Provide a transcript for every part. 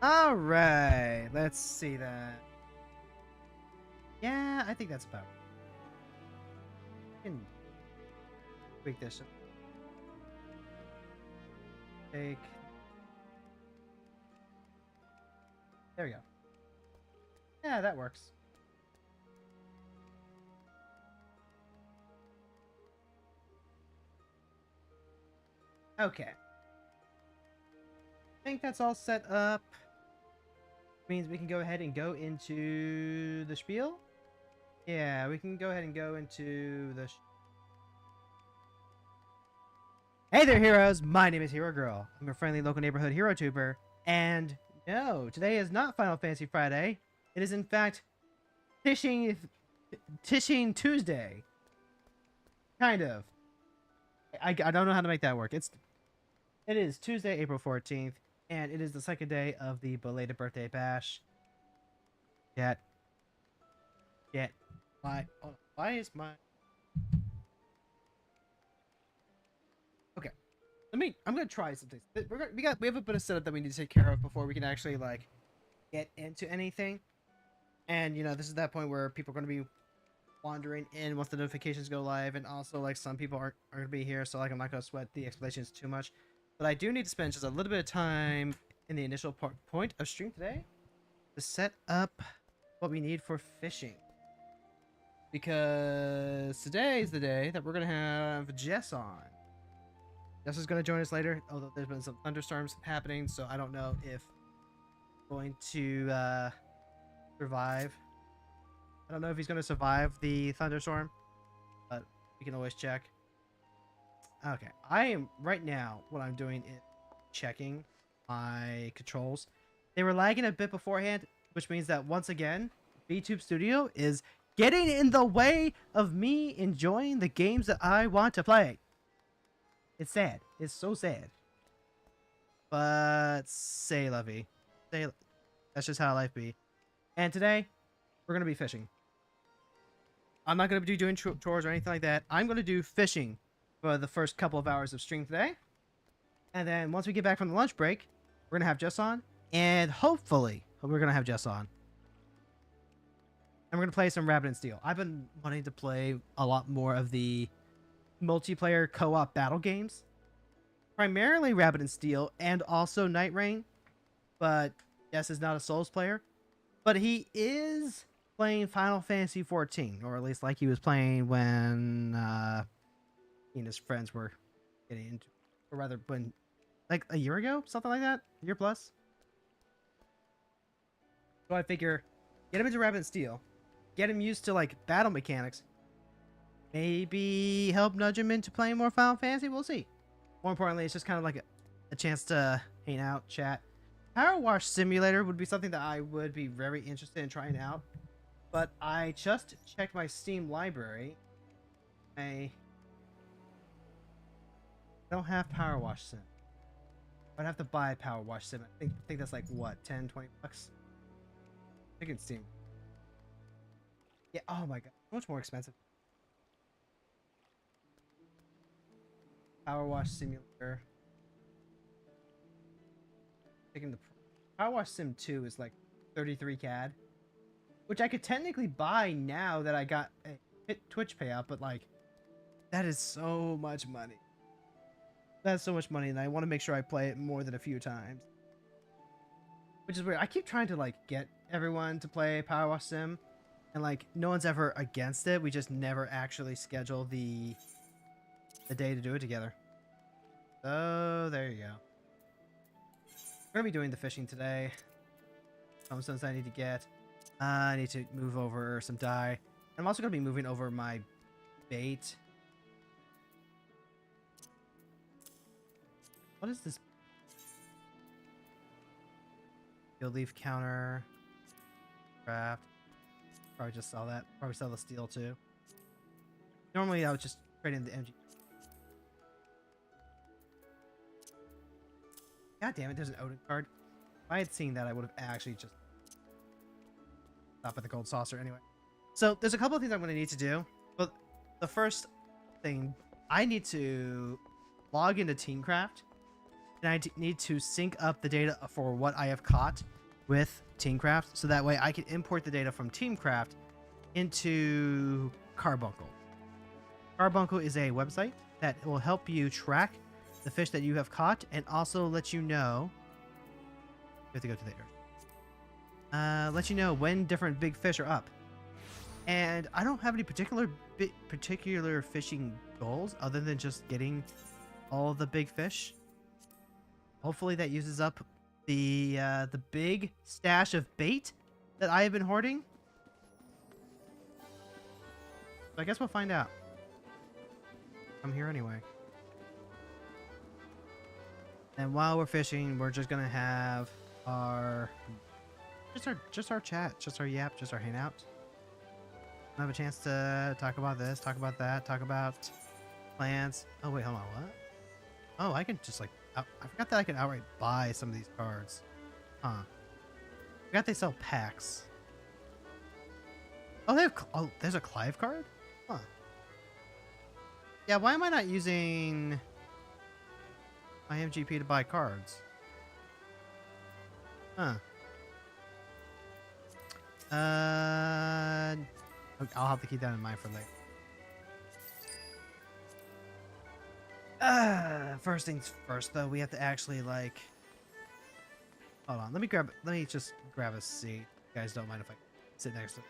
All right, let's see that. Yeah, I think that's about right. Can tweak this. Take. There we go. Yeah, that works. Okay. I think that's all set up. Means we can go ahead and go into the spiel. Yeah, we can go ahead and go into the. Hey there, heroes! My name is Hero Girl. I'm your friendly local neighborhood hero tuber, and no, today is not Final Fantasy Friday. It is in fact Tishing Tuesday. Kind of. I don't know how to make that work. It is Tuesday, April 14th, and it is the second day of the belated birthday bash. Yet. Why is my okay? I'm gonna try something. We have a bit of setup that we need to take care of before we can actually like get into anything. And this is that point where people are gonna be wandering in once the notifications go live, and also like some people aren't gonna be here, so like I'm not gonna sweat the explanations too much. But I do need to spend just a little bit of time in the initial point of stream today to set up what we need for fishing. Because today is the day that we're going to have Jess on. Jess is going to join us later, although there's been some thunderstorms happening, so I don't know if he's going to survive. I don't know if he's going to survive the thunderstorm, but we can always check. Okay, right now, what I'm doing is checking my controls. They were lagging a bit beforehand, which means that once again, VTube Studio is getting in the way of me enjoying the games that I want to play. It's sad. It's so sad. But say la vie. That's just how life be. And today, we're going to be fishing. I'm not going to be doing chores or anything like that. I'm going to do fishing for the first couple of hours of stream today. And then once we get back from the lunch break, we're going to have Jess on. And hopefully, we're going to have Jess on. And we're going to play some Rabbit and Steel. I've been wanting to play a lot more of the multiplayer co-op battle games. Primarily Rabbit and Steel and also Night Rain. But Jess is not a Souls player. But he is playing Final Fantasy XIV. Or at least like he was playing when he and his friends were getting into. Or rather, when like a year ago? Something like that? A year plus? So I figure, get him into Rabbit and Steel. Get him used to like battle mechanics. Maybe help nudge him into playing more Final Fantasy. We'll see. More importantly, it's just kind of like a chance to hang out, chat. Power Wash Simulator would be something that I would be very interested in trying out. But I just checked my Steam library. I don't have Power Wash Sim. I'd have to buy Power Wash Sim. I think that's like what, 10, 20 bucks? I think it's Steam. Yeah, oh my god, so much more expensive. Power Wash Simulator. Taking the Power Wash Sim 2 is like 33 CAD, which I could technically buy now that I got a Twitch payout, but like that is so much money. That's so much money, and I want to make sure I play it more than a few times. Which is weird. I keep trying to like get everyone to play Power Wash Sim, and like no one's ever against it. We just never actually schedule the day to do it together. So there you go. We're gonna be doing the fishing today. Some stones I need to get. I need to move over some dye. I'm also gonna be moving over my bait. What is this? Field leaf counter. Craft. Probably just sell that. Probably sell the steel too. Normally I would just trade in the MG. God damn it, there's an Odin card. If I had seen that, I would have actually just stopped at the gold saucer anyway. So there's a couple of things I'm going to need to do. But the first thing, I need to log into Teamcraft and I need to sync up the data for what I have caught with Teamcraft, so that way I can import the data from Teamcraft into Carbuncle. Carbuncle is a website that will help you track the fish that you have caught and also let you know. You have to go to the area. Let you know when different big fish are up. And I don't have any particular fishing goals other than just getting all the big fish. Hopefully that uses up the big stash of bait that I have been hoarding. So I guess we'll find out. I'm here anyway. And while we're fishing, we're just gonna have our chat, just our yap, just our hangout. We'll have a chance to talk about this, talk about that, talk about plans. Oh wait, hold on, what? Oh, I can just like I forgot that I can outright buy some of these cards. Huh. I forgot they sell packs. Oh, there's a Clive card? Huh. Yeah, why am I not using my MGP to buy cards? Huh. Okay, I'll have to keep that in mind for later. First things first, though, we have to actually, like... Hold on, let me just grab a seat. You guys don't mind if I sit next to...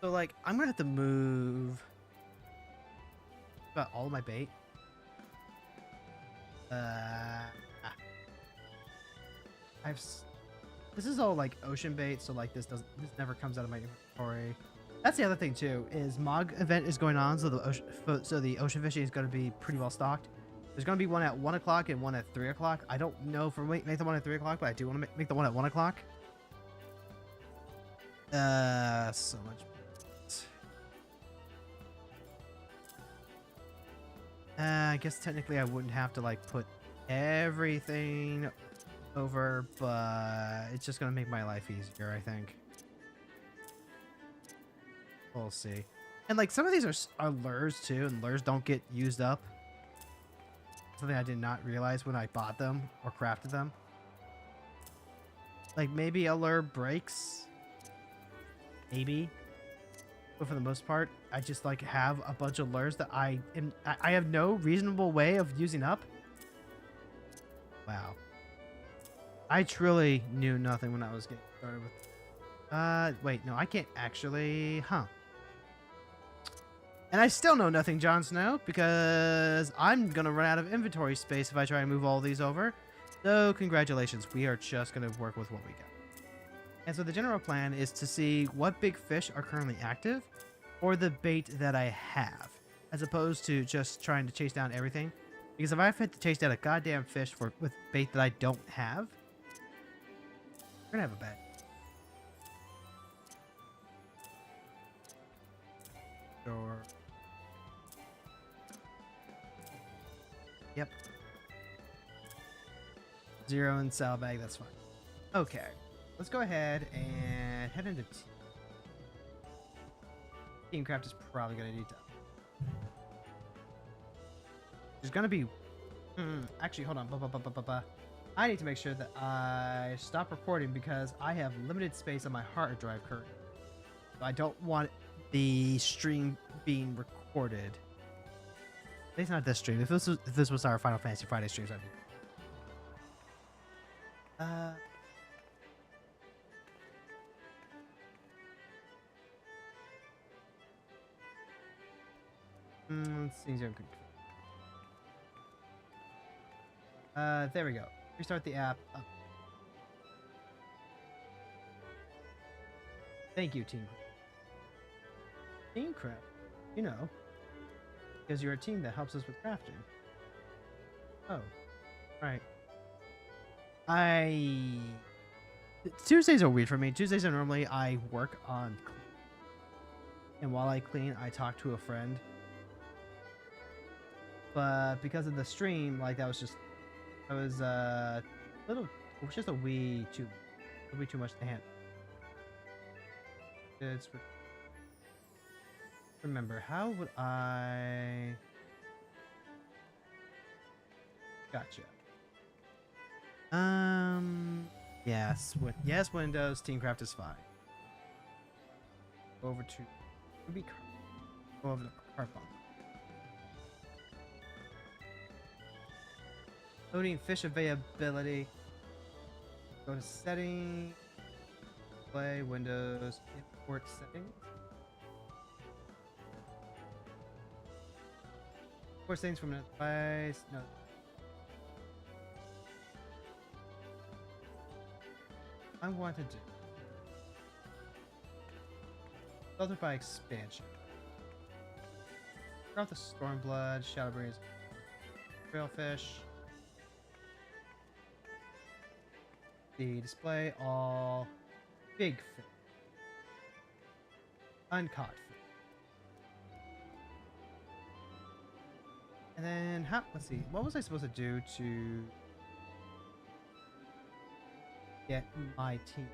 So, like, I'm gonna have to move... about all of my bait. This is all, like, ocean bait, so, like, this never comes out of my inventory. That's the other thing too, is MOG event is going on, so the ocean fishing is going to be pretty well stocked. There's going to be one at 1 o'clock and one at 3 o'clock. I don't know if we'll make the one at 3 o'clock, but I do want to make the one at 1 o'clock. So much. I guess technically I wouldn't have to like put everything over, but it's just going to make my life easier, I think. We'll see. And like some of these are lures too, and lures don't get used up. Something I did not realize when I bought them or crafted them. Like maybe a lure breaks. Maybe. But for the most part, I just like have a bunch of lures that I have no reasonable way of using up. Wow. I truly knew nothing when I was getting started with. Wait, no, I can't actually, huh. And I still know nothing, Jon Snow, because I'm going to run out of inventory space if I try and move all these over. So, congratulations. We are just going to work with what we got. And so the general plan is to see what big fish are currently active or the bait that I have, as opposed to just trying to chase down everything. Because if I have to chase down a goddamn fish with bait that I don't have, we're going to have a bad. Sure. Yep. 0 in saddlebag, that's fine. Okay. Let's go ahead and head into Teamcraft is probably going to need to... There's going to be... actually, hold on. I need to make sure that I stop recording because I have limited space on my hard drive currently. So I don't want the stream being recorded. It's not this stream. If this was our Final Fantasy Friday streams, I'd let's see. There we go. Restart the app. Oh. Thank you, Team. Teamcraft, you know, because you're a team that helps us with crafting. Oh, right. Tuesdays are weird for me. Tuesdays are normally I work on, and while I clean, I talk to a friend. But because of the stream, like that was just, I was little. It was just a wee too much to handle. It's. remember. How would I? Gotcha. Yes. Yes, Windows. Teamcraft is fine. Go over to Ruby. Go over to Carbon. Loading fish availability. Go to settings. Play Windows. Import settings. Import settings from another device. No. I want to do filter by expansion. Turn off the Stormblood, Shadowbreeze, Trailfish. The display all big fish. Uncaught fish. And then let's see, what was I supposed to do to get my team?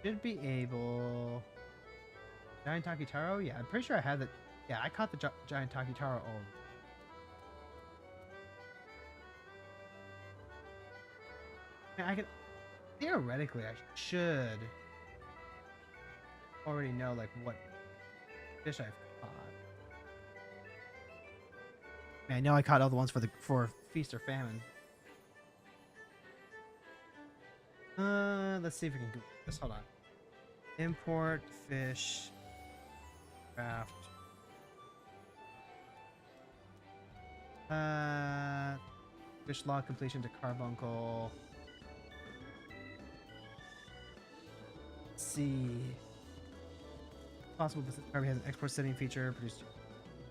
Should be able. Giant Takitaro? Yeah, I'm pretty sure I had that. Yeah, I caught the Giant Takitaro all. I can. Theoretically, I should already know like what fish I've caught. I mean, I know I caught all the ones for Feast or Famine. Let's see if we can Google this. Hold on. Import fish craft. Fish log completion to carbuncle. Let's see. Possible this Kirby has an export setting feature. Produced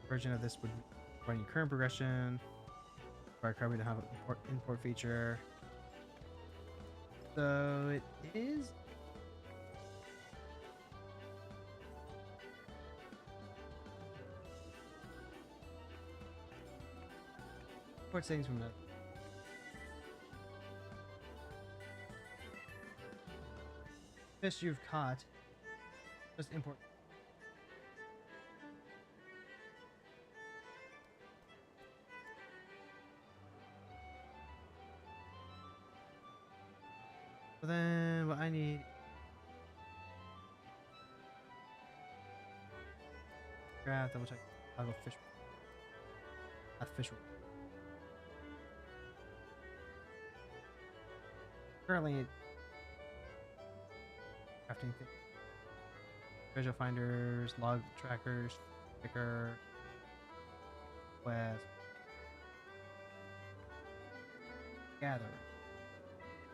version of this would run your current progression. Require Kirby to have an import feature. So it is. Import settings from that. Fish you've caught. Just import. So then what I need. Grab, double check. I'll go fish. Not fish. Currently crafting things. Treasure finders, log trackers, picker, quest, gathering,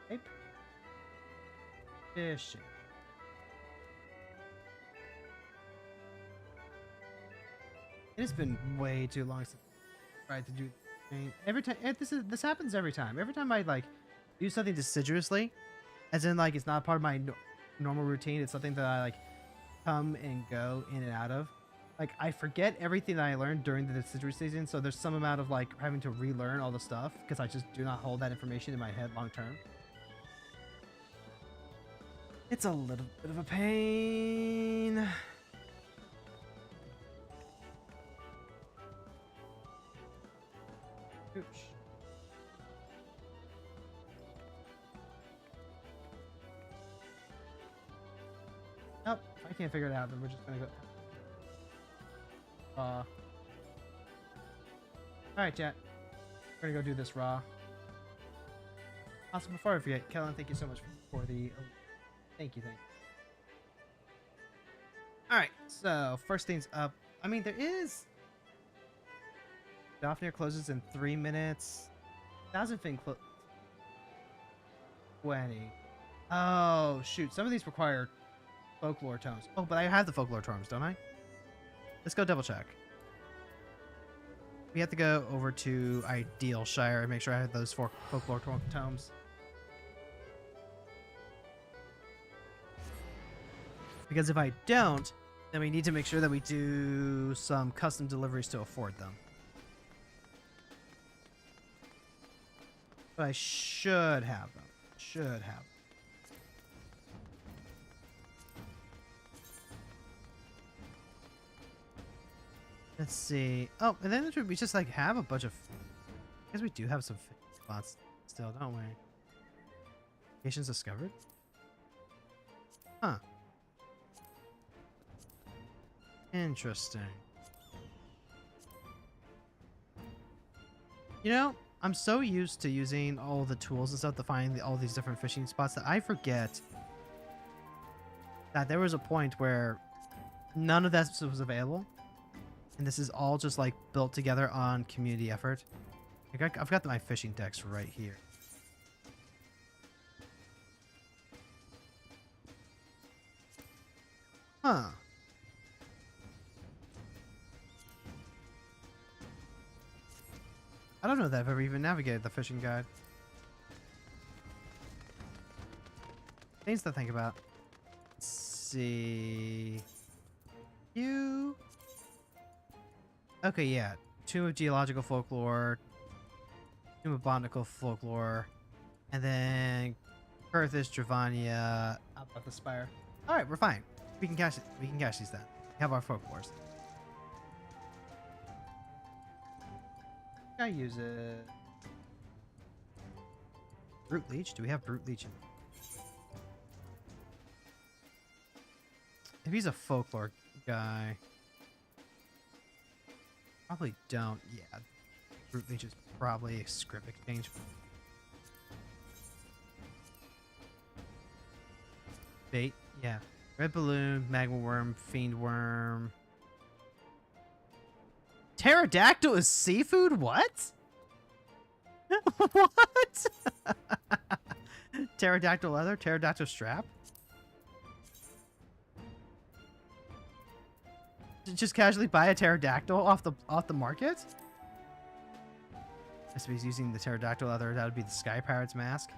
tape, fishing. It's been way too long since I tried to do thing. Every time this happens every time. Every time I like do something deciduously, as in like it's not part of my normal routine. It's something that I like come and go in and out of. Like I forget everything that I learned during the deciduous season, so there's some amount of like having to relearn all the stuff because I just do not hold that information in my head long term. It's a little bit of a pain. Oosh. Nope, if I can't figure it out, then we're just gonna go. Alright, chat. We're gonna go do this raw. Also, before I forget, Kellen, thank you so much for the. Thank you. Alright, so first things up. I mean, there is. Daphne closes in 3 minutes. Thousand Fin 20. Oh, shoot. Some of these require folklore tomes. Oh, but I have the folklore tomes, don't I? Let's go double check. We have to go over to Ideal Shire and make sure I have those 4 folklore tomes. Because if I don't, then we need to make sure that we do some custom deliveries to afford them. But I should have them. Should have. Let's see. Oh, and then we just like have a bunch of. I guess we do have some spots still, don't we? Locations discovered. Huh. Interesting. You know, I'm so used to using all the tools and stuff to find all these different fishing spots that I forget that there was a point where none of that was available. And this is all just like built together on community effort. Like I've got my fishing decks right here. Huh. I don't know that I've ever even navigated the fishing guide. Things to think about. Let's see. You. Okay, yeah. Tomb of Geological Folklore. Tomb of Botanical Folklore. And then Kurthis, Dravania. Up at the Spire. Alright, we're fine. We can cash it. We can cash these then. We have our folklores. I use it. Brute Leech? Do we have Brute Leech in? If he's a folklore guy. Probably don't. Yeah. Brute Leech is probably a script exchange. Bait? Yeah. Red Balloon, Magma Worm, Fiend Worm. Pterodactyl is seafood? What? What? Pterodactyl leather? Pterodactyl strap? Just casually buy a pterodactyl off the market? If he's using the pterodactyl leather, that would be the Sky Pirate's mask.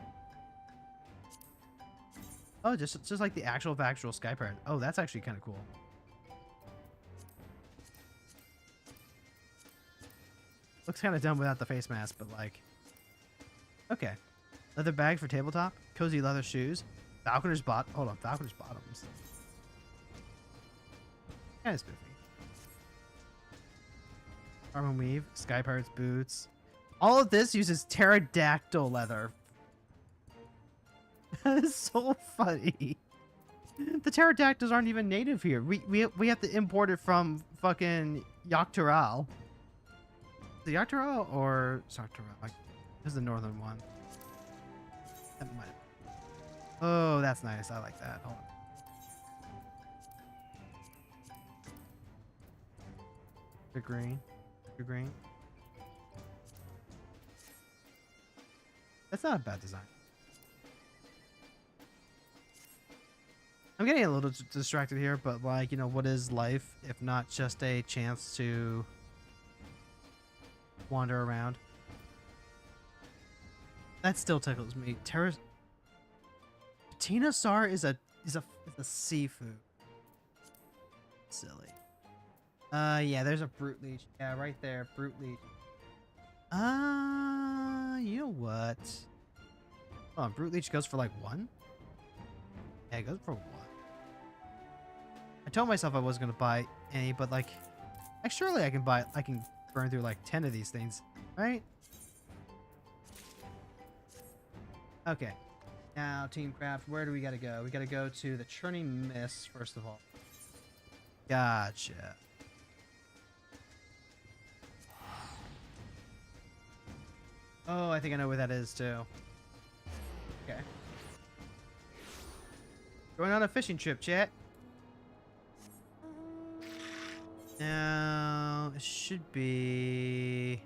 Oh, just like the actual Sky Pirate. Oh, that's actually kind of cool. Looks kind of dumb without the face mask, but like... Okay. Leather bag for tabletop. Cozy leather shoes. Falconer's bot... Hold on. Falconer's bottoms. Kind of spiffy. Arm and weave. Sky Pirate's boots. All of this uses pterodactyl leather. That is so funny. The pterodactyls aren't even native here. We have to import it from fucking Yaktaral. The Yaktaral or Sartaral? Like, this is the northern one. That might. Oh, that's nice. I like that. Hold on. The green. The green. That's not a bad design. I'm getting a little distracted here, but like, you know, what is life if not just a chance to wander around? That still tickles me. Patinosaur is a seafood. Silly. Yeah, there's a Brute Leech. Yeah, right there, Brute Leech. You know what? Oh, Brute Leech goes for like 1? Yeah, it goes for 1. I told myself I wasn't gonna buy any, but like, surely I can burn through like 10 of these things, right? Okay. Now, Team Craft, where do we gotta go? We gotta go to the Churning Mist, first of all. Gotcha. Oh, I think I know where that is, too. Okay. Going on a fishing trip, chat. Now, it should be...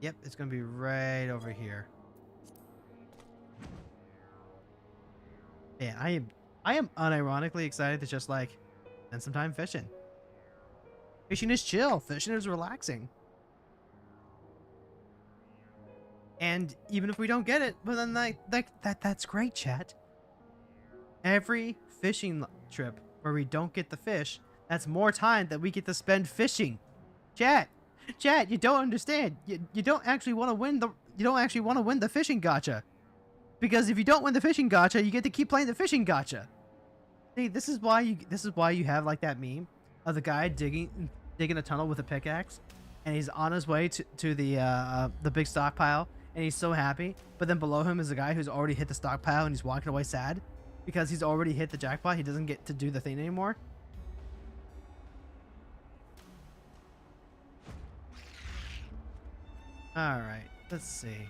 Yep, it's gonna be right over here. Yeah, I am unironically excited to just like spend some time fishing. Fishing is chill. Fishing is relaxing. And even if we don't get it, but then that's great, chat. Every fishing trip where we don't get the fish, that's more time that we get to spend fishing. Chat, you don't understand. You don't actually want to win you don't actually want to win the fishing gacha. Because if you don't win the fishing gacha, you get to keep playing the fishing gacha. See, this is why you have like that meme of the guy digging a tunnel with a pickaxe, and he's on his way to the big stockpile, and he's so happy. But then below him is a guy who's already hit the stockpile, and he's walking away sad because he's already hit the jackpot. He doesn't get to do the thing anymore. All right, let's see.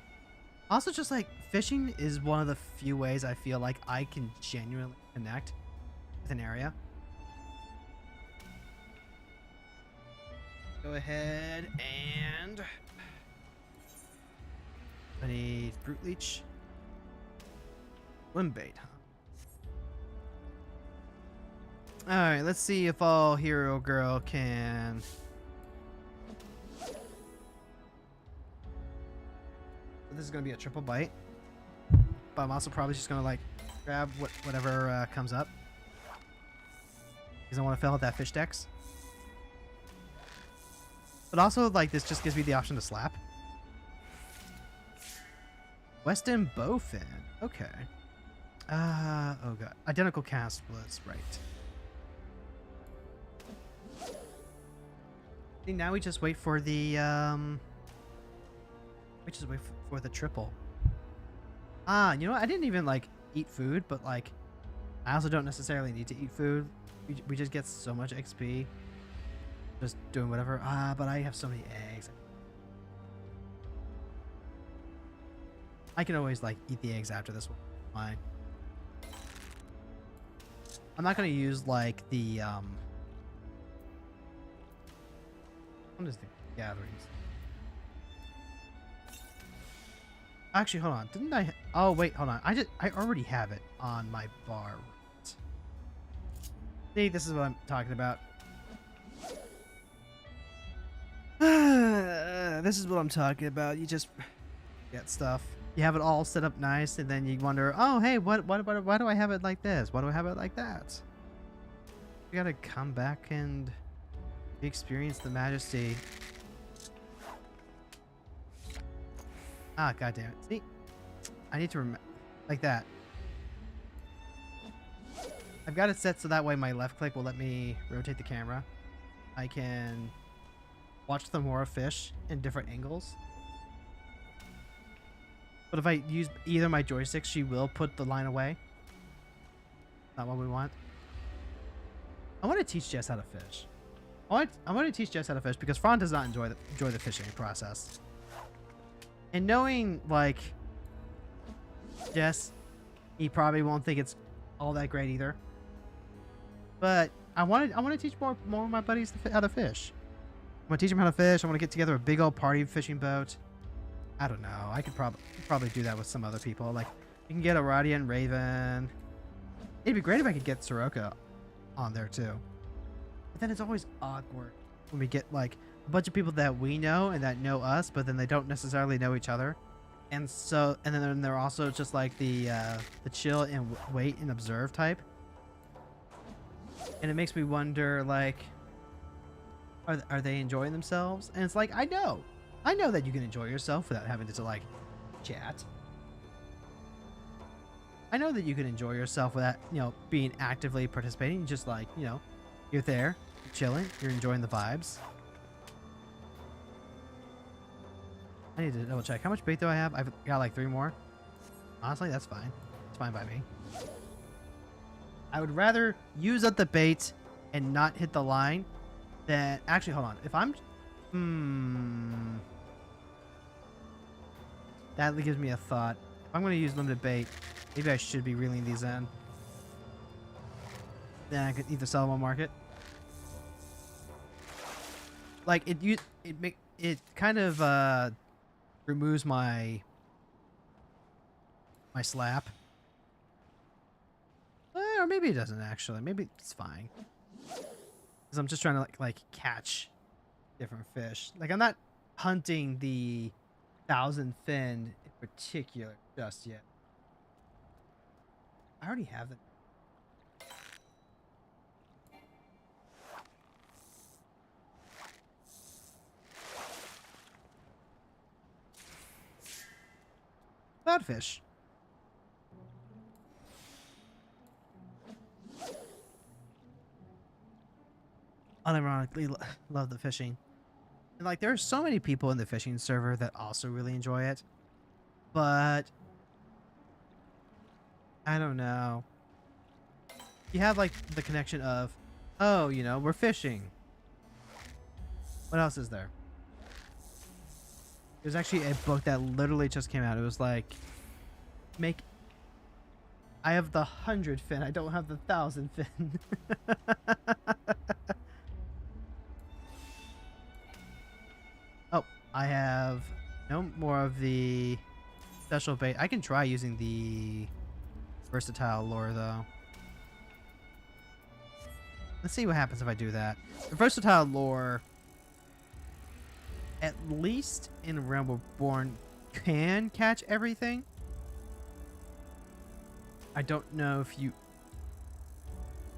Also, just like fishing is one of the few ways I feel like I can genuinely connect with an area. Go ahead and I need fruit leech. Swim bait, huh? Alright, let's see if all hero girl can. This is gonna be a triple bite. But I'm also probably just gonna like grab whatever comes up. Because I want to fill out that fish dex. But also, like, this just gives me the option to slap. Weston Bowfin. Okay. Oh god. Identical cast was right. See, now we just wait for the, we just wait for the triple. You know what? I didn't even, like, eat food, but, like, I also don't necessarily need to eat food. We just get so much XP. Just doing whatever. But I have so many eggs. I can always like eat the eggs after this one. Fine. I'm not gonna use like the what is the gatherings? Actually, hold on. Didn't I? Oh wait, hold on. I already have it on my bar. See, this is what I'm talking about. This is what I'm talking about. You just get stuff. You have it all set up nice, and then you wonder, oh, hey, why do I have it like this? Why do I have it like that? You gotta come back and experience the majesty. Ah, goddamn it! See, I need to remember like that. I've got it set so that way my left click will let me rotate the camera. I can watch the more fish in different angles. But if I use either my joysticks, she will put the line away. Not what we want. I want to teach Jess how to fish. I want to teach Jess how to fish because Fran does not enjoy the fishing process. And knowing like Jess, he probably won't think it's all that great either. But I want to teach more of my buddies how to fish. I want to teach them how to fish. I want to get together a big old party fishing boat. I don't know. I could probably do that with some other people. Like, you can get a Radiant Raven. It'd be great if I could get Soroka on there too. But then it's always awkward when we get like a bunch of people that we know and that know us, but then they don't necessarily know each other. And then they're also just like the chill and wait and observe type. And it makes me wonder, like, are they enjoying themselves? And it's like, I know that you can enjoy yourself without having to like chat. I know that you can enjoy yourself without, being actively participating. Just like, you're there, you're chilling, you're enjoying the vibes. I need to double check. How much bait do I have? I've got like 3 more. Honestly, that's fine. It's fine by me. I would rather use up the bait and not hit the line than... Actually, hold on. If I'm... That gives me a thought. If I'm going to use limited bait, maybe I should be reeling these in. Then I could either sell them on market. Like, it kind of removes my slap. Or maybe it doesn't actually. Maybe it's fine. Because I'm just trying to like catch different fish. Like, I'm not hunting the 1,000 fin in particular just yet. I already have them. cloudfish. Unironically love the fishing. And like there are so many people in the fishing server that also really enjoy it. But I don't know. You have like the connection of, oh, you know, we're fishing. What else is there? There's actually a book that literally just came out. It was like, I have the 100 fin. I don't have the 1,000 fin. Oh, I have no more of the special bait. I can try using the versatile lure though. Let's see what happens if I do that. The versatile lure, at least in Realm Reborn, can catch everything. I don't know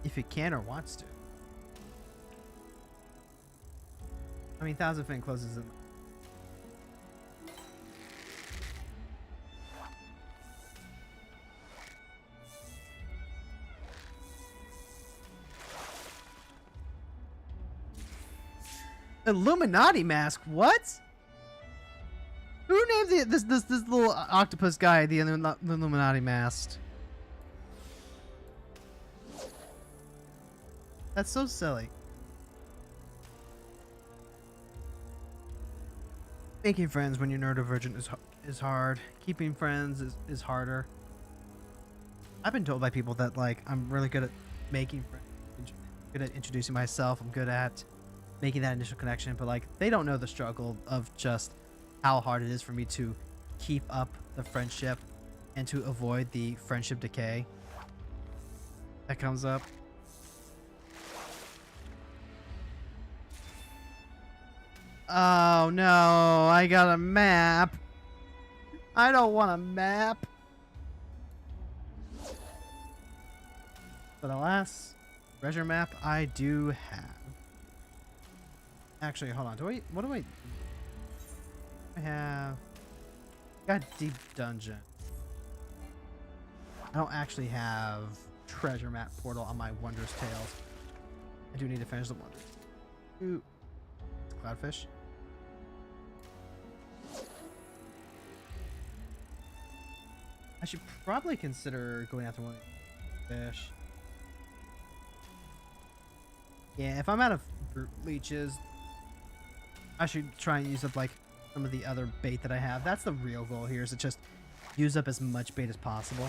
if it can or wants to. I mean, 1,000 fin closes in. Illuminati mask? What? Who named this little octopus guy the Illuminati mask? That's so silly. Making friends when you're neurodivergent is hard. Keeping friends is harder. I've been told by people that like I'm really good at making friends, good at introducing myself. I'm good at making that initial connection, but like they don't know the struggle of just how hard it is for me to keep up the friendship and to avoid the friendship decay that comes up. Oh no, I got a map. I don't want a map. But alas, treasure map I do have. Actually, hold on. What do I have? Got deep dungeon. I don't actually have treasure map portal on my Wondrous Tales. I do need to finish the Wondrous. Ooh, cloudfish. I should probably consider going after one of the fish. Yeah, if I'm out of fruit leeches, I should try and use up like some of the other bait that I have. That's the real goal here, is to just use up as much bait as possible.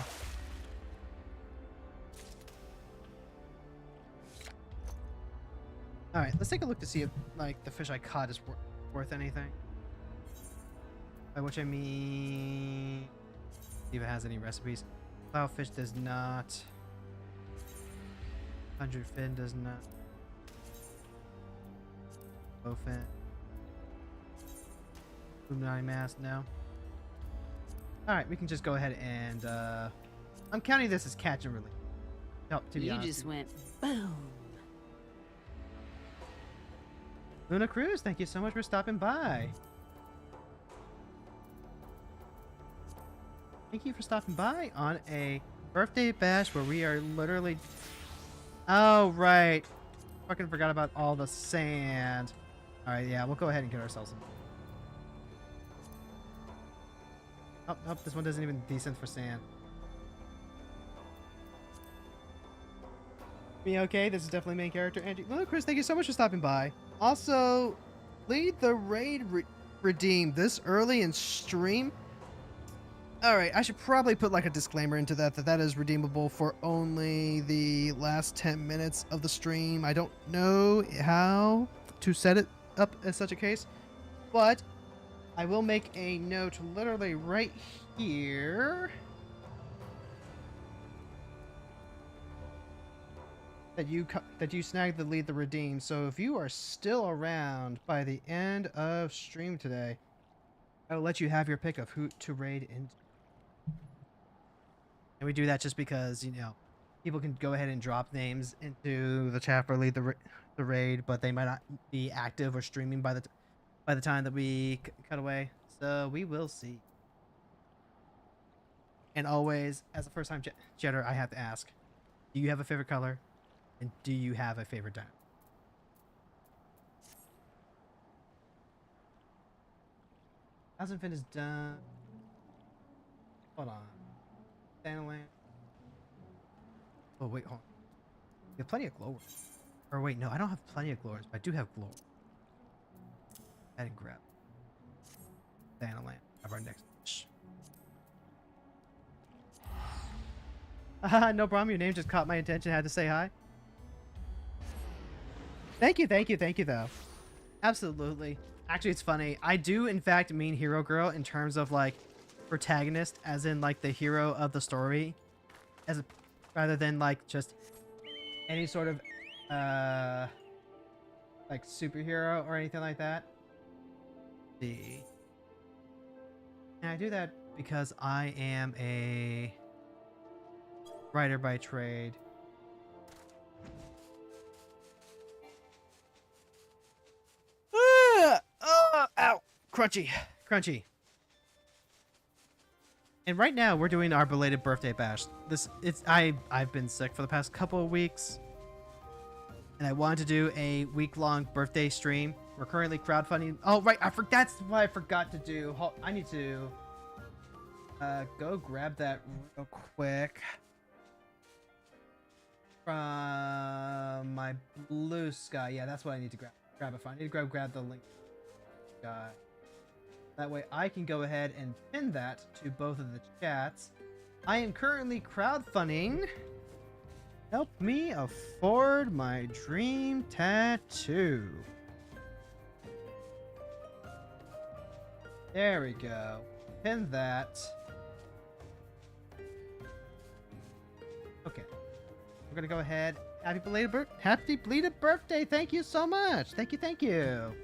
Alright, let's take a look to see if like the fish I caught is worth anything. By which I mean, see if it has any recipes. Cloudfish does not. 100 fin does not. Bowfin. Illuminati mask, no. Alright, we can just go ahead and I'm counting this as catch and release. No, to be honest. You just went boom. Luna Cruz, thank you so much for stopping by. Thank you for stopping by on a birthday bash where we are literally... Oh, right. Fucking forgot about all the sand. Alright, yeah, we'll go ahead and get ourselves some. Oh, nope, this one doesn't even descend for sand. Me okay? This is definitely main character. Angie. Luna Chris, thank you so much for stopping by. Also, lead the raid redeem this early in stream. Alright, I should probably put like a disclaimer into that is redeemable for only the last 10 minutes of the stream. I don't know how to set it up as such a case, but I will make a note literally right here that you snagged the lead the redeem. So if you are still around by the end of stream today, I will let you have your pick of who to raid into. And we do that just because, you know, people can go ahead and drop names into the chat for lead the raid, but they might not be active or streaming by the time that we cut away. So we will see. And always, as a first-time jetter, I have to ask, do you have a favorite color? And do you have a favorite dino? Thousand Fin is done. Hold on. Dandelion. Oh, wait, hold on. You have plenty of glowworms. Or wait, no, I don't have plenty of glowworms, but I do have glowworms. I didn't grab. Dandelion. Have our next fish. No problem. Your name just caught my attention. I had to say hi. Thank you, though. Absolutely. Actually, it's funny. I do, in fact, mean hero girl in terms of, like, protagonist, as in, like, the hero of the story, rather than, like, just any sort of, like, superhero or anything like that. And I do that because I am a writer by trade. Ow! Crunchy. And right now we're doing our belated birthday bash. I've been sick for the past couple of weeks, and I wanted to do a week-long birthday stream. We're currently crowdfunding. Oh right, that's what I forgot to do. I need to go grab that real quick from my blue sky. Yeah, that's what I need to grab it from. I need to grab the link. That way I can go ahead and pin that to both of the chats. I am currently crowdfunding. Help me afford my dream tattoo. There we go. Pin that. Okay. We're gonna go ahead. Happy belated birthday! Thank you so much. Thank you.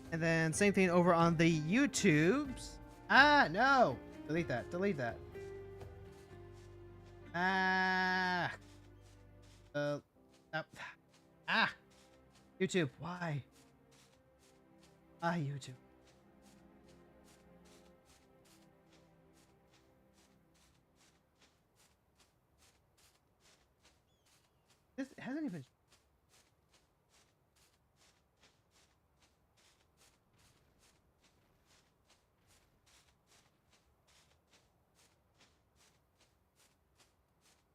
And then same thing over on the YouTubes. Ah, no! Delete that. YouTube, why? YouTube. This hasn't even...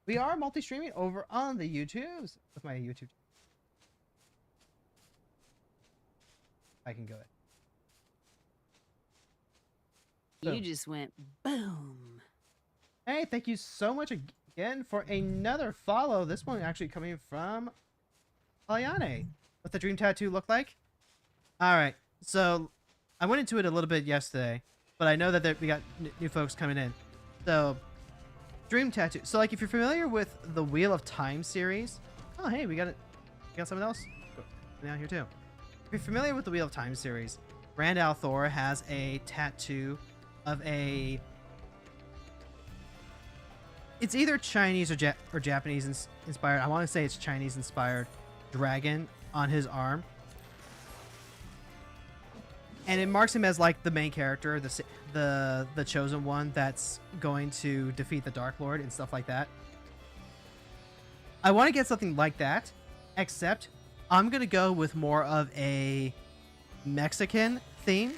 We are multi-streaming over on the YouTubes with my YouTube. I can go ahead. You just went boom. Hey, thank you so much again for another follow. This one actually coming from Aliane. What's the dream tattoo look like? All right, so I went into it a little bit yesterday, but I know that we got new folks coming in. So dream tattoo. So like if you're familiar with the Wheel of Time series, oh hey, we got someone else down here too. If you're familiar with the Wheel of Time series, Rand al'Thor has a tattoo of a... It's either Chinese or Japanese inspired. I want to say it's Chinese inspired dragon on his arm. And it marks him as like the main character, the chosen one that's going to defeat the Dark Lord and stuff like that. I want to get something like that, except I'm going to go with more of a Mexican theme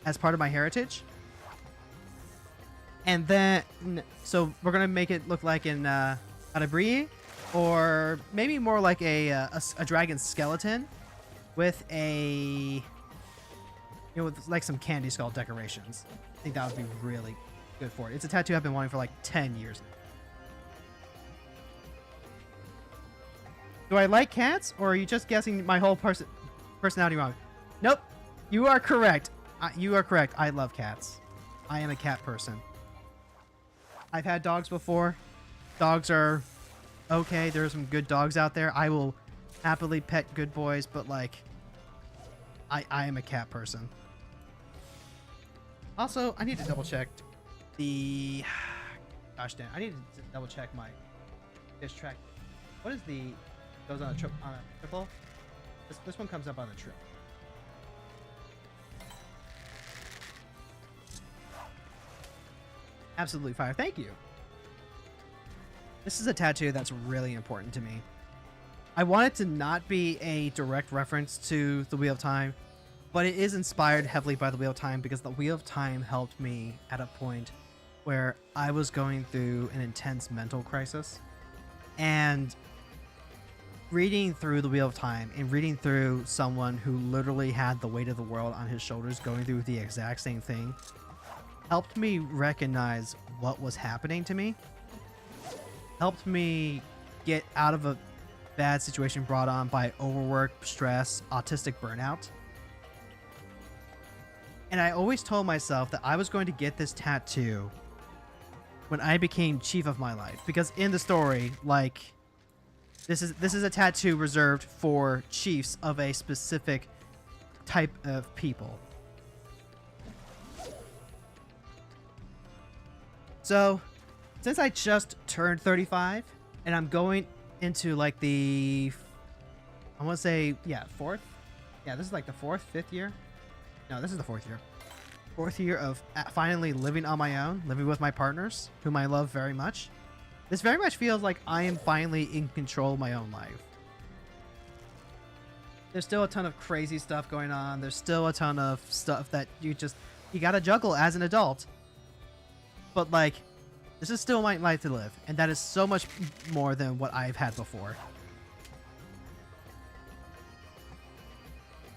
as part of my heritage. And then, so we're going to make it look like in Calabria, or maybe more like a dragon skeleton with a... with like some candy skull decorations. I think that would be really good for it. It's a tattoo I've been wanting for like 10 years. Do I like cats, or are you just guessing my whole personality wrong? Nope. You are correct. You are correct. I love cats. I am a cat person. I've had dogs before. Dogs are okay. There are some good dogs out there. I will happily pet good boys, but like, I am a cat person. Also, I need to double check the... Gosh damn, I need to double check my dish track. What is the... goes on a triple? This one comes up on a triple. Absolutely fire. Thank you. This is a tattoo that's really important to me. I want it to not be a direct reference to the Wheel of Time, but it is inspired heavily by the Wheel of Time because the Wheel of Time helped me at a point where I was going through an intense mental crisis. And reading through the Wheel of Time and reading through someone who literally had the weight of the world on his shoulders going through the exact same thing helped me recognize what was happening to me. Helped me get out of a bad situation brought on by overwork, stress, autistic burnout. And I always told myself that I was going to get this tattoo when I became chief of my life, because in the story, like, this is a tattoo reserved for chiefs of a specific type of people. So, since I just turned 35 and I'm going into like the, I want to say, yeah, fourth. Yeah, this is like the fifth year. No, this is the fourth year. Fourth year of finally living on my own, living with my partners, whom I love very much. This very much feels like I am finally in control of my own life. There's still a ton of crazy stuff going on. There's still a ton of stuff that you gotta juggle as an adult. But like, this is still my life to live, and that is so much more than what I've had before.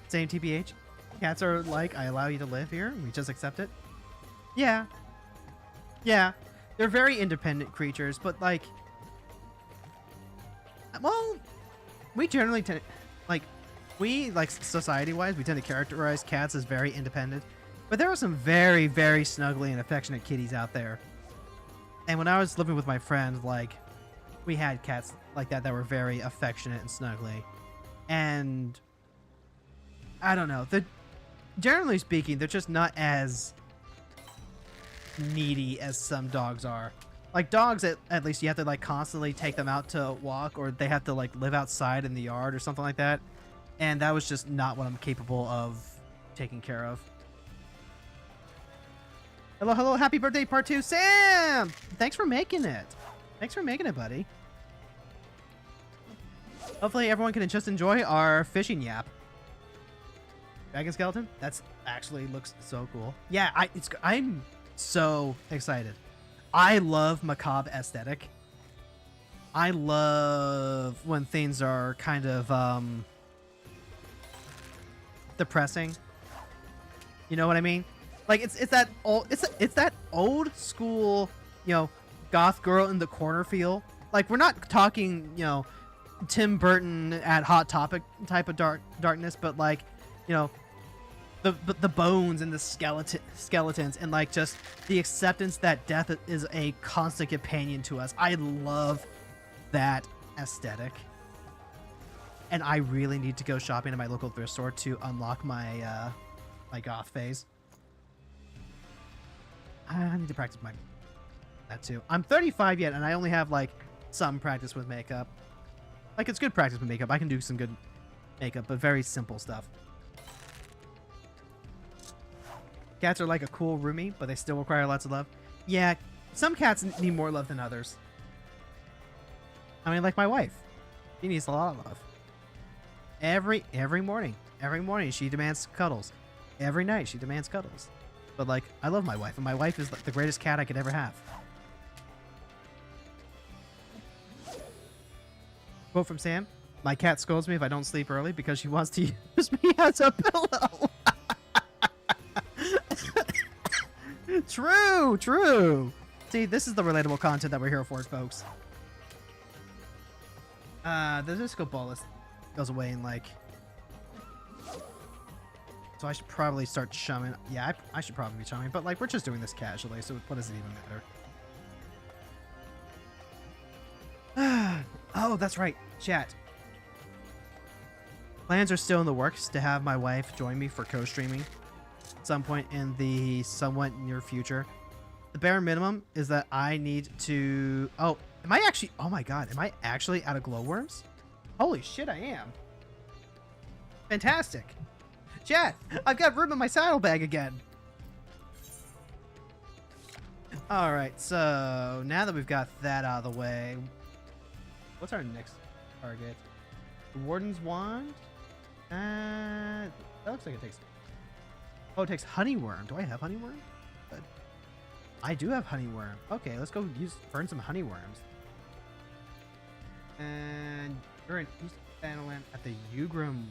Same TBH. Cats are like, I allow you to live here. We just accept it. Yeah. Yeah. They're very independent creatures, but like, well, we generally tend, like, society-wise, we tend to characterize cats as very independent. But there are some very, very snuggly and affectionate kitties out there. And when I was living with my friend, like, we had cats like that were very affectionate and snuggly. And I don't know. Generally speaking, they're just not as needy as some dogs are. Like, dogs, at least you have to like constantly take them out to walk, or they have to like live outside in the yard or something like that. And that was just not what I'm capable of taking care of. Hello, hello, happy birthday, part 2, Sam! Thanks for making it. Thanks for making it, buddy. Hopefully everyone can just enjoy our fishing yap. Dragon skeleton? That's actually looks so cool. Yeah, I'm so excited. I love macabre aesthetic. I love when things are kind of depressing. You know what I mean? Like, it's that old school, you know, goth girl in the corner feel. Like, we're not talking, you know, Tim Burton at Hot Topic type of darkness, but like, you know, the bones and the skeletons and like just the acceptance that death is a constant companion to us. I love that aesthetic. And I really need to go shopping at my local thrift store to unlock my my goth phase. I need to practice that too. I'm 35 yet, and I only have like some practice with makeup. Like, it's good practice with makeup. I can do some good makeup, but very simple stuff. Cats are like a cool roomie, but they still require lots of love. Yeah, some cats need more love than others. I mean, like my wife. She needs a lot of love. Every morning she demands cuddles. Every night she demands cuddles. But like, I love my wife, and my wife is like the greatest cat I could ever have. Quote from Sam: "My cat scolds me if I don't sleep early because she wants to use me as a pillow." True. See, this is the relatable content that we're here for, folks. The disco bolus goes away in like... So I should probably start chumming. Yeah, I should probably be chumming, but like, we're just doing this casually, so what does it even matter? Oh, that's right. Chat. Plans are still in the works to have my wife join me for co-streaming at some point in the somewhat near future. The bare minimum is that I need to... Oh, am I actually... Oh my god, am I actually out of glowworms? Holy shit, I am. Fantastic. Chat, I've got room in my saddlebag again. All right, so now that we've got that out of the way, what's our next target? The Warden's Wand? That looks like it takes... Oh, it takes Honeyworm. Do I have Honeyworm? Good. I do have Honeyworm. Okay, let's go burn some Honeyworms. And you're in East Thanalan at the Ugram.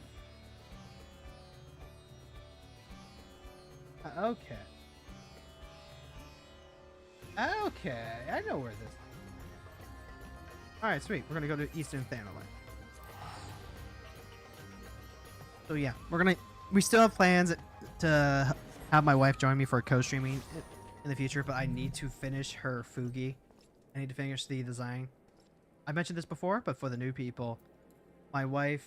Okay. Okay, I know where this is. Alright, sweet. We're gonna go to Eastern Thanalan. So yeah, we still have plans to have my wife join me for co-streaming in the future, but I need to finish her Fugi. I need to finish the design. I mentioned this before, but for the new people, my wife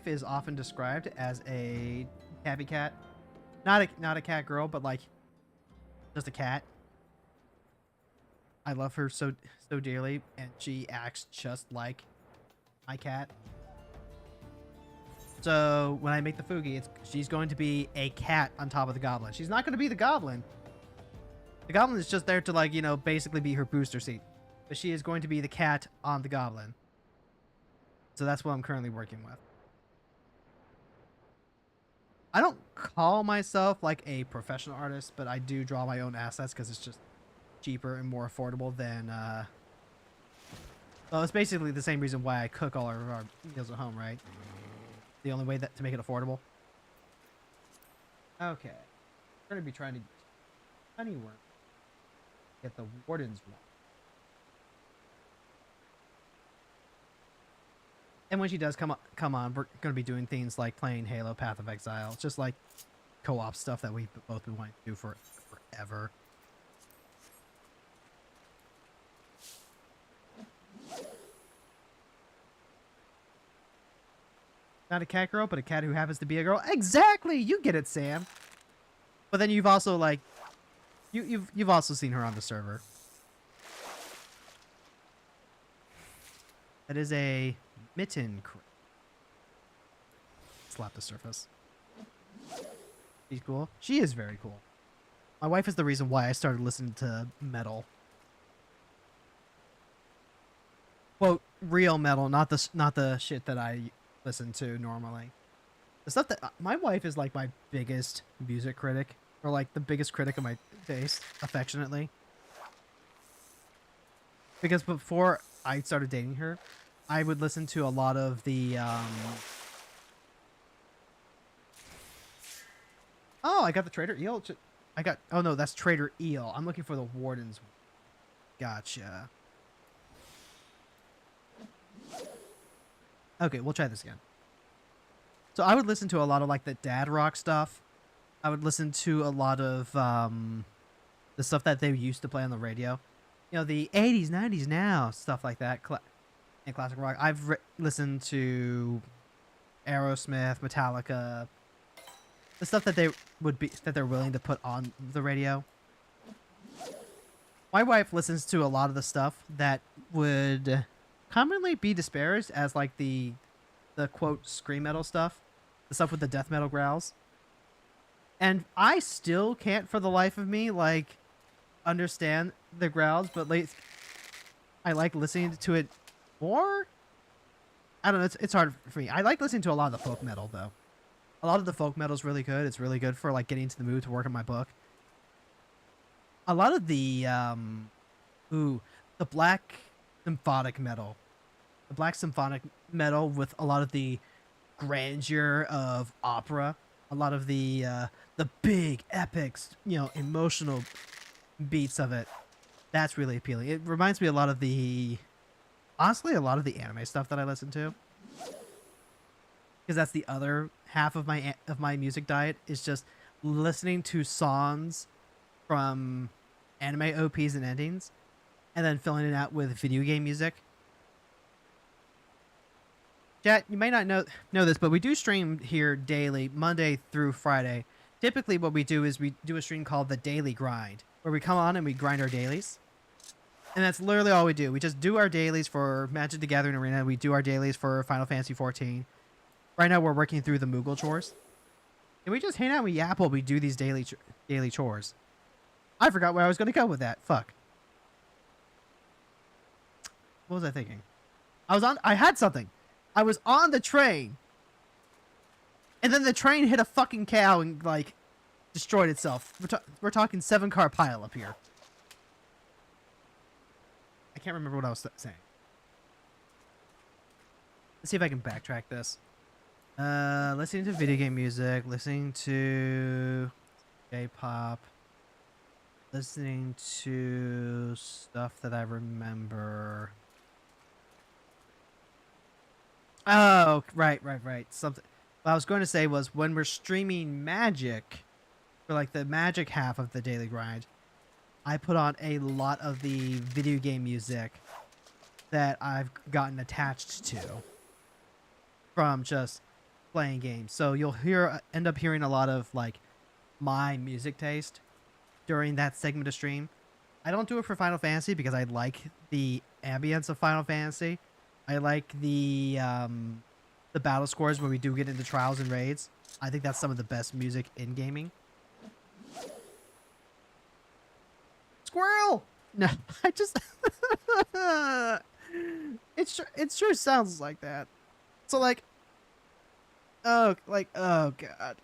is often described as a tabby cat. Not a cat girl, but like just a cat. I love her so dearly, and she acts just like my cat. So when I make the Fugi, she's going to be a cat on top of the goblin. She's not going to be the goblin. The goblin is just there to, like, you know, basically be her booster seat. But she is going to be the cat on the goblin. So that's what I'm currently working with. I don't call myself like a professional artist, but I do draw my own assets because it's just cheaper and more affordable than well, it's basically the same reason why I cook all our meals at home, right? The only way to make it affordable. Okay, we're gonna be trying to Honeyworm. Get the Warden's Wand. And when she does come on, we're going to be doing things like playing Halo Path of Exile. Just like co-op stuff that we've both been wanting to do for forever. Not a cat girl, but a cat who happens to be a girl. Exactly! You get it, Sam. But then you've also, like... You've also seen her on the server. That is a... Mitten. Slap the surface. She's cool. She is very cool. My wife is the reason why I started listening to metal. Quote, real metal, not the shit that I listen to normally. The stuff that my wife is like my biggest music critic, or like the biggest critic of my taste, affectionately. Because before I started dating her, I would listen to a lot of the, Oh, I got the Trader Eel. Oh no, that's Trader Eel. I'm looking for the Warden's. Gotcha. Okay, we'll try this again. So I would listen to a lot of like the dad rock stuff. I would listen to a lot of, the stuff that they used to play on the radio. You know, the 80s, 90s now, stuff like that. And classic rock. I've listened to Aerosmith, Metallica, the stuff that they're willing to put on the radio. My wife listens to a lot of the stuff that would commonly be disparaged as like the quote scream metal stuff, the stuff with the death metal growls. And I still can't for the life of me like understand the growls, but like I like listening to it more. I don't know, it's hard for me. I like listening to a lot of the folk metal though. A lot of the folk metal is really good. It's really good for like getting into the mood to work on my book. A lot of the the black symphonic metal. The black symphonic metal with a lot of the grandeur of opera, a lot of the big epics, you know, emotional beats of it. That's really appealing. It reminds me a lot of the honestly a lot of the anime stuff that I listen to. Because that's the other half of my music diet is just listening to songs from anime OPs and endings and then filling it out with video game music. Chat, you may not know this, but we do stream here daily, Monday through Friday. Typically what we do is we do a stream called the Daily Grind, where we come on and we grind our dailies. And that's literally all we do. We just do our dailies for Magic the Gathering Arena. We do our dailies for Final Fantasy XIV. Right now we're working through the Moogle chores. And we just hang out, we yap while we do these daily daily chores. I forgot where I was going to go with that. Fuck. What was I thinking? I had something. I was on the train. And then the train hit a fucking cow and, like, destroyed itself. We're talking 7-car pile up here. I can't remember what I was saying. Let's see if I can backtrack this. Listening to video game music, listening to J-pop, listening to stuff that I remember. Oh, right. Something. What I was going to say was when we're streaming Magic, for like the Magic half of the daily grind, I put on a lot of the video game music that I've gotten attached to from just playing games. So you'll end up hearing a lot of like my music taste during that segment of stream. I don't do it for Final Fantasy because I like the ambience of Final Fantasy. I like the battle scores when we do get into trials and raids. I think that's some of the best music in gaming. Squirrel! No, I just it sure sounds like that. So like oh god.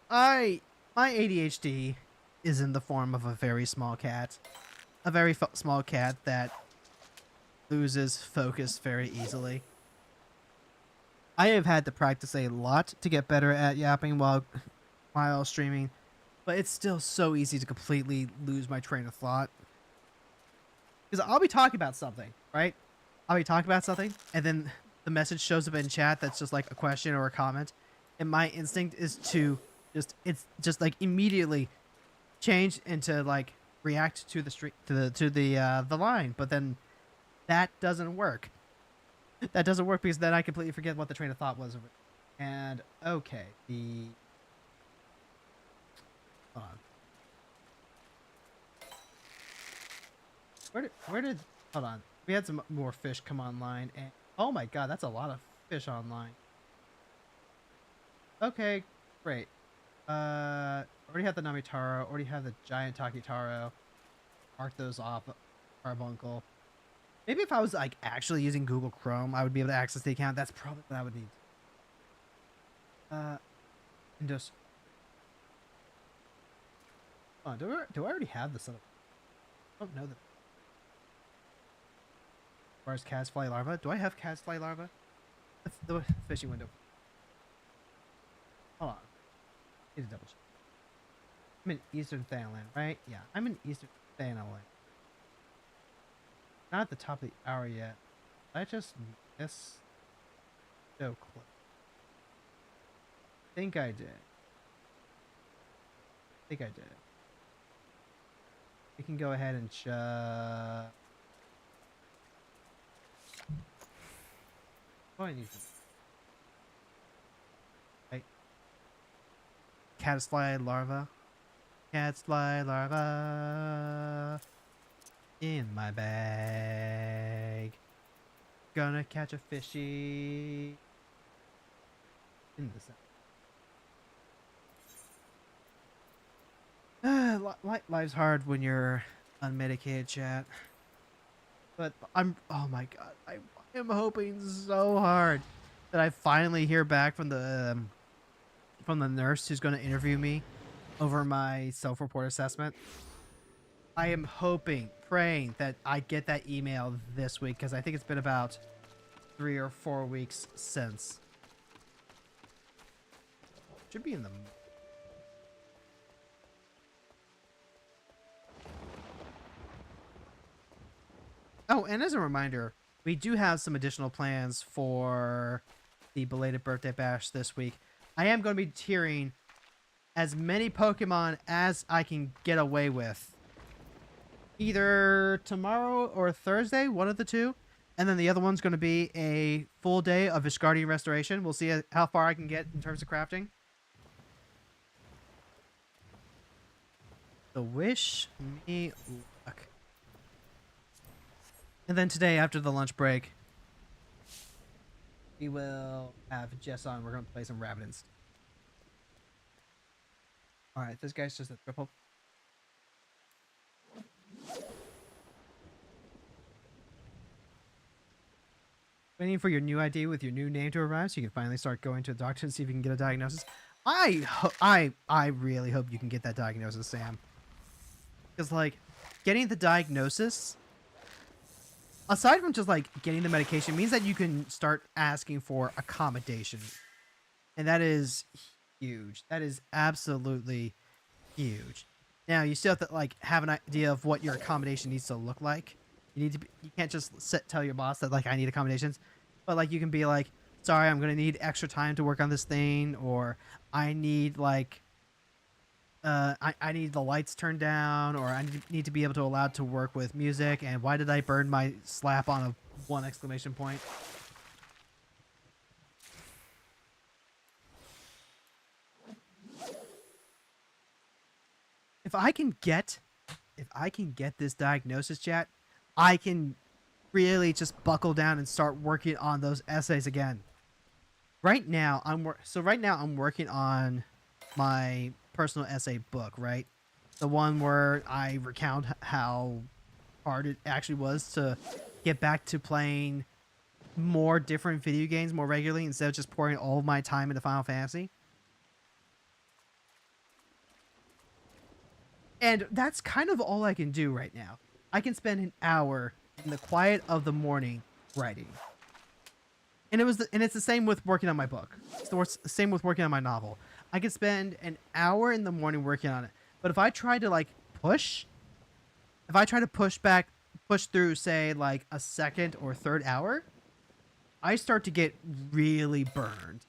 My ADHD is in the form of a very small cat. A very small cat that loses focus very easily. I have had to practice a lot to get better at yapping while streaming, but it's still so easy to completely lose my train of thought. Because I'll be talking about something, right? I'll be talking about something, and then the message shows up in chat that's just like a question or a comment, and my instinct is to just like immediately change into like react to the line, but then that doesn't work. That doesn't work because then I completely forget what the train of thought was. And okay, hold on. Where did hold on? We had some more fish come online, and oh my god, that's a lot of fish online. Okay, great. Already have the Namitaro. Already have the giant Takitaro. Mark those off. Carbuncle. Maybe if I was like actually using Google Chrome, I would be able to access the account. That's probably what I would need. And just. Oh, do I already have this up? I don't know that. Where's Casfly Larva? Do I have Casfly Larva? The fishing window. Hold on. Need to double check. I'm in Eastern Thailand, right? Yeah, I'm in Eastern Thailand. Not at the top of the hour yet. Did I just miss no clip? I think I did. We can go ahead and check. Oh, I need to. Right. Caddisfly larva. Caddisfly larva. In my bag. Gonna catch a fishy. In the sun. Life's hard when you're unmedicated, chat. But oh my god, I am hoping so hard that I finally hear back from the nurse who's going to interview me over my self-report assessment. I am hoping, praying that I get that email this week because I think it's been about 3 or 4 weeks since. Should be in the. Oh, and as a reminder, we do have some additional plans for the belated birthday bash this week. I am going to be tiering as many Pokemon as I can get away with. Either tomorrow or Thursday, one of the two. And then the other one's going to be a full day of Viscardian Restoration. We'll see how far I can get in terms of crafting. So wish me luck. And then today, after the lunch break, we will have Jess on. We're going to play some Rabbids. All right, this guy's just a triple. Waiting for your new ID with your new name to arrive, so you can finally start going to a doctor and see if you can get a diagnosis. I really hope you can get that diagnosis, Sam. Because like, getting the diagnosis, aside from just like getting the medication, means that you can start asking for accommodation, and that is huge. That is absolutely huge. Now you still have to like have an idea of what your accommodation needs to look like. You can't just tell your boss that like I need accommodations, but like you can be like, sorry, I'm gonna need extra time to work on this thing, or I need like I need the lights turned down, or I need to be able to allow to work with music, and why did I burn my slap on a 1 exclamation point? If I can get this diagnosis, chat, I can really just buckle down and start working on those essays again. Right now, I'm working on my personal essay book, right? The one where I recount how hard it actually was to get back to playing more different video games more regularly instead of just pouring all of my time into Final Fantasy. And that's kind of all I can do right now. I can spend an hour in the quiet of the morning writing. And it's the same with working on my book. It's the same with working on my novel. I could spend an hour in the morning working on it. But if I try to like push through, say, like a second or third hour, I start to get really burned.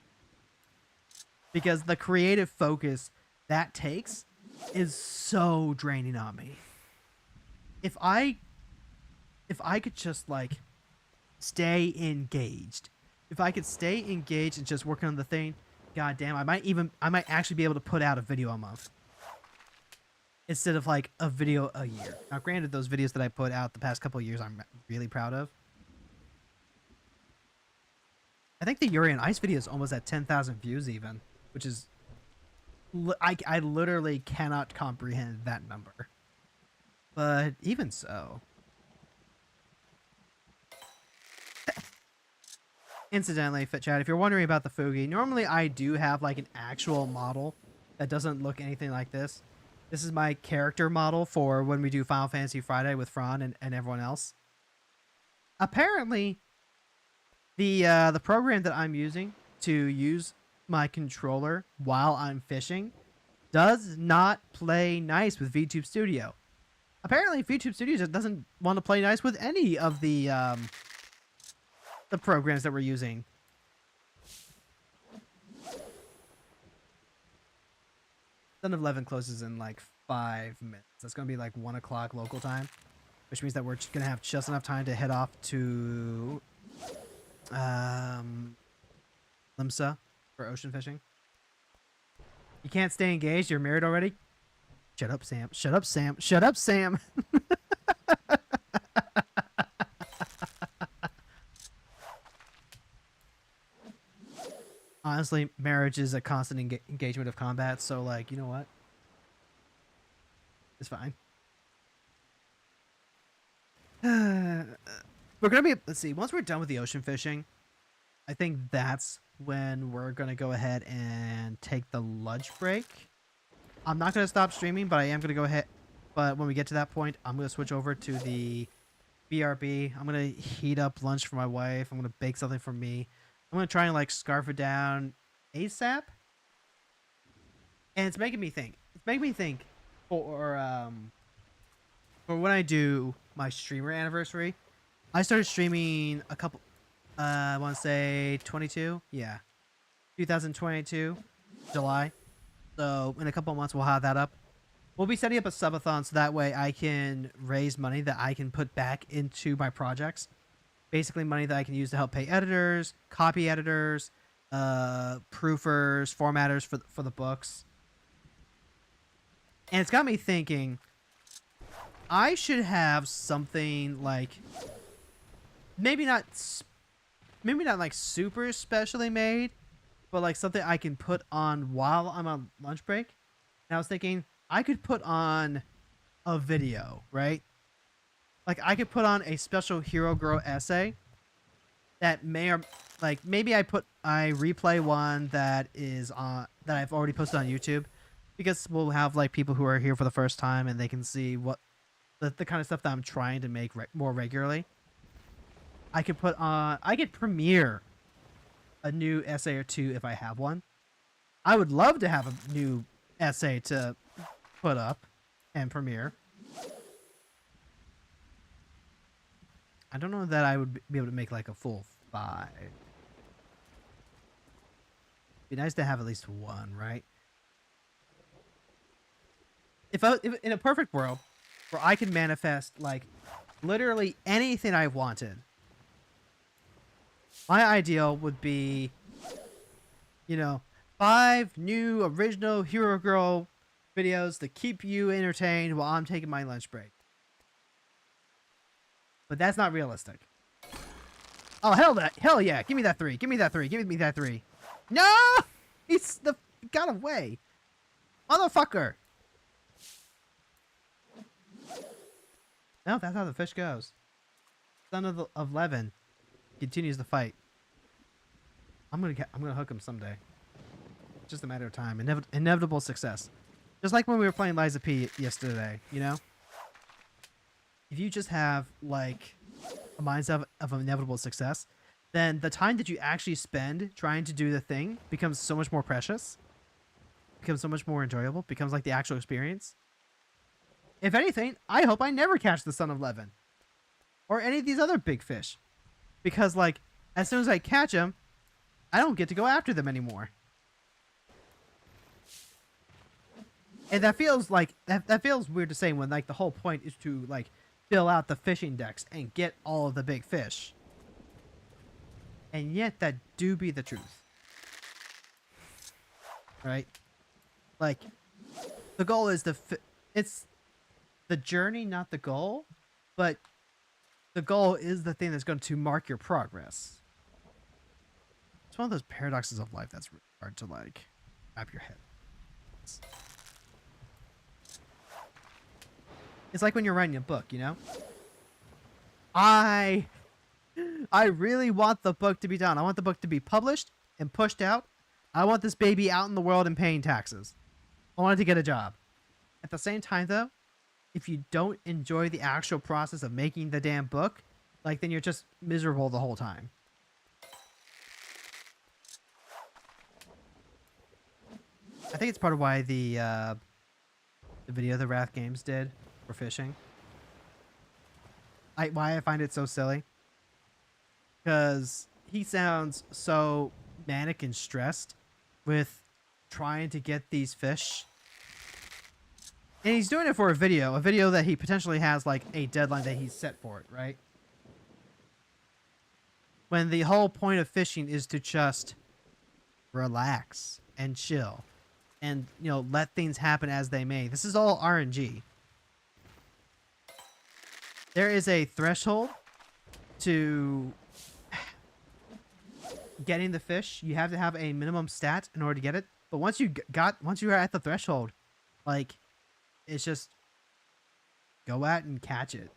Because the creative focus that takes is so draining on me. If I could just like stay engaged. If I could stay engaged and just working on the thing, goddamn, I might actually be able to put out a video a month instead of like a video a year. Now, granted, those videos that I put out the past couple of years, I'm really proud of. I think the Yuri on Ice video is almost at 10,000 views even, which is I literally cannot comprehend that number. But even so. Incidentally, Fit Chat, if you're wondering about the Fugi, normally I do have like an actual model that doesn't look anything like this. This is my character model for when we do Final Fantasy Friday with Fran and everyone else. Apparently, the program that I'm using to use my controller while I'm fishing does not play nice with VTube Studio. Apparently, VTube Studio just doesn't want to play nice with any of the programs that we're using. Son of 11 closes in like 5 minutes. That's going to be like 1 o'clock local time, which means that we're going to have just enough time to head off to Limsa for ocean fishing. You can't stay engaged. You're married already? Shut up, Sam. Shut up, Sam. Shut up, Sam. Honestly, marriage is a constant engagement of combat, so like, you know what? It's fine. We're gonna be, let's see, once we're done with the ocean fishing, I think that's when we're gonna go ahead and take the lunch break. I'm not gonna stop streaming, but I am gonna go ahead. But when we get to that point, I'm gonna switch over to the BRB. I'm gonna heat up lunch for my wife. I'm gonna bake something for me. I'm gonna try and like scarf it down ASAP. And it's making me think. It's making me think for when I do my streamer anniversary. I started streaming a couple I want to say 22. Yeah. 2022 July. So in a couple of months we'll have that up. We'll be setting up a subathon so that way I can raise money that I can put back into my projects. Basically money that I can use to help pay editors, copy editors, proofers, formatters for the books. And it's got me thinking I should have something like maybe not like super specially made, but like something I can put on while I'm on lunch break And I was thinking I could put on a video, right? Like I could put on a special hero girl essay that may or like maybe I replay one that is on that I've already posted on YouTube, because we'll have like people who are here for the first time and they can see what the kind of stuff that I'm trying to make more regularly. I could premiere a new essay or two if I have one. I would love to have a new essay to put up and premiere. I don't know that I would be able to make like a full 5. Be nice to have at least one, right? If in a perfect world where I could manifest like literally anything I wanted, my ideal would be, 5 new original hero girl videos to keep you entertained while I'm taking my lunch break. But that's not realistic. Oh, hell yeah. Give me that 3. Give me that 3. Give me that 3. No! He got away. Motherfucker. No, that's how the fish goes. Son of Levin continues the fight. I'm gonna hook him someday. It's just a matter of time. Inevitable success. Just like when we were playing Liza P yesterday, If you just have like a mindset of inevitable success, then the time that you actually spend trying to do the thing becomes so much more precious, becomes so much more enjoyable, becomes like the actual experience. If anything, I hope I never catch the Son of Levin or any of these other big fish, because like as soon as I catch them, I don't get to go after them anymore. And that feels like that feels weird to say when like the whole point is to like fill out the fishing decks and get all of the big fish. And yet that do be the truth. Right? Like the goal is it's the journey, not the goal, but the goal is the thing that's going to mark your progress. It's one of those paradoxes of life that's really hard to like wrap your head. It's like when you're writing a book, I really want the book to be done. I want the book to be published and pushed out. I want this baby out in the world and paying taxes. I want it to get a job. At the same time, though, if you don't enjoy the actual process of making the damn book, like then you're just miserable the whole time. I think it's part of why the video the Wrath Games did for fishing. Why I find it so silly. Because he sounds so manic and stressed with trying to get these fish. And he's doing it for a video that he potentially has like a deadline that he's set for it, right? When the whole point of fishing is to just relax and chill and, let things happen as they may. This is all RNG. There is a threshold to getting the fish. You have to have a minimum stat in order to get it. But once you are at the threshold, like it's just go out and catch it.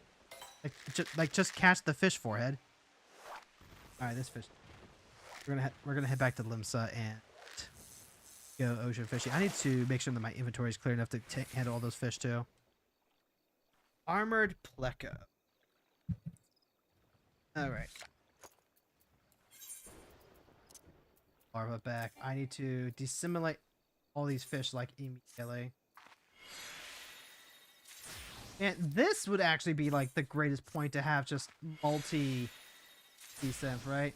Just catch the fish, forehead. All right, this fish. We're gonna head back to Limsa and go ocean fishing. I need to make sure that my inventory is clear enough to handle all those fish too. Armored Pleco. All right. Larva back. I need to dissimulate all these fish like immediately. And this would actually be like the greatest point to have just multi-desynth, right?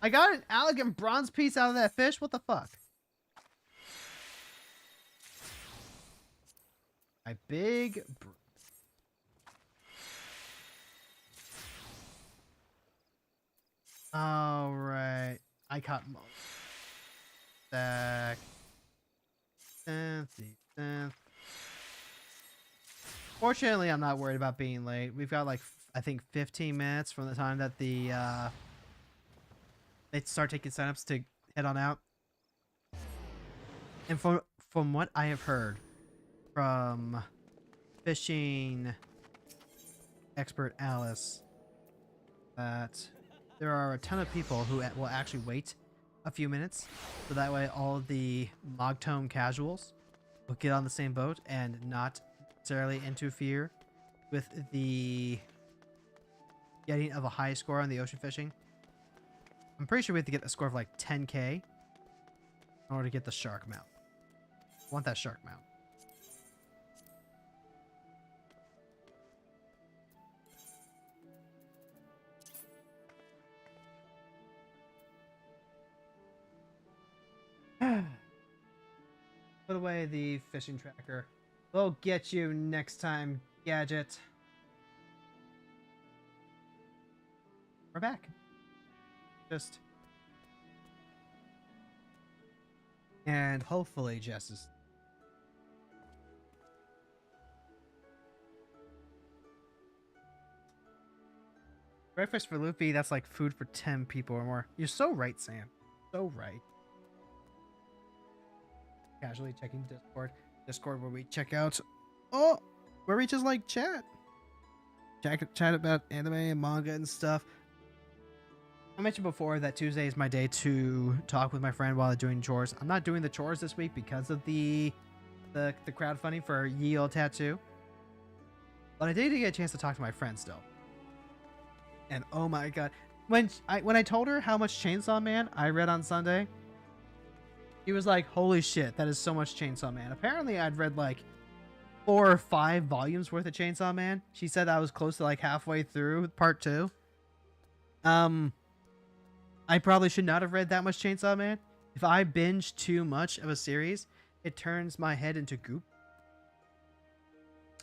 I got an elegant bronze piece out of that fish. What the fuck? My big... All right. I caught most. Stack. Fortunately, I'm not worried about being late. We've got like, I think 15 minutes from the time that the they start taking signups to head on out. And from what I have heard from fishing expert Alice, that there are a ton of people who will actually wait a few minutes, so that way all of the Mogtome casuals will get on the same boat and not necessarily interfere with the getting of a high score on the ocean fishing. I'm pretty sure we have to get a score of like 10k in order to get the shark mount. I want that shark mount. Put away the fishing tracker. We'll get you next time, Gadget. We're back. And hopefully Jess is... Breakfast for Luffy, that's like food for 10 people or more. You're so right, Sam. So right. Casually checking Discord where we check out... Oh! Where we just like chat. Chat about anime and manga and stuff. I mentioned before that Tuesday is my day to talk with my friend while doing chores. I'm not doing the chores this week because of the crowdfunding for Ye Olde Tattoo. But I did get a chance to talk to my friend still. And oh my god. When I told her how much Chainsaw Man I read on Sunday, she was like, holy shit, that is so much Chainsaw Man. Apparently I'd read like 4 or 5 volumes worth of Chainsaw Man. She said I was close to like halfway through part 2. I probably should not have read that much Chainsaw Man. If I binge too much of a series, it turns my head into goop.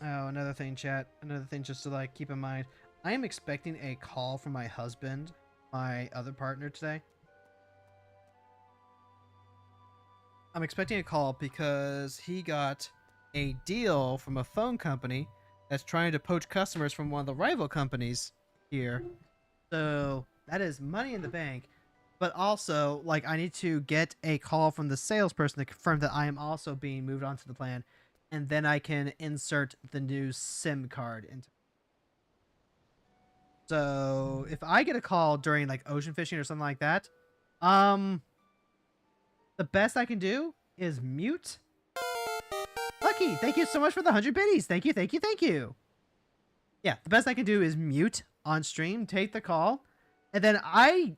Oh, another thing, chat. Another thing just to like keep in mind. I am expecting a call from my husband, my other partner, today. I'm expecting a call because he got a deal from a phone company that's trying to poach customers from one of the rival companies here. So that is money in the bank. But also, like, I need to get a call from the salesperson to confirm that I am also being moved onto the plan. And then I can insert the new SIM card into. So if I get a call during like ocean fishing or something like that, the best I can do is mute. Lucky, thank you so much for the 100 biddies. Thank you, thank you, thank you. Yeah, the best I can do is mute on stream, take the call, and then I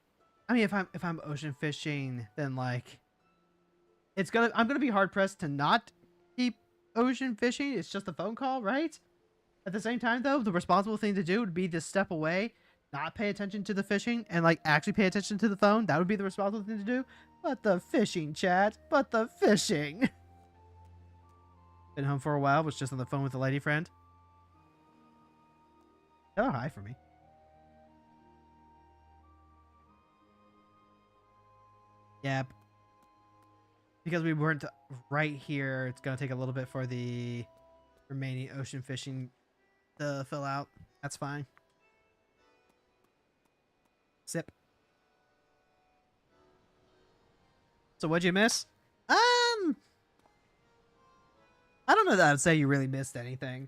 mean, if I'm ocean fishing, then like I'm gonna be hard pressed to not keep ocean fishing. It's just a phone call, right? At the same time, though, the responsible thing to do would be to step away, not pay attention to the fishing, and like actually pay attention to the phone. That would be the responsible thing to do. But the fishing, chat. But the fishing. Been home for a while. Was just on the phone with a lady friend. Tell her hi for me. Yep. Because we weren't right here, it's gonna take a little bit for the remaining ocean fishing to fill out. That's fine. Sip. So what'd you miss? I don't know that I would say you really missed anything.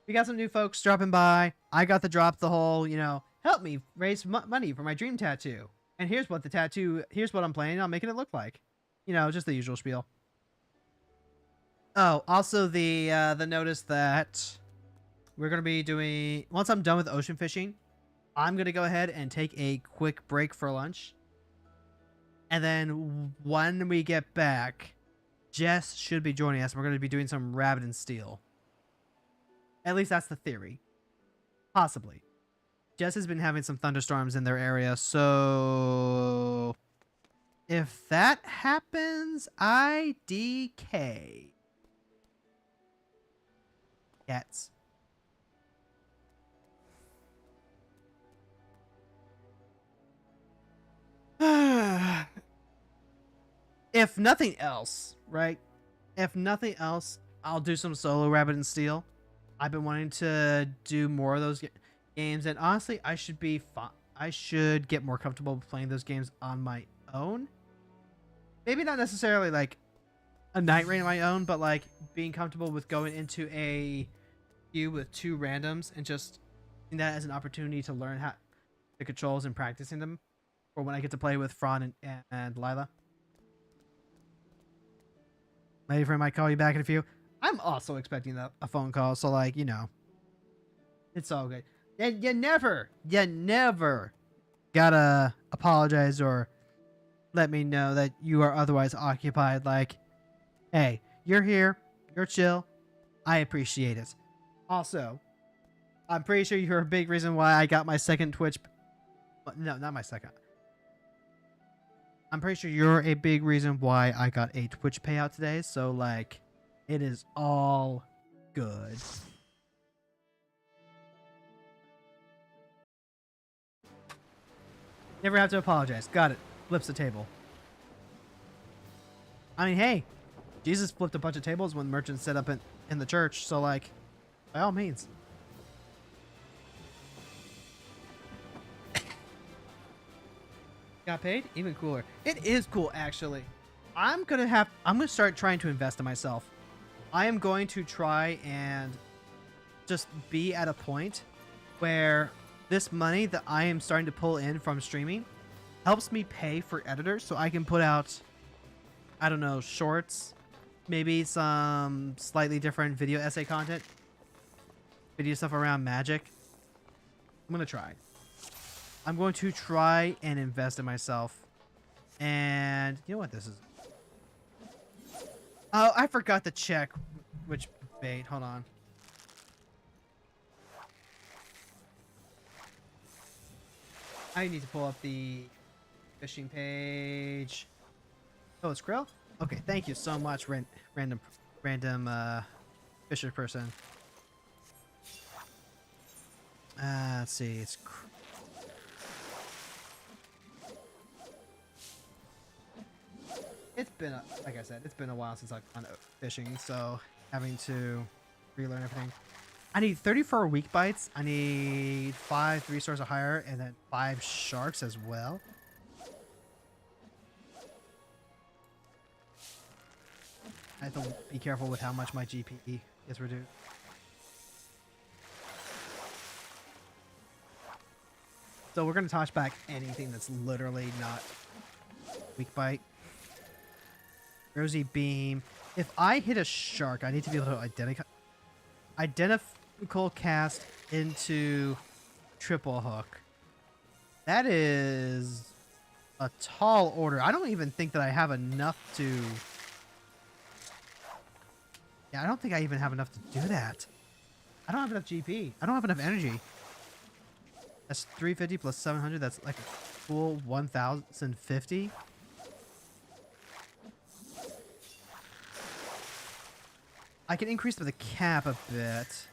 We got some new folks dropping by. I got to drop the whole, you know, help me raise money for my dream tattoo. And here's what I'm planning on making it look like. You know, just the usual spiel. Oh, also the notice that we're going to be doing, once I'm done with ocean fishing, I'm going to go ahead and take a quick break for lunch. And then when we get back, Jess should be joining us. We're going to be doing some rabbit and steel. At least that's the theory. Possibly. Jess has been having some thunderstorms in their area, so if that happens, IDK. Cats. If nothing else, right? If nothing else, I'll do some solo rabbit and steel. I've been wanting to do more of those games, and honestly, I should be I should get more comfortable playing those games on my own. Maybe not necessarily like a night raid on my own, but like being comfortable with going into a queue with 2 randoms and just using that as an opportunity to learn how the controls and practicing them for when I get to play with Fran and Lila. Lady friend might call you back in a few. I'm also expecting a phone call, so like, you know, it's all good. And you never gotta apologize or let me know that you are otherwise occupied. Like, hey, you're here, you're chill, I appreciate it. Also, I'm pretty sure you're a big reason why I got my second Twitch. No, not my second. I'm pretty sure you're a big reason why I got a Twitch payout today. So, like, it is all good. Never have to apologize. Got it. Flips the table. I mean, hey, Jesus flipped a bunch of tables when merchants set up in the church. So, like, by all means. Got paid? Even cooler. It is cool, actually. I'm gonna start trying to invest in myself. I am going to try and just be at a point where this money that I am starting to pull in from streaming helps me pay for editors so I can put out, I don't know, shorts, maybe some slightly different video essay content, video stuff around magic. I'm gonna try. I'm going to try and invest in myself. And you know what this is? Oh, I forgot to check which bait. Hold on. I need to pull up the fishing page. Oh, it's Krill? Okay, thank you so much, random fisher person. Let's see. It's been like I said, it's been a while since I've gone fishing, so having to relearn everything. I need 34 weak bites. I need 5 3-stars or higher, and then 5 sharks as well. I have to be careful with how much my GP is reduced. So we're gonna toss back anything that's literally not weak bite. Rosy beam. If I hit a shark, I need to be able to identical cast into triple hook. That is a tall order. I don't even think that I have enough to... Yeah, I don't think I even have enough to do that. I don't have enough GP. I don't have enough energy. That's 350 plus 700. That's like a full 1050. I can increase the cap a bit.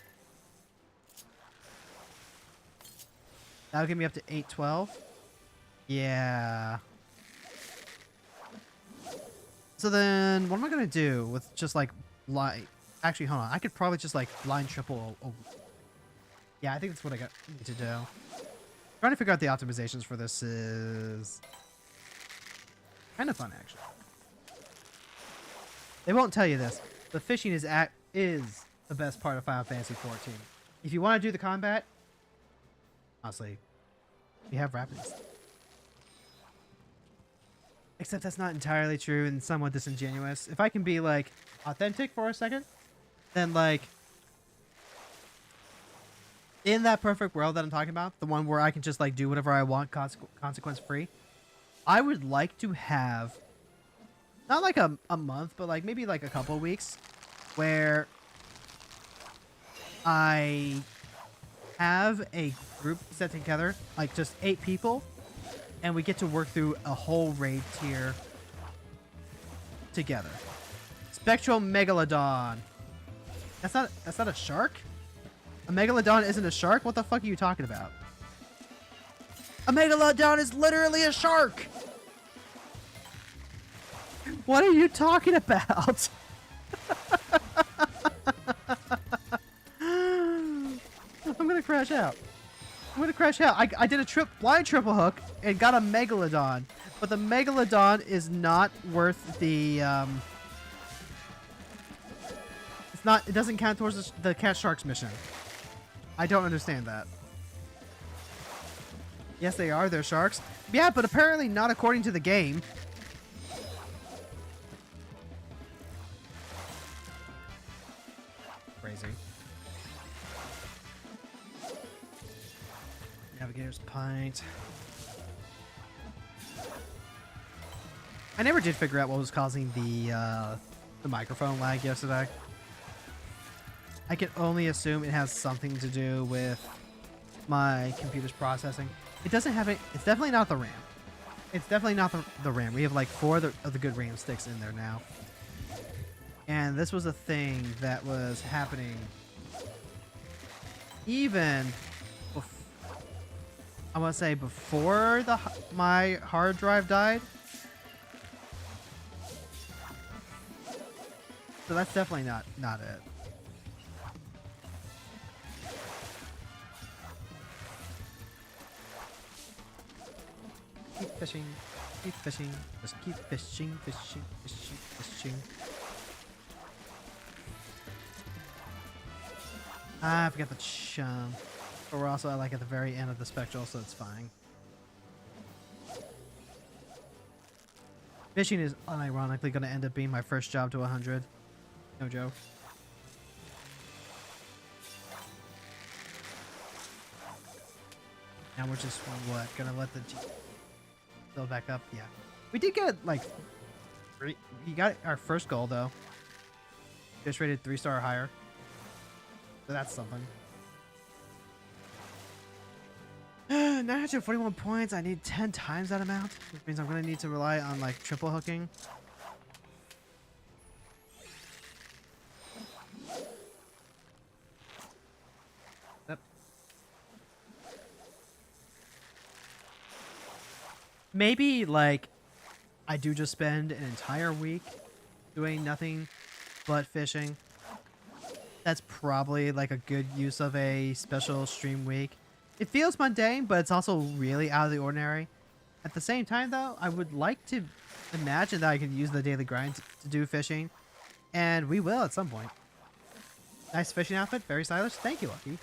That'll get me up to 812. Yeah. So then, what am I gonna do with just like blind? Actually, hold on. I could probably just like blind triple. Yeah, I think that's what I need to do. Trying to figure out the optimizations for this is kind of fun, actually. They won't tell you this. The fishing is the best part of Final Fantasy XIV. If you want to do the combat, honestly, you have rapids. Except that's not entirely true and somewhat disingenuous. If I can be like authentic for a second, then like in that perfect world that I'm talking about, the one where I can just like do whatever I want, consequence free, I would like to have not like a month, but like maybe like a couple of weeks where I have a group set together, like just 8 people, and we get to work through a whole raid tier together. Spectral Megalodon. That's not a shark? A Megalodon isn't a shark? What the fuck are you talking about? A Megalodon is literally a shark! What are you talking about? I'm gonna crash out. I'm gonna crash out. I did a blind triple hook and got a Megalodon, but the Megalodon is not worth the It's not. It doesn't count towards the catch sharks mission. I don't understand that. Yes, they are. They're sharks. Yeah, but apparently not according to the game. Crazy. Navigator's Pint. I never did figure out what was causing the microphone lag yesterday. I can only assume it has something to do with my computer's processing. It doesn't have it. It's definitely not the RAM. It's definitely not the RAM. We have like 4 of the good RAM sticks in there now. And this was a thing that was happening even I want to say before my hard drive died. So that's definitely not it. Keep fishing, just keep fishing. Ah, I forgot the chum. But we're also like at the very end of the spectral, so it's fine. Fishing is unironically going to end up being my first job to 100. No joke. Now we're just, what, gonna let the build back up? Yeah. We did get, like, we got our first goal, though. Fish rated 3-star or higher. So that's something. 941 points. I need 10 times that amount, which means I'm gonna need to rely on, like, triple hooking. Yep. Maybe, like, I do just spend an entire week doing nothing but fishing. That's probably, like, a good use of a special stream week. It feels mundane, but it's also really out of the ordinary. At the same time, though, I would like to imagine that I could use the daily grind to do fishing. And we will at some point. Nice fishing outfit. Very stylish. Thank you, Lucky.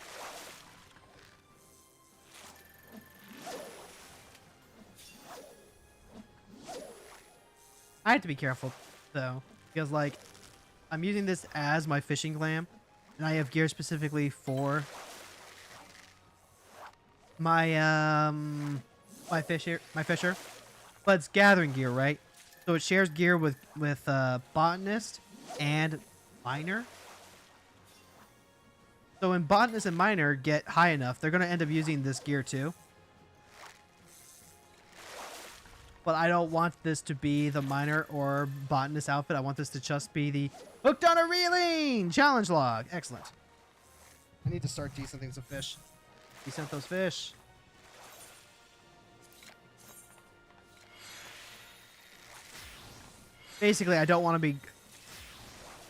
I have to be careful, though, because, like, I'm using this as my fishing glam, and I have gear specifically for my my fisher, but it's gathering gear, right? So it shares gear with botanist and miner. So when botanist and miner get high enough, they're gonna end up using this gear too. But I don't want this to be the miner or botanist outfit. I want this to just be the hooked on a reeling challenge log. Excellent. I need to start decenting some fish. Descent those fish. Basically, I don't want to be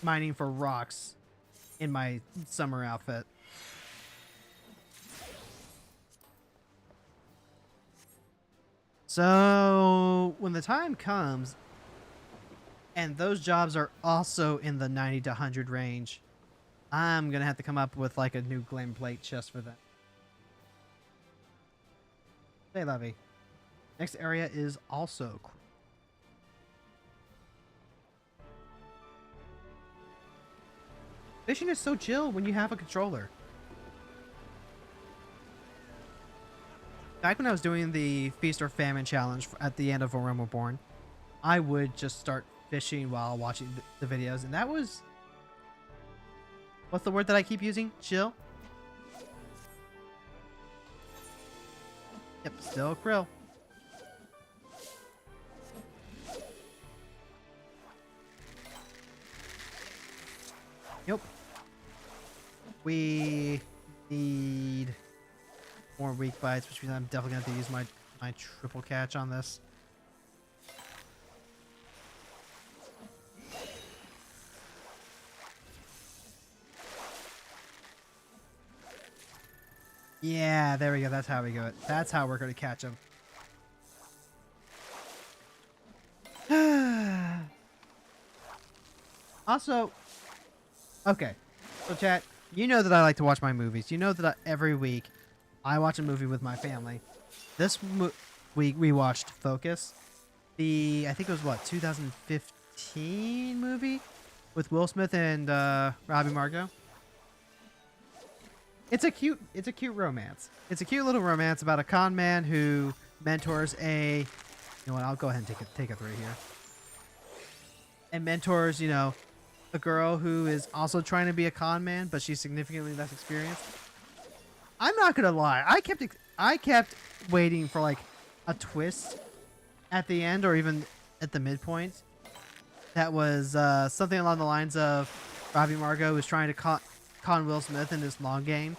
mining for rocks in my summer outfit. So, when the time comes, and those jobs are also in the 90 to 100 range, I'm going to have to come up with like a new glam plate just for that. Hey, Levy. Next area is also cool. Fishing is so chill when you have a controller. Back when I was doing the Feast or Famine challenge at the end of A Realm Reborn, I would just start fishing while watching the videos, and that was... What's the word that I keep using? Chill? Yep, still krill. Yep. We need more weak bites, which means I'm definitely going to have to use my triple catch on this. Yeah, there we go. That's how we go. That's how we're going to catch him. Also, okay. So, chat, you know that I like to watch my movies. You know that every week I watch a movie with my family. This week we watched Focus. I think it was what, 2015 movie with Will Smith and Robbie Margo. It's a cute romance. It's a cute little romance about a con man who mentors a, you know what, I'll go ahead and take a 3 here. And mentors, you know, a girl who is also trying to be a con man, but she's significantly less experienced. I'm not gonna lie, I kept waiting for like a twist at the end or even at the midpoint. That was something along the lines of Robbie Margo was trying to con Will Smith in this long game.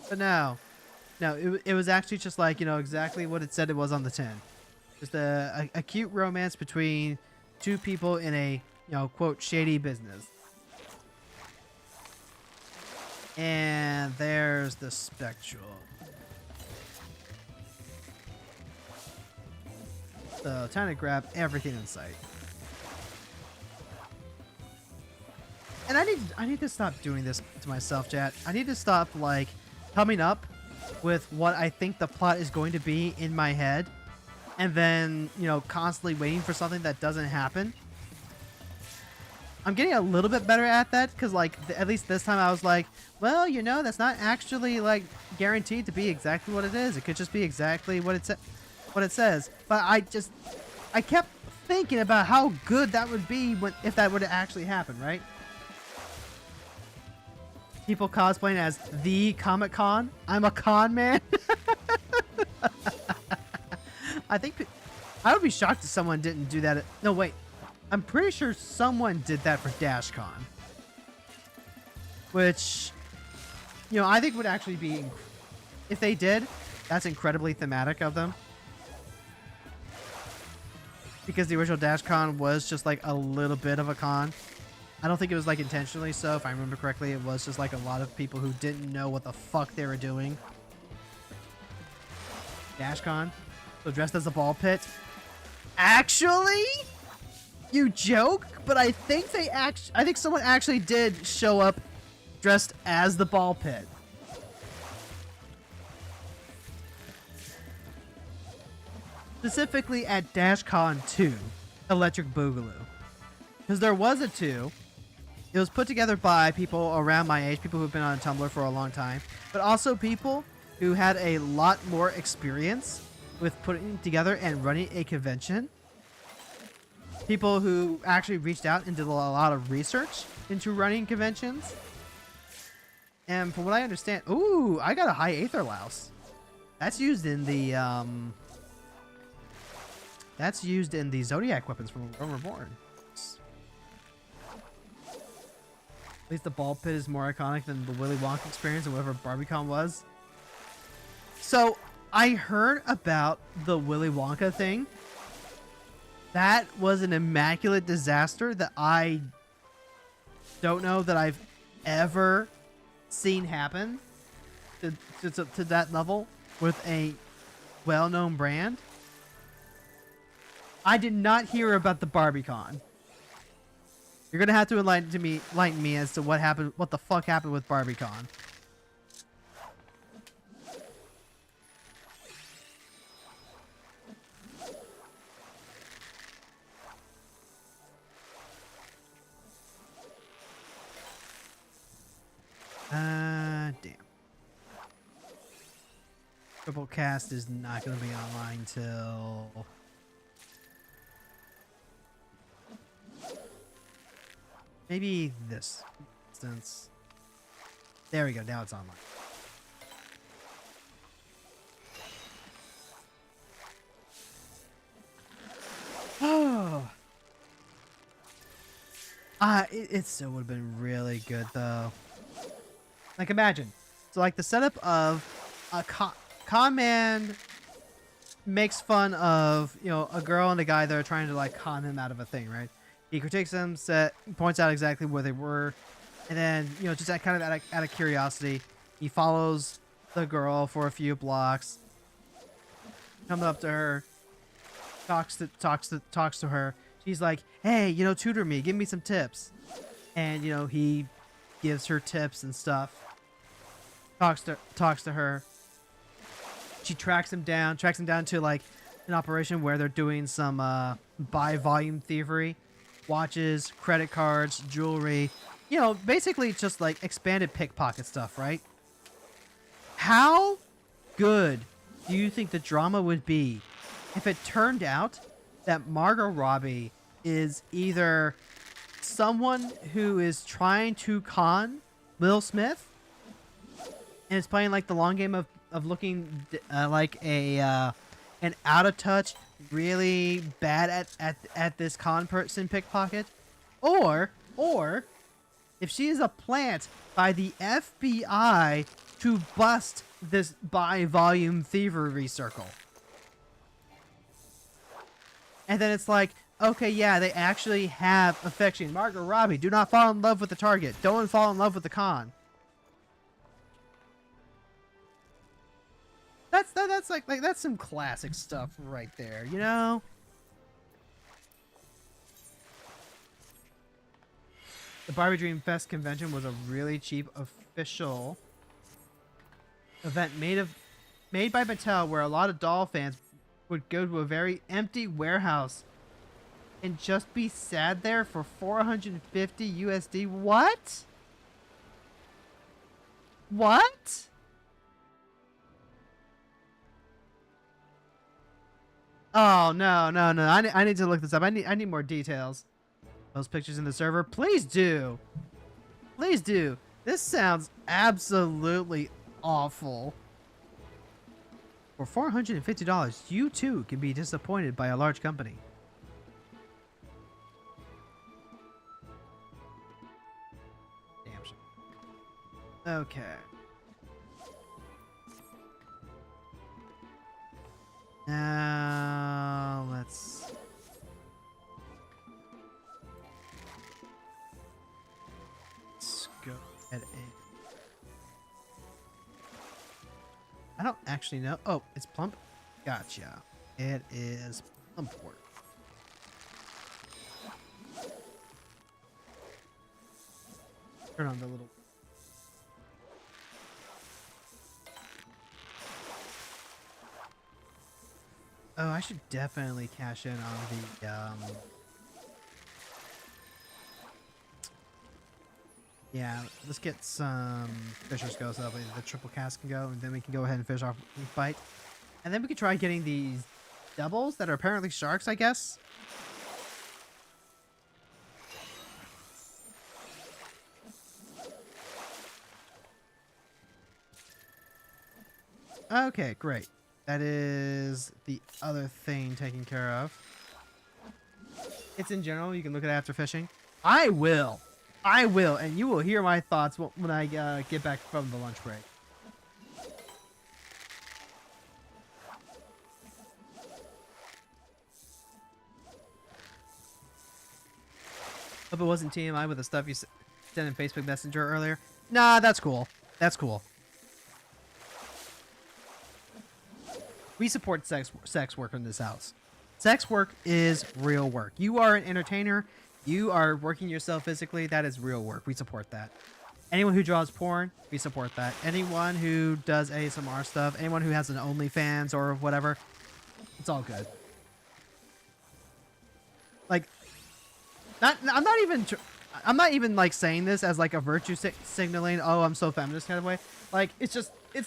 But no, it was actually just like, you know, exactly what it said it was on the tin. Just a cute romance between two people in a, you know, quote, shady business. And there's the Spectral. So time to grab everything in sight. And I need to stop doing this to myself, chat. I need to stop like coming up with what I think the plot is going to be in my head, and then, you know, constantly waiting for something that doesn't happen. I'm getting a little bit better at that because, like, at least this time I was like, well, you know, that's not actually like guaranteed to be exactly what it is. It could just be exactly what it says. But I kept thinking about how good that would be if that would actually happen, right? People cosplaying as the Comic Con. I'm a con man. I would be shocked if someone didn't do that. No, wait. I'm pretty sure someone did that for DashCon. Which, you know, I think would actually be... If they did, that's incredibly thematic of them. Because the original DashCon was just like a little bit of a con. I don't think it was like intentionally so. If I remember correctly, it was just like a lot of people who didn't know what the fuck they were doing. DashCon. So dressed as a ball pit. Actually? You joke? But I think I think someone actually did show up dressed as the ball pit. Specifically at DashCon 2, Electric Boogaloo. Because there was a 2. It was put together by people around my age, people who've been on Tumblr for a long time, but also people who had a lot more experience with putting together and running a convention. People who actually reached out and did a lot of research into running conventions. And from what I understand, ooh, I got a high Aether Louse. That's used in the Zodiac weapons from Realm Reborn. At least the ball pit is more iconic than the Willy Wonka experience or whatever BarbieCon was. So, I heard about the Willy Wonka thing. That was an immaculate disaster that I don't know that I've ever seen happen to that level with a well-known brand. I did not hear about the BarbieCon. You're gonna have to enlighten me as to what happened, what the fuck happened with BarbieCon. Damn. Triple cast is not gonna be online till... maybe this instance. There we go. Now it's online. Oh. It still would have been really good though. Like imagine. So like the setup of a con man makes fun of, you know, a girl and a guy that are trying to like con him out of a thing, right? He critiques them, points out exactly where they were, and then, you know, just out of curiosity, he follows the girl for a few blocks. Comes up to her, talks to her. She's like, "Hey, you know, tutor me, give me some tips." And you know, he gives her tips and stuff. Talks to her. She tracks him down to like an operation where they're doing some buy volume thievery, watches, credit cards, jewelry. You know, basically just like expanded pickpocket stuff, right? How good do you think the drama would be if it turned out that Margot Robbie is either someone who is trying to con Will Smith and is playing like the long game of looking like a an out of touch, really bad at this con person pickpocket, or if she is a plant by the FBI to bust this buy volume thievery circle. And then it's like, okay, yeah, they actually have affection. Margot Robbie, do not fall in love with the target. Don't fall in love with the con. That's like that's some classic stuff right there, you know? The Barbie Dream Fest convention was a really cheap official event made by Mattel, where a lot of doll fans would go to a very empty warehouse and just be sad there for 450 USD. What? What? Oh, no. I need to look this up. I need more details. Those pictures in the server, please do. Please do. This sounds absolutely awful. For $450, you too can be disappointed by a large company. Damn sure. Okay. Now let's go ahead and I don't actually know. Oh, it's Plump. Gotcha. It is Plumport. Turn on the little. Oh, I should definitely cash in on the yeah, let's get some Fisher's Go so that way the triple cast can go, and then we can go ahead and finish off Leaf Bite. And then we could try getting these doubles that are apparently sharks, I guess. Okay, great. That is the other thing taken care of. It's in general, you can look at it after fishing. I will, and you will hear my thoughts when I get back from the lunch break. Hope it wasn't TMI with the stuff you sent in Facebook Messenger earlier. Nah, that's cool. That's cool. We support sex work in this house. Sex work is real work. You are an entertainer. You are working yourself physically. That is real work. We support that. Anyone who draws porn, we support that. Anyone who does ASMR stuff, anyone who has an OnlyFans or whatever, it's all good. Like, I'm not even like saying this as like a virtue signaling. Oh, I'm so feminist kind of way. Like, it's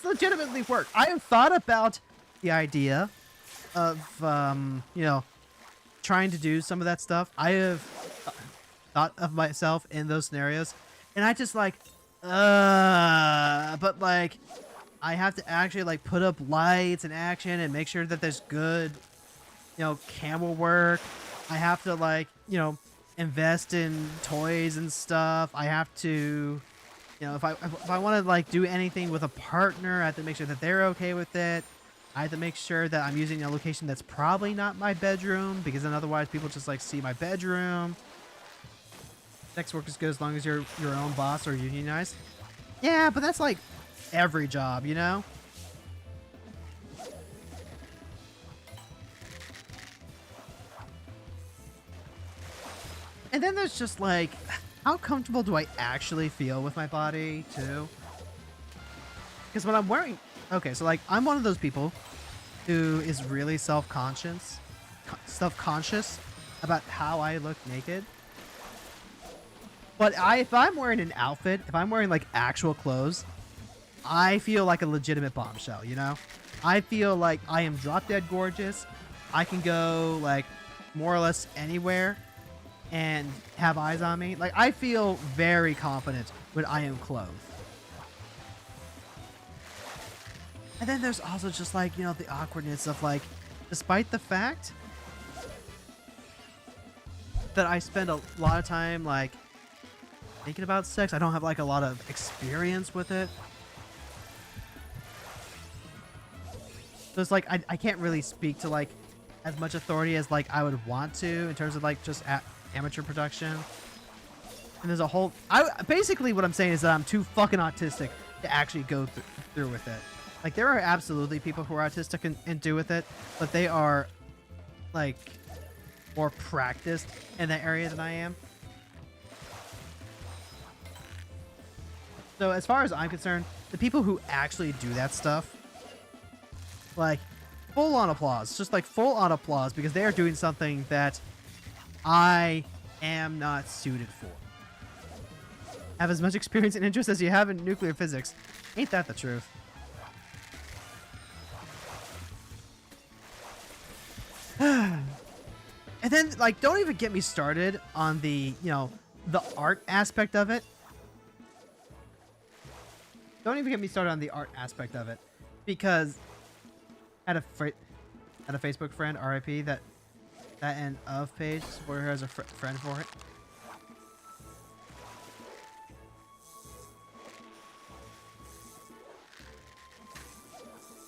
legitimately work. I have thought about the idea of you know, trying to do some of that stuff. I have thought of myself in those scenarios, and I just like but like I have to actually like put up lights and action and make sure that there's good, you know, camera work. I have to like, you know, invest in toys and stuff. I have to, you know, if I want to like do anything with a partner, I have to make sure that they're okay with it. I have to make sure that I'm using a location that's probably not my bedroom, because then otherwise people just like see my bedroom. Sex work is good as long as you're your own boss or unionized. Yeah, but that's like every job, you know? And then there's just like, how comfortable do I actually feel with my body too? Because when I'm wearing, okay, so like I'm one of those people who is really self-conscious about how I look naked. But if I'm wearing an outfit, if I'm wearing like actual clothes, I feel like a legitimate bombshell, you know? I feel like I am drop dead gorgeous. I can go like more or less anywhere and have eyes on me. Like I feel very confident when I am clothed. And then there's also just like, you know, the awkwardness of like, despite the fact that I spend a lot of time like thinking about sex, I don't have like a lot of experience with it. So it's like, I can't really speak to like as much authority as like I would want to in terms of like just amateur production. And there's a whole, basically what I'm saying is that I'm too fucking autistic to actually go through with it. Like there are absolutely people who are autistic and do with it, but they are like more practiced in that area than I am. So as far as I'm concerned, the people who actually do that stuff, like full on applause, just like full on applause, because they are doing something that I am not suited for. Have as much experience and interest as you have in nuclear physics. Ain't that the truth? And then, like, don't even get me started on the, you know, the art aspect of it. Don't even get me started on the art aspect of it, because I had a Facebook friend, RIP, that end of page supported her as a friend for it.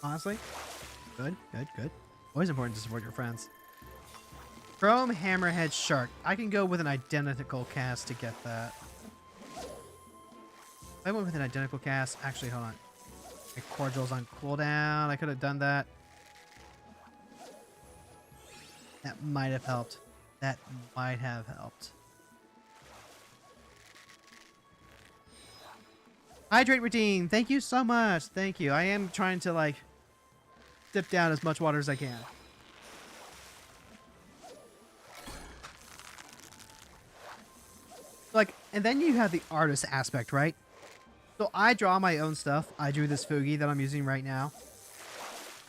Honestly, good. Always important to support your friends. Chrome Hammerhead Shark. I can go with an identical cast to get that. I went with an identical cast. Actually, hold on. My cordial's on cooldown. I could have done that. That might have helped. That might have helped. Hydrate Redeem. Thank you so much. Thank you. I am trying to like dip down as much water as I can. Like, and then you have the artist aspect, right? So I draw my own stuff. I drew this Fugi that I'm using right now.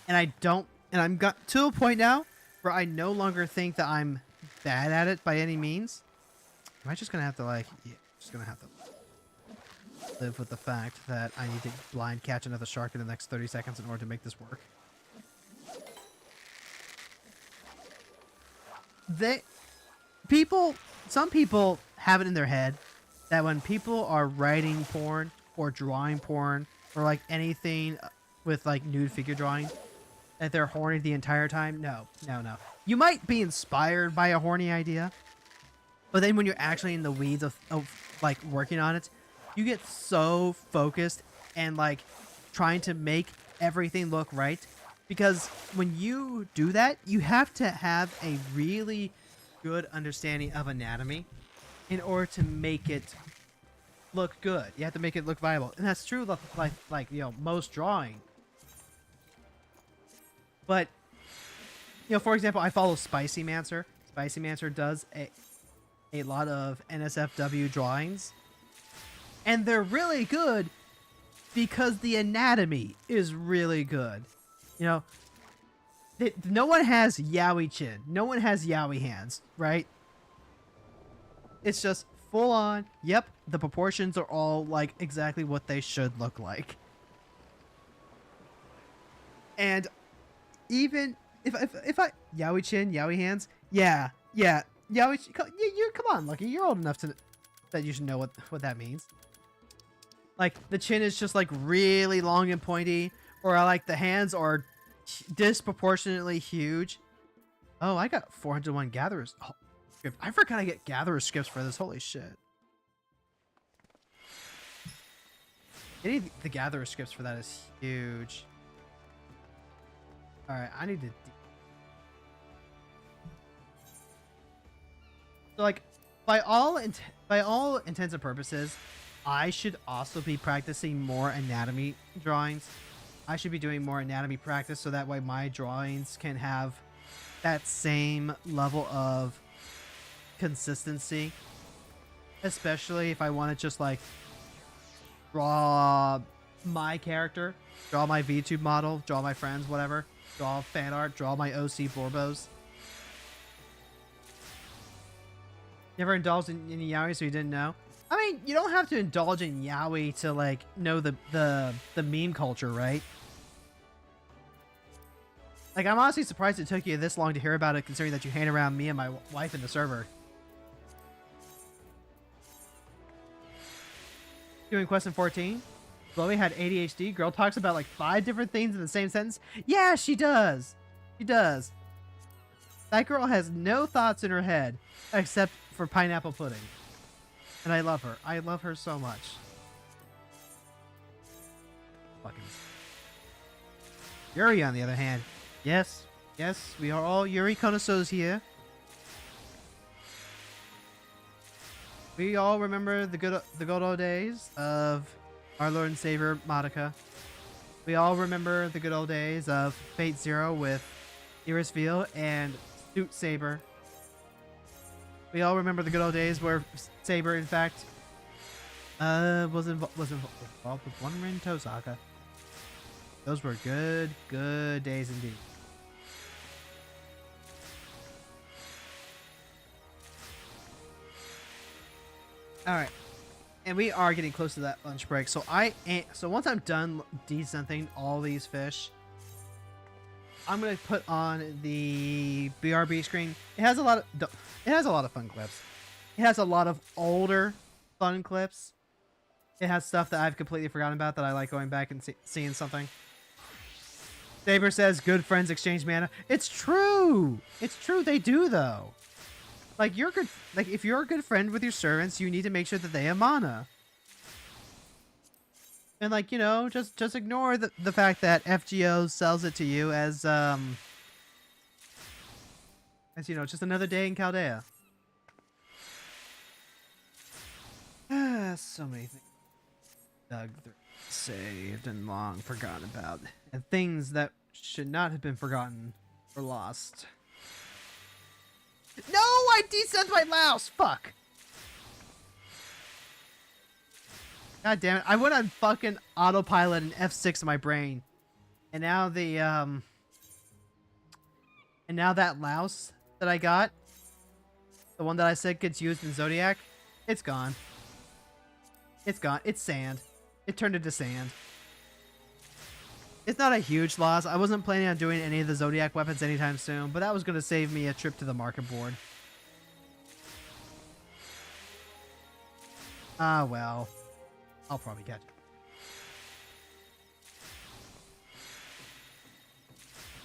And I'm got to a point now where I no longer think that I'm bad at it by any means. Am I just gonna have to like, yeah, just gonna have to live with the fact that I need to blind catch another shark in the next 30 seconds in order to make this work. Some people have it in their head that when people are writing porn or drawing porn or like anything with like nude figure drawing, that they're horny the entire time. No. You might be inspired by a horny idea, but then when you're actually in the weeds of like working on it, you get so focused and like trying to make everything look right. Because when you do that, you have to have a really good understanding of anatomy in order to make it look good. You have to make it look viable. And that's true of like you know, most drawing. But you know, for example, I follow Spicy Mancer. Spicy Mancer does a lot of NSFW drawings. And they're really good because the anatomy is really good. You know, no one has yaoi chin. No one has yaoi hands, right? It's just full on. Yep, the proportions are all like exactly what they should look like. And even if I yaoi chin, yaoi hands, yeah, yaoi. You come on, Lucky, you're old enough to that you should know what that means. Like the chin is just like really long and pointy, or like the hands are disproportionately huge. Oh, I got 401 gatherers. Oh, I forgot I get gatherer skips for this. Holy shit. Getting the gatherer skips for that is huge. All right, I need to. So like, by all intents and purposes, I should also be practicing more anatomy drawings. I should be doing more anatomy practice so that way my drawings can have that same level of consistency. Especially if I want to just like draw my character, draw my VTube model, draw my friends, whatever, draw fan art, draw my OC Borbos. Never indulged in yaoi, so you didn't know? I mean, you don't have to indulge in yaoi to like know the meme culture, right? Like, I'm honestly surprised it took you this long to hear about it, considering that you hang around me and my wife in the server. Doing question 14. Chloe had ADHD. Girl talks about like 5 different things in the same sentence. Yeah, she does. She does. That girl has no thoughts in her head except for pineapple pudding. And I love her. I love her so much. Fucking. Yuri, on the other hand. Yes. Yes, we are all Yuri connoisseurs here. We all remember the good old days of our Lord and Savior Madoka. We all remember the good old days of Fate Zero with Iris Veal and Suit Saber. We all remember the good old days where Saber, in fact, was involved with One Rin Tosaka. Those were good days indeed. All right, and we are getting close to that lunch break. So once I'm done descenting all these fish, I'm gonna put on the BRB screen. It has a lot of fun clips. It has a lot of older fun clips. It has stuff that I've completely forgotten about that I like going back and seeing something. Saber says, "Good friends exchange mana." It's true. It's true. They do though. Like, you're good. Like, if you're a good friend with your servants, you need to make sure that they have mana. And like, you know, just ignore the fact that FGO sells it to you as you know, just another day in Chaldea. So many things dug through, saved, and long forgotten about, and things that should not have been forgotten or lost. No, I descent my mouse. Fuck. God damn it! I went on fucking autopilot and F6 in my brain, and now and now that louse that I got, the one that I said gets used in Zodiac, it's gone. It's gone. It's sand. It turned into sand. It's not a huge loss. I wasn't planning on doing any of the Zodiac weapons anytime soon, but that was going to save me a trip to the market board. Ah, well. I'll probably get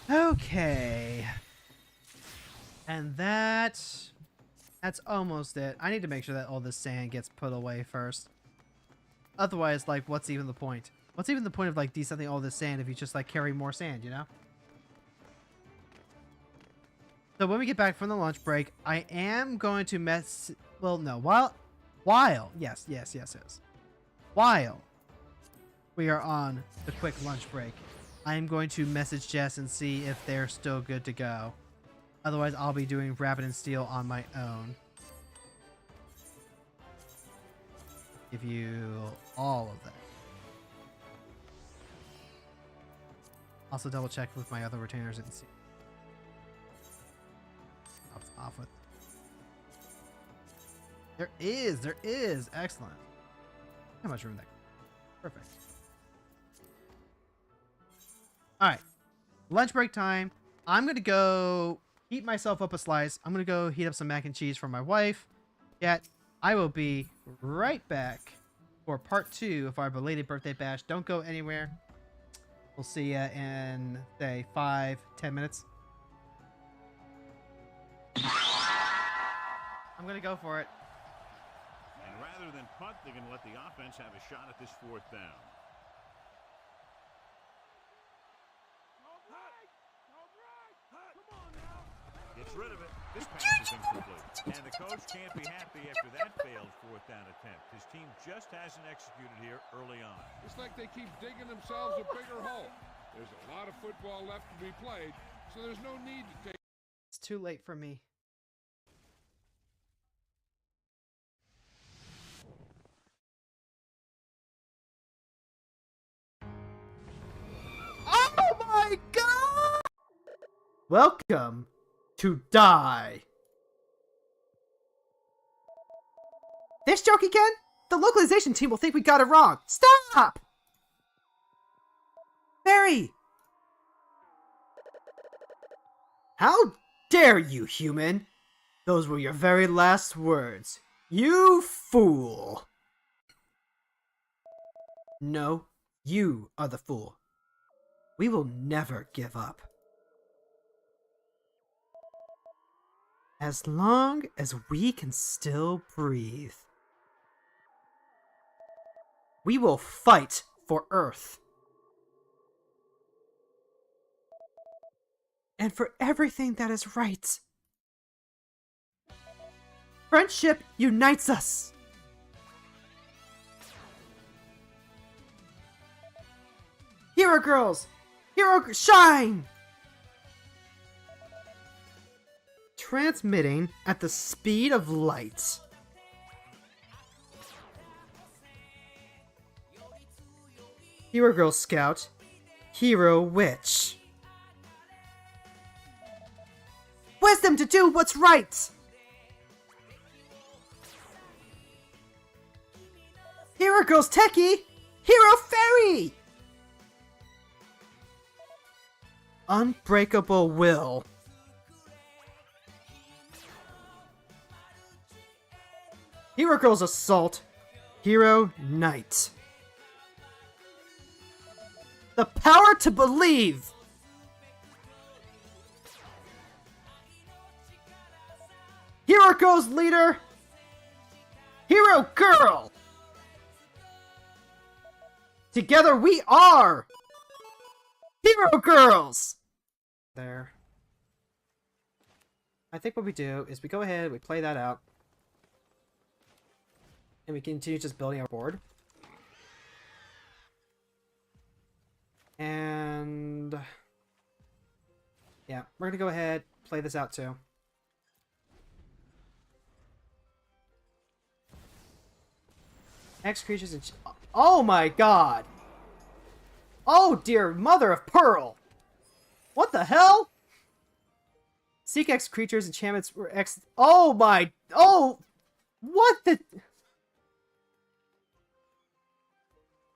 it. Okay. And that's almost it. I need to make sure that all this sand gets put away first. Otherwise, like, what's even the point? What's even the point of, like, descenting all this sand if you just, like, carry more sand, you know? So when we get back from the lunch break, I am going to well, no. Yes. While we are on the quick lunch break, I'm going to message Jess and see if they're still good to go. Otherwise, I'll be doing Rapid and Steel on my own. Give you all of that. Also double check with my other retainers and see. Off with. There is. Excellent. How much room there? Perfect. Alright. Lunch break time. I'm going to go heat myself up a slice. I'm going to go heat up some mac and cheese for my wife. Yet, I will be right back for part 2 of our belated birthday bash. Don't go anywhere. We'll see ya in, say, 5-10 minutes. I'm going to go for it. And rather than punt, they're going to let the offense have a shot at this 4th down. Gets gets rid of it. This pass is incomplete. And the coach can't be happy after that failed fourth down attempt. His team just hasn't executed here early on. It's like they keep digging themselves a bigger hole. There's a lot of football left to be played, so there's no need to take... It's too late for me. Oh my god! Welcome to Die. This joke again? The localization team will think we got it wrong. Stop! Barry! How dare you, human? Those were your very last words. You fool! No, you are the fool. We will never give up. As long as we can still breathe. We will fight for Earth. And for everything that is right. Friendship unites us. Hero girls! Shine! Transmitting at the speed of light. Hero Girl Scout. Hero Witch. Wisdom to do what's right! Hero Girls Techie! Hero Fairy! Unbreakable Will. Hero Girls Assault. Hero Knight. The power to believe! Hero Girls Leader! Hero Girl! Together we are Hero Girls! There. I think what we do is we go ahead, we play that out. And we continue just building our board. And... yeah, we're gonna go ahead, play this out too. X creatures and... oh my god! Oh dear mother of pearl! What the hell? Seek X creatures, enchantments were X... oh my... oh! What the...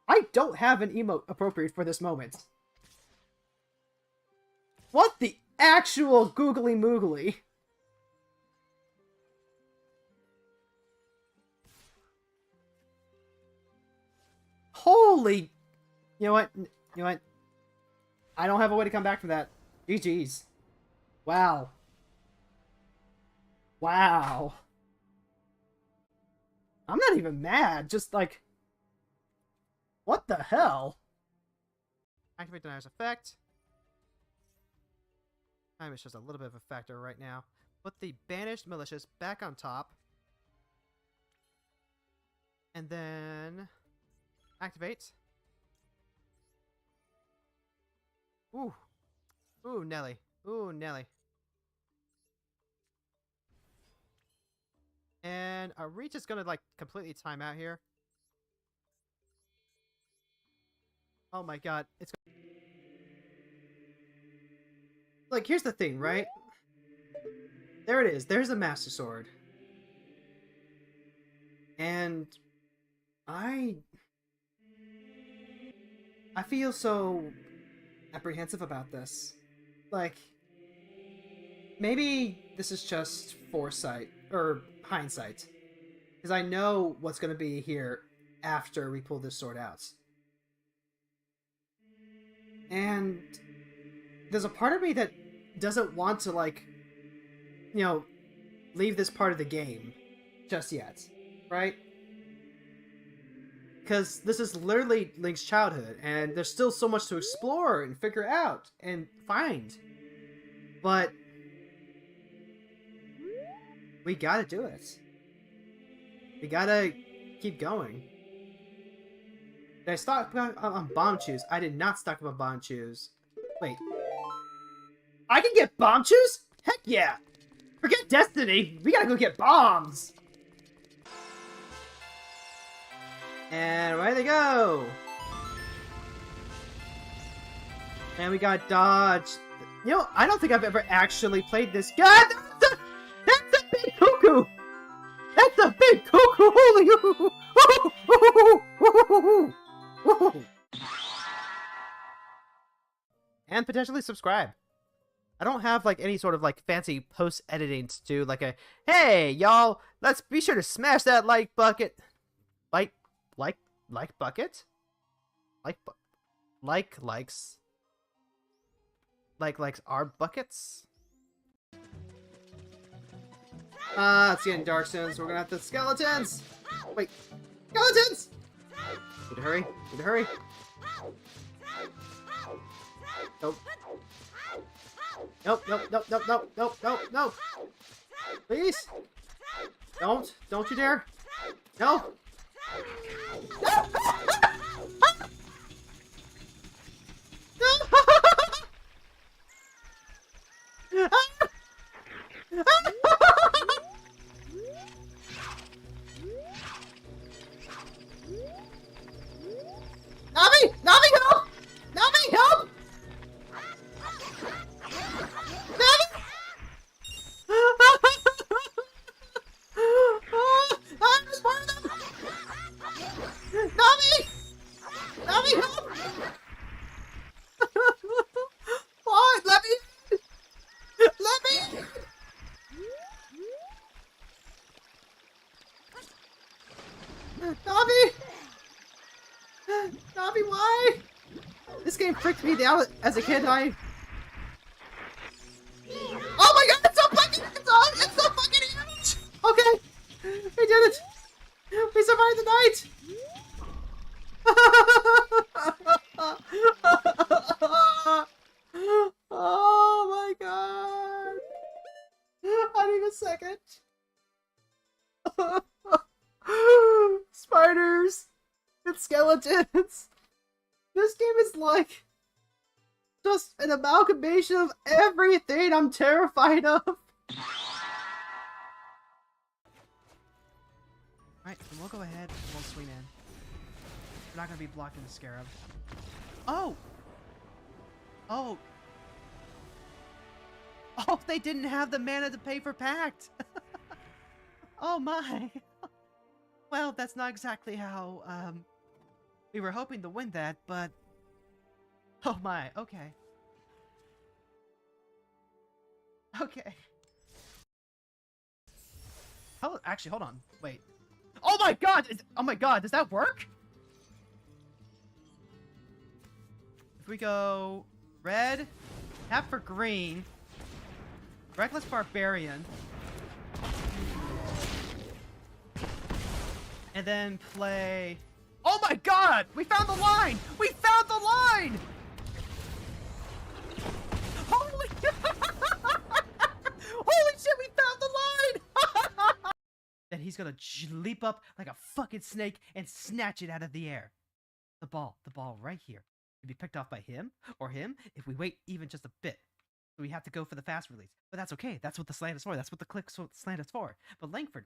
I don't have an emote appropriate for this moment. What the actual googly moogly? Holy... you know what? You know what? I don't have a way to come back from that. GG's. Wow. Wow. I'm not even mad. Just like... what the hell? Activate Denier's effect. Time is just a little bit of a factor right now. Put the banished malicious back on top. And then... activate. Ooh. Ooh, Nelly. Ooh, Nelly. And are we just gonna, like, completely time out here? Oh my god. It's... like, here's the thing, right? There it is. There's a Master Sword. And... I feel so apprehensive about this. Like, maybe this is just foresight, or hindsight. Because I know what's going to be here after we pull this sword out. And there's a part of me that doesn't want to, like, you know, leave this part of the game just yet, right? Because this is literally Link's childhood, and there's still so much to explore and figure out and find. But We gotta do it. We gotta keep going. Did I stock up on bomb chews? I did not stock up on bomb chews. Wait. I can get bomb chews? Heck yeah! Forget Destiny! We gotta go get bombs! And away they go! And we got dodge. You know, I don't think I've ever actually played this. God, that's a big cuckoo! That's a big cuckoo! Holy and potentially subscribe. I don't have like any sort of like fancy post editing to do. Like a hey y'all, let's be sure to smash that like bucket. Like bucket. Likes are buckets. It's getting dark soon, so we're gonna have the skeletons. Wait, skeletons! Need to hurry. Need to hurry. Nope. Nope, nope, nope, nope, nope, nope, nope, nope. Please. Don't you dare. No. Navi! Navi, help! Navi, help! Navi! Navi, help! What? Let me! Let me! Navi! Navi, why? This game freaked me out as a kid. Oh my god, it's so fucking huge! Okay, we did it! We survived the night! Oh my god! I need a second. Spiders and skeletons. This game is like just an amalgamation of everything I'm terrified of. Alright, then we'll go ahead and we'll swing in. We're not gonna be blocking the scarab. Oh! Oh! Oh, they didn't have the mana to pay for Pact! Oh my! Well, that's not exactly how, we were hoping to win that, but... Oh my, okay. Okay. Oh, actually, hold on. Wait. Oh my god! Oh my god, does that work? If we go... red, tap for green, Reckless Barbarian, and then play... Oh my god! We found the line! We found the line! Holy... Holy shit, we found the line! Then he's gonna leap up like a fucking snake and snatch it out of the air. The ball right here. Can be picked off by him or him if we wait even just a bit. So we have to go for the fast release. But that's okay. That's what the slant is for. That's what the click slant is for. But Langford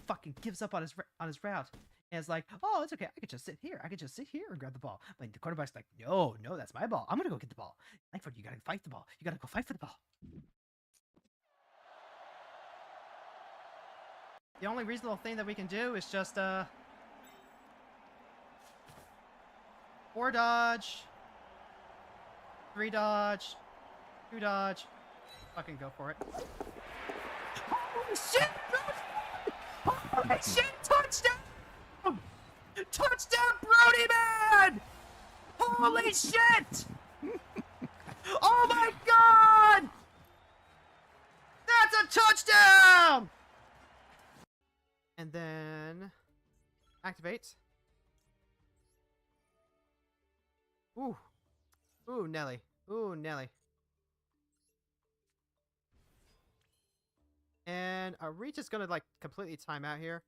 fucking gives up on his route. And it's like, oh, it's okay. I could just sit here. I could just sit here and grab the ball. But the quarterback's like, no, that's my ball. I'm going to go get the ball. Langford, you got to fight the ball. You got to go fight for the ball. The only reasonable thing that we can do is just, 4 dodge, 3 dodge, 2 dodge. Fucking go for it. Holy shit! Holy shit! Touchdown! Touchdown, Brody man! Holy shit! Oh my god! That's a touchdown! And then activate. Ooh. Ooh, Nelly. Ooh, Nelly. And are we just gonna like completely time out here?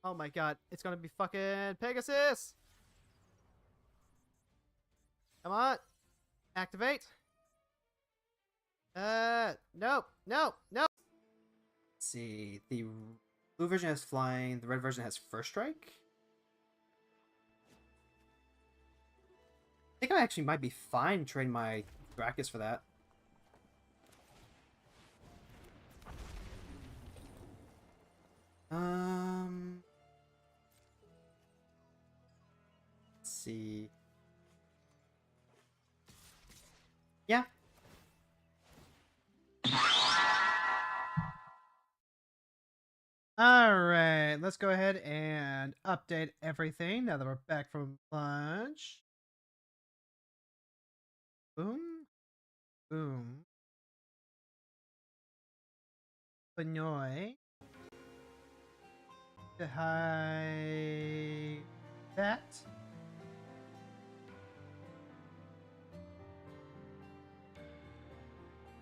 Oh my god, it's gonna be fucking Pegasus! Come on! Activate! Nope, nope, nope! Let's see, the blue version has flying, the red version has first strike? I think I actually might be fine trading my Dracus for that. Let's see. Yeah. Alright, let's go ahead and update everything now that we're back from lunch. Boom. Boom. Benoy. Hi. That.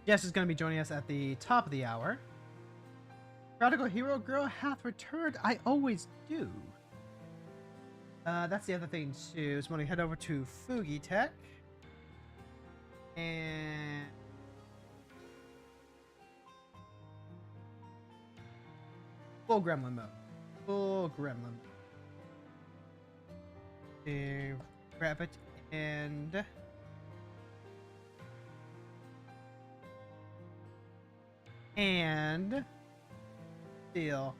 Jess is going to be joining us at the top of the hour. Prodigal Hero Girl hath returned. I always do. That's the other thing too. So I'm going to head over to Fugi Tech. And full gremlin mode. Full gremlin mode. Grab it and steal.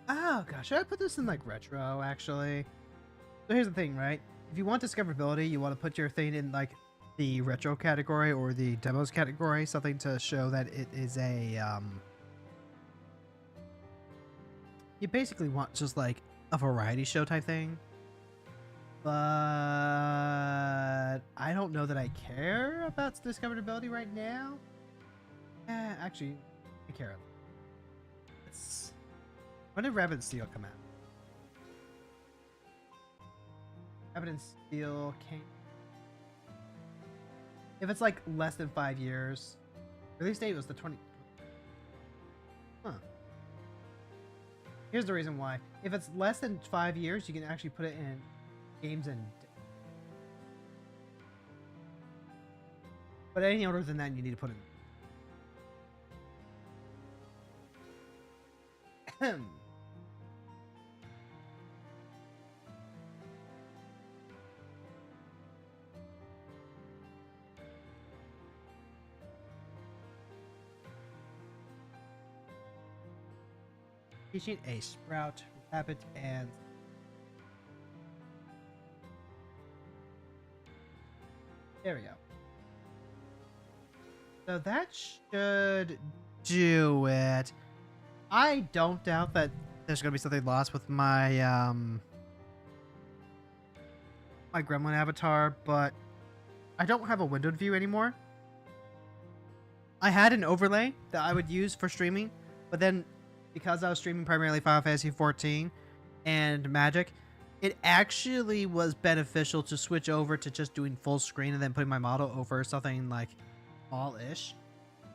Oh gosh, should I put this in like retro actually? So here's the thing, right? If you want discoverability, you want to put your thing in like the retro category or the demos category, something to show that it is a you basically want just like a variety show type thing. But I don't know that I care about discoverability right now. Actually, I care. When did Rabbit and Steel come out? Rabbit and Steel came. If it's like less than 5 years, release date was the 20. Huh. Here's the reason why. If it's less than 5 years, you can actually put it in games and. But any older than that, you need to put it in. Teaching a Sprout, Rabbit, and there we go. So that should do it. I don't doubt that there's gonna be something lost with my my Gremlin avatar, but I don't have a windowed view anymore. I had an overlay that I would use for streaming, but then because I was streaming primarily Final Fantasy XIV and Magic, it actually was beneficial to switch over to just doing full screen and then putting my model over something like all-ish.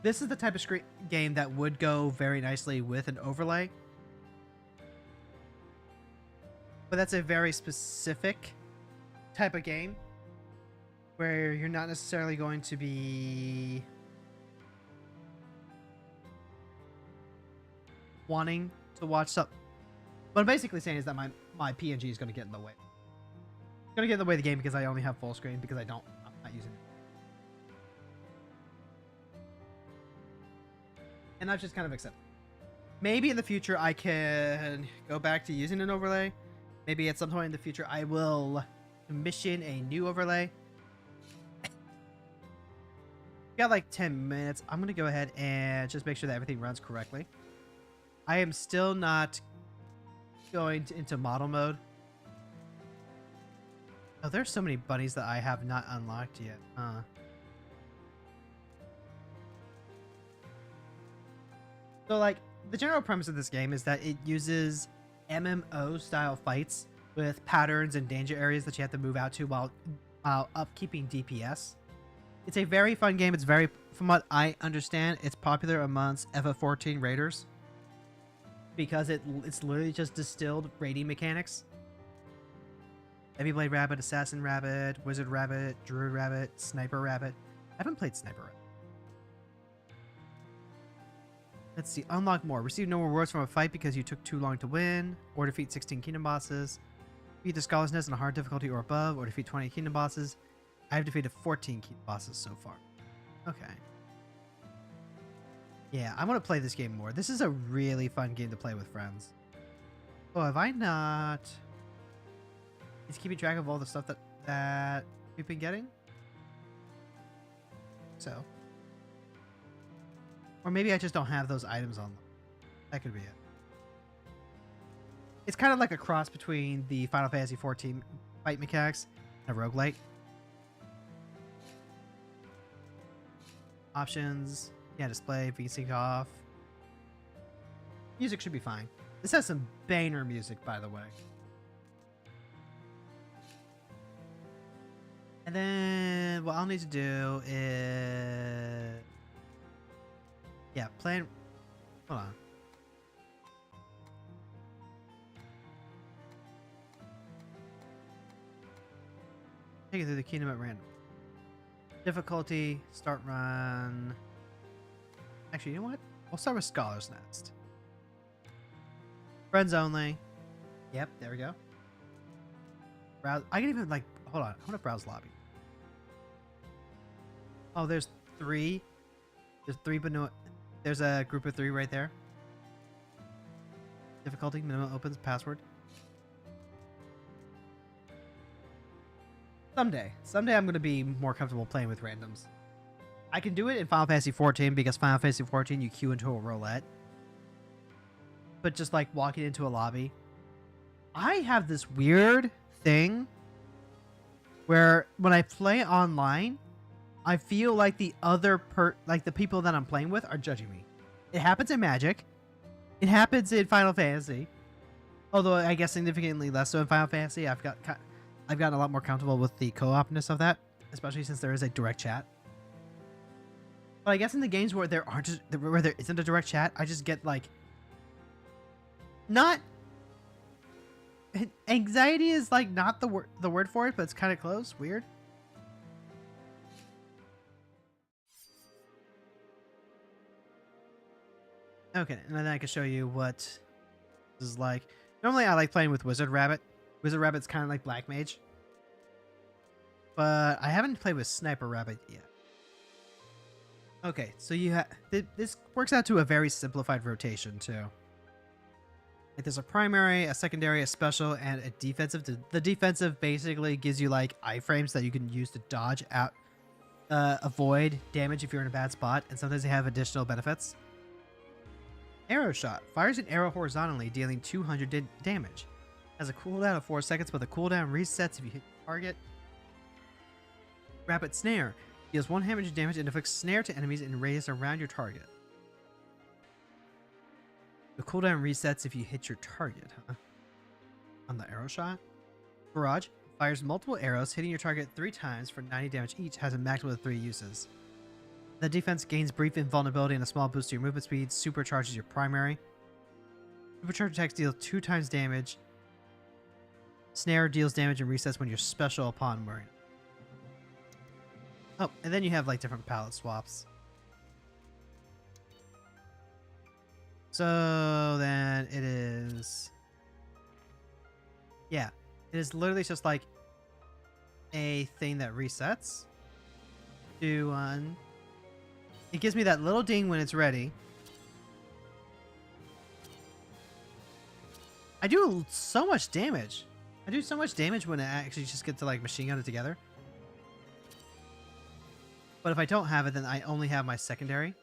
This is the type of game that would go very nicely with an overlay. But that's a very specific type of game where you're not necessarily going to be wanting to watch something. What I'm basically saying is that my PNG is going to get in the way. It's going to get in the way of the game because I only have full screen because I'm not using it. And I've just kind of accepted. Maybe in the future I can go back to using an overlay. Maybe at some point in the future I will commission a new overlay. Got like 10 minutes. I'm going to go ahead and just make sure that everything runs correctly. I am still not going into model mode. Oh, there's so many bunnies that I have not unlocked yet. So, like, the general premise of this game is that it uses MMO-style fights with patterns and danger areas that you have to move out to while upkeeping DPS. It's a very fun game. It's very, from what I understand, it's popular amongst FF14 raiders because it's literally just distilled raiding mechanics. Heavy Blade Rabbit, Assassin Rabbit, Wizard Rabbit, Druid Rabbit, Sniper Rabbit. I haven't played Sniper Rabbit. Let's see. Unlock more. Receive no rewards from a fight because you took too long to win, or defeat 16 kingdom bosses. Beat the Scholar's Nest on a hard difficulty or above, or defeat 20 kingdom bosses. I have defeated 14 kingdom bosses so far. Okay. Yeah, I want to play this game more. This is a really fun game to play with friends. Oh, have I not... Is keeping track of all the stuff that we've been getting? So. Or maybe I just don't have those items on them. That could be it. It's kind of like a cross between the Final Fantasy XIV fight mechanics and a roguelike. Options. Yeah, display, VSync off. Music should be fine. This has some banger music, by the way. And then what I'll need to do is... Yeah, plan... Hold on. Take it through the kingdom at random. Difficulty, start run... Actually, you know what? We'll start with Scholar's Nest. Friends only. Yep, there we go. Browse... I can even, like... Hold on. I want to browse lobby. Oh, there's 3. There's 3, but no... There's a group of 3 right there. Difficulty, minimum opens, password. Someday I'm going to be more comfortable playing with randoms. I can do it in Final Fantasy XIV because Final Fantasy XIV you queue into a roulette. But just like walking into a lobby. I have this weird thing where when I play online, I feel like the the people that I'm playing with are judging me. It happens in Magic. It happens in Final Fantasy. Although I guess significantly less so in Final Fantasy. I've gotten a lot more comfortable with the co-opness of that, especially since there is a direct chat. But I guess in the games where there isn't a direct chat, I just get like not anxiety is like not the word for it, but it's kind of close. Weird. Okay, and then I can show you what this is like. Normally, I like playing with Wizard Rabbit. Wizard Rabbit's kind of like Black Mage. But I haven't played with Sniper Rabbit yet. Okay, so you have... This works out to a very simplified rotation, too. Like, there's a primary, a secondary, a special, and a defensive. The defensive basically gives you, like, iframes that you can use to dodge out... avoid damage if you're in a bad spot, and sometimes they have additional benefits. Arrow Shot. Fires an arrow horizontally, dealing 200 damage. Has a cooldown of 4 seconds, but the cooldown resets if you hit the target. Rapid Snare. Deals 1 damage and inflicts snare to enemies in radius around your target. The cooldown resets if you hit your target, huh? On the Arrow Shot. Barrage. Fires multiple arrows, hitting your target 3 times for 90 damage each. Has a maximum of 3 uses. The defense gains brief invulnerability and a small boost to your movement speed. Supercharges your primary. Supercharged attacks deal 2 times damage. Snare deals damage and resets when you're special upon wearing it. Oh, and then you have like different palette swaps. So then it is... Yeah, it is literally just like a thing that resets. Do one. It gives me that little ding when it's ready. I do so much damage. I do so much damage when I actually just get to like machine gun it together. But if I don't have it, then I only have my secondary.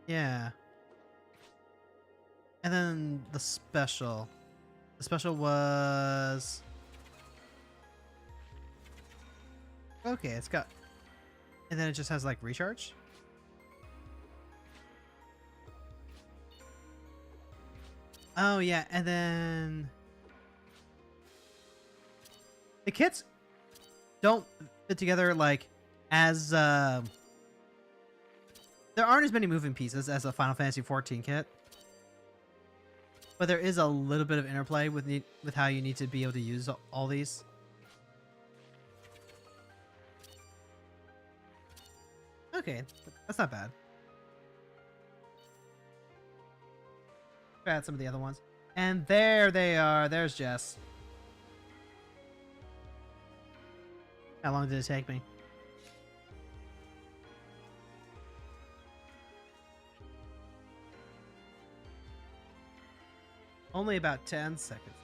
Yeah. And then the special. The special was... Okay, it's got... And then it just has like recharge. Oh yeah, and then... the kits don't fit together like as there aren't as many moving pieces as a Final Fantasy XIV kit, but there is a little bit of interplay with how you need to be able to use all these. Okay, that's not bad. Add some of the other ones, and there they are. There's Jess. How long did it take me? Only about 10 seconds.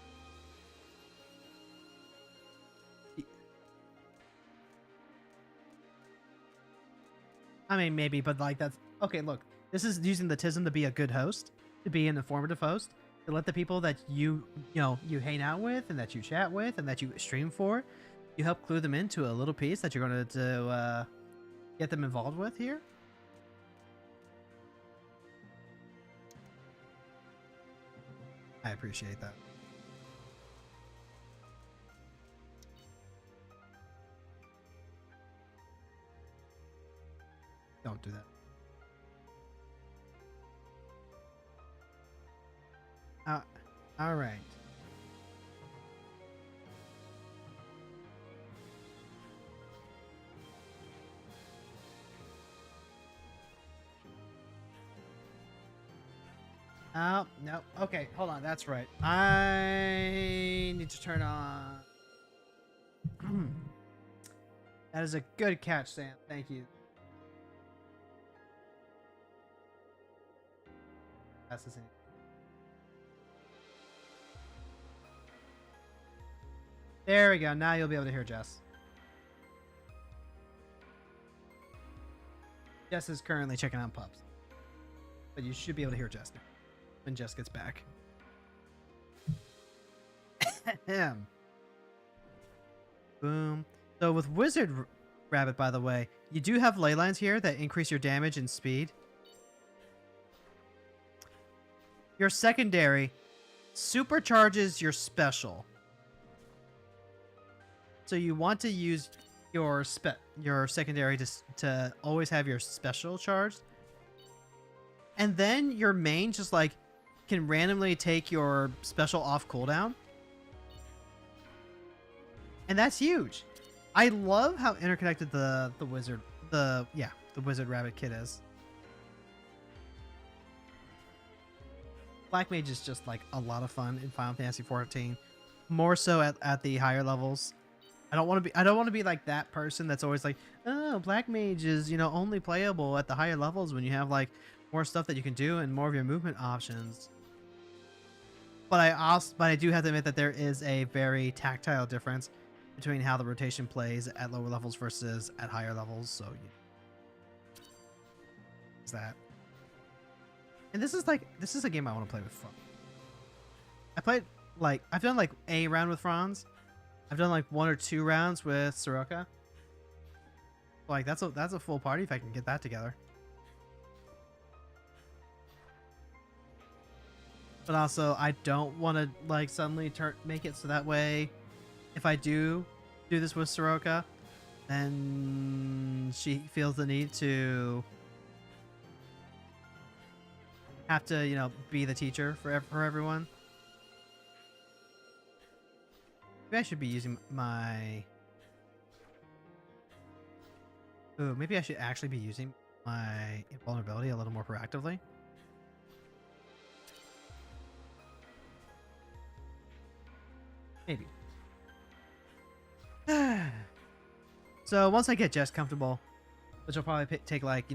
I mean, maybe, but like that's okay. Look, this is using the TISM to be a good host, to be an informative host, to let the people that you hang out with and that you chat with and that you stream for, you help clue them into a little piece that you're going to get them involved with here. I appreciate that. Don't do that. All right. Oh, no. Okay, hold on. That's right. I need to turn on. That is a good catch, Sam. Thank you. That's the same. There we go. Now you'll be able to hear Jess. Jess is currently checking on pups. But you should be able to hear Jess now when Jess gets back. Boom. So with Wizard Rabbit, by the way, you do have ley lines here that increase your damage and speed. Your secondary supercharges your special. So you want to use your secondary to always have your special charged. And then your main just like can randomly take your special off cooldown. And that's huge. I love how interconnected the Wizard Rabbit kit is. Black Mage is just like a lot of fun in Final Fantasy XIV. More so at the higher levels. I don't want to be like that person that's always like, oh, Black Mage is, only playable at the higher levels when you have like more stuff that you can do and more of your movement options. But I do have to admit that there is a very tactile difference between how the rotation plays at lower levels versus at higher levels. So is that. And this is a game I want to play with Franz. I've done like a round with Franz. I've done like 1 or 2 rounds with Soroka. Like that's a full party if I can get that together. But also I don't want to like suddenly make it so that way if I do this with Soroka, then she feels the need to have to, be the teacher for everyone. Maybe I should be using my... Ooh, maybe I should actually be using my invulnerability a little more proactively. Maybe. So once I get Jess comfortable, which will probably take like,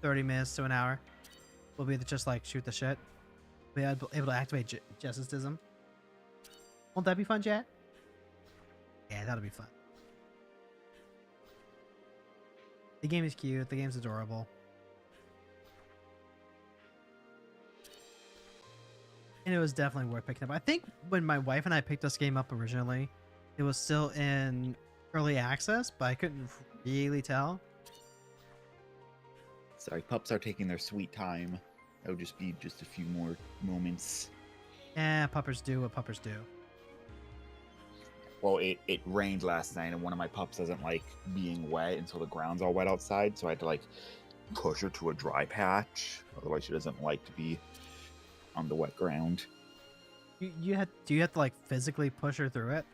30 minutes to an hour, we'll be able to just like shoot the shit. We'll be able to activate Jess's TISM. Won't that be fun, chat? Yeah, that'll be fun. The game is cute. The game's adorable. And it was definitely worth picking up. I think when my wife and I picked this game up originally, it was still in early access, but I couldn't really tell. Sorry, pups are taking their sweet time. That would just be just a few more moments. Yeah, puppers do what puppers do. Well, it rained last night, and one of my pups doesn't like being wet until the ground's all wet outside, so I had to like push her to a dry patch. Otherwise, she doesn't like to be on the wet ground. Do you have to like physically push her through it?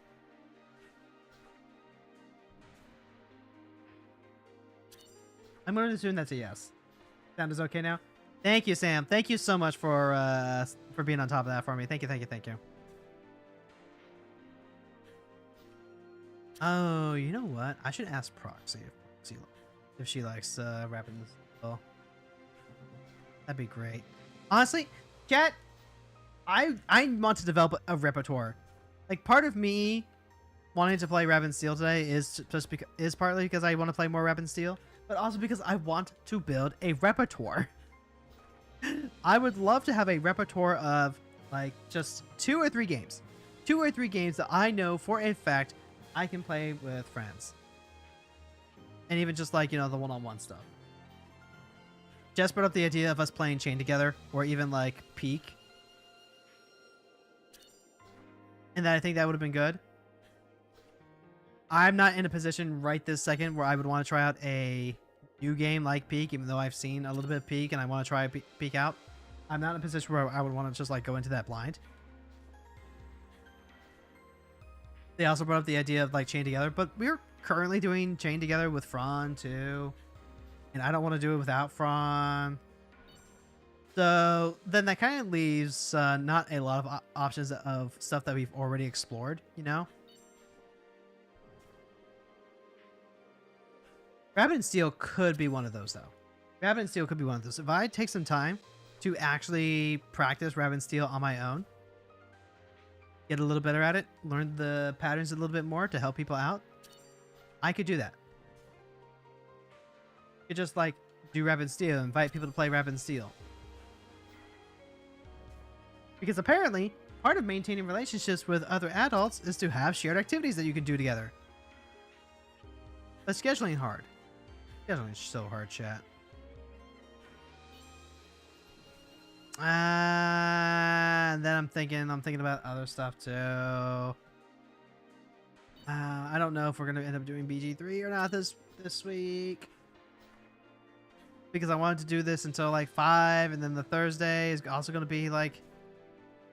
I'm going to assume that's a yes. Sound is okay now? Thank you, Sam. Thank you so much for being on top of that for me. Thank you, thank you, thank you. Oh, you know what? I should ask Proxy if she likes rapping this. Oh, that'd be great. Honestly, chat, I want to develop a repertoire. Like, part of me wanting to play Rap and Steel today is just is partly because I want to play more Rap and Steel, but also because I want to build a repertoire. I would love to have a repertoire of like just 2 or 3 games that I know for a fact I can play with friends, and even just like, you know, the one-on-one stuff. Just brought up the idea of us playing Chain together, or even like Peak, and that I think that would have been good. I'm not in a position right this second where I would want to try out a new game like Peak, even though I've seen a little bit of Peak and I want to try Peak out. I'm not in a position where I would want to just like go into that blind. They also brought up the idea of like Chain together, but we're currently doing Chain together with Fran too, and I don't want to do it without Fran. So then that kind of leaves not a lot of options of stuff that we've already explored, you know? Rabbit and Steel could be one of those, though. Rabbit and Steel could be one of those. If I take some time to actually practice Rabbit and Steel on my own, get a little better at it, learn the patterns a little bit more to help people out, I could do that. You could just like do Rabbit and Steel, invite people to play Rabbit and Steel. Because apparently, part of maintaining relationships with other adults is to have shared activities that you can do together. But scheduling hard. Scheduling is so hard, chat. And then I'm thinking about other stuff too. I don't know if we're gonna end up doing BG3 or not this week, because I wanted to do this until like 5, and then the Thursday is also gonna be like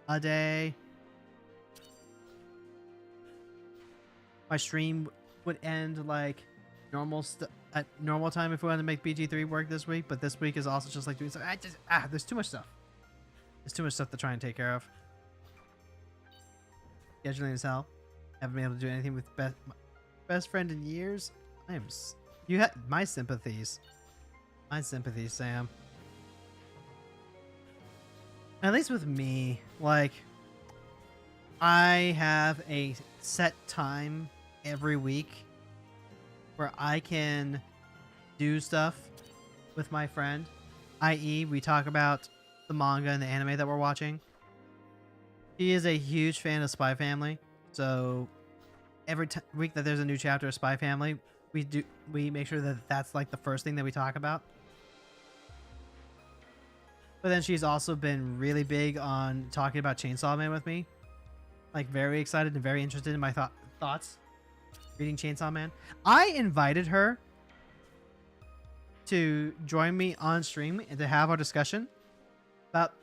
a day. My stream would end like at normal time if we wanted to make BG3 work this week, but this week is also just like doing stuff. There's too much stuff. There's too much stuff to try and take care of. Scheduling as hell. Haven't been able to do anything with best friend in years. You had my sympathies. My sympathies, Sam. At least with me, like, I have a set time every week where I can do stuff with my friend, i.e. we talk about the manga and the anime that we're watching. He is a huge fan of Spy Family, so every week that there's a new chapter of Spy Family, we make sure that that's like the first thing that we talk about. But then she's also been really big on talking about Chainsaw Man with me, like very excited and very interested in my thoughts reading Chainsaw Man. I invited her to join me on stream and to have our discussion about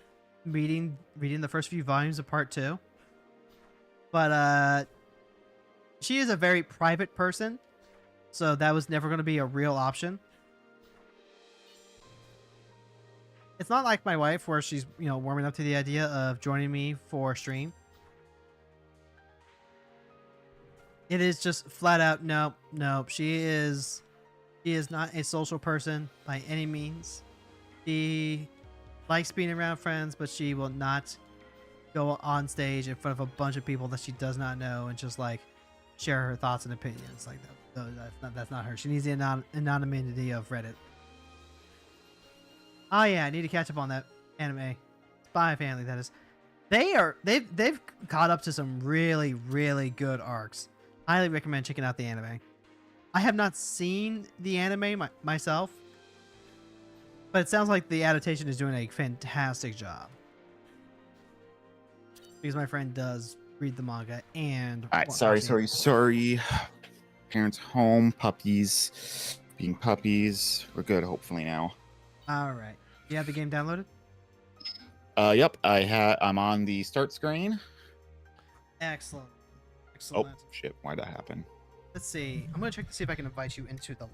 reading the first few volumes of part 2. But she is a very private person, so that was never going to be a real option. It's not like my wife where she's, you know, warming up to the idea of joining me for stream. It is just flat out no. She is not a social person by any means. She likes being around friends, but she will not go on stage in front of a bunch of people that she does not know and just like share her thoughts and opinions like that. No, that's not her. She needs the anonymity of Reddit. Oh yeah, I need to catch up on that anime. Spy Family, that is. They've caught up to some really, really good arcs. Highly recommend checking out the anime. I have not seen the anime myself, but it sounds like the adaptation is doing a fantastic job. Because my friend does read the manga and. All right, watch sorry. Parents home, puppies, being puppies. We're good, hopefully now. All right. You have the game downloaded? Yep, I'm on the start screen. Excellent. Oh Excellent. shit! Why'd that happen? Let's see. I'm gonna check to see if I can invite you into the.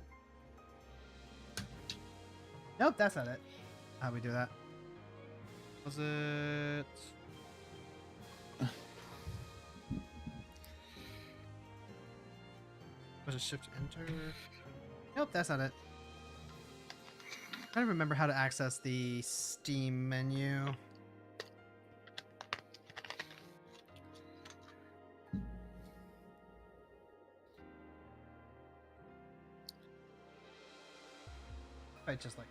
Nope, that's not it. How do we do that? Was it? Was it shift enter? Nope, that's not it. I don't remember how to access the Steam menu. I just like.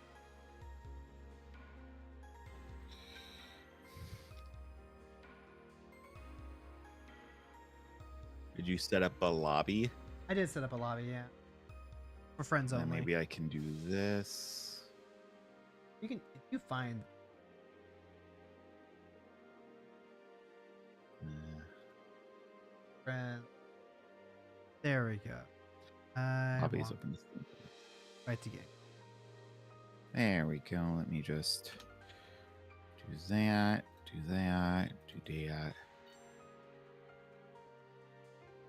Did you set up a lobby? I did set up a lobby, yeah. For friends Then only. maybe I can do this. You can if you find friends. There we go. Lobby's Want open. right to game. There we go. Let me just do that, do that, do that.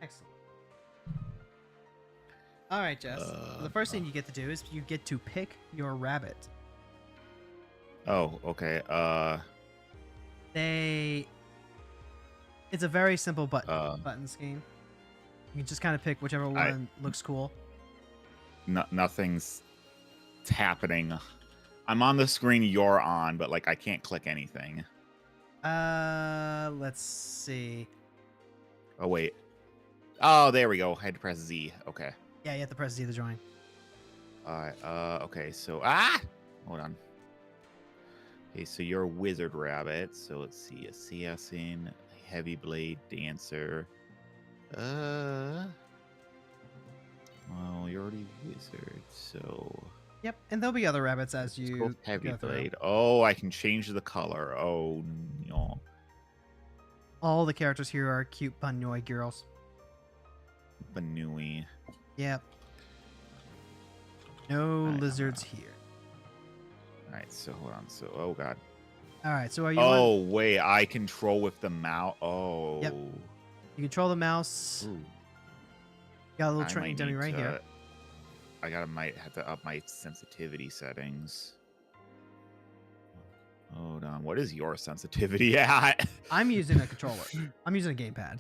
Excellent. All right, Jess. So the first thing you get to do is you get to pick your rabbit. Oh, okay. It's a very simple button scheme. You can just kind of pick whichever one looks cool. Nothing's happening. I'm on the screen you're on, but like I can't click anything. Let's see. Oh wait. Oh, there we go. I had to press Z. Okay. Yeah, you have to press Z to join. Alright, okay, so hold on. Okay, so you're a wizard rabbit. So let's see, assassin, heavy blade, dancer. Well, you're already wizard, so Yep, and there'll be other rabbits as let's you go heavy go through. blade. Oh, I can change the color. Oh no. All the characters here are cute Banoi girls. Banui. Yep. No Alright, lizards here. Alright, so hold on. So oh god. All right, so are you? Oh wait, I control with the mouse. Oh. Yep. You control the mouse. Ooh. Got a little I training might dummy need right here. might have to up my sensitivity settings. Hold on. What is your sensitivity at? I'm using a controller. I'm using a gamepad.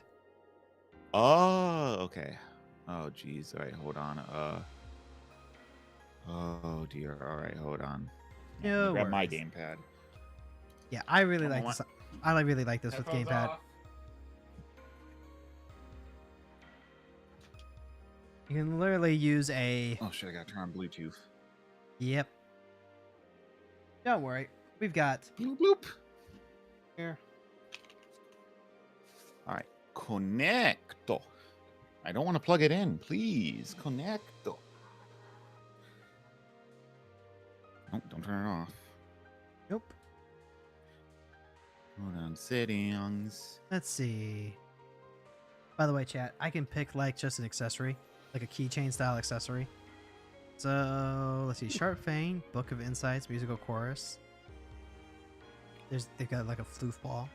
Oh, okay. Oh, geez. All right, hold on. Oh dear. All right, hold on. No Grab my worries. gamepad. Yeah, I really Come like on. this. I really like this with Headphones gamepad. off. You can literally use a. Oh shit! I gotta turn on Bluetooth. Yep. Don't worry, we've got Bloop bloop. here. All right, connecto. I don't want to plug it in, please. Connecto. Nope, don't turn it off. Nope. Hold on, settings. Let's see. By the way, chat, I can pick like just an accessory, like a keychain style accessory. So let's see, Sharp Fang, Book of Insights, musical chorus. They've got like a floof ball,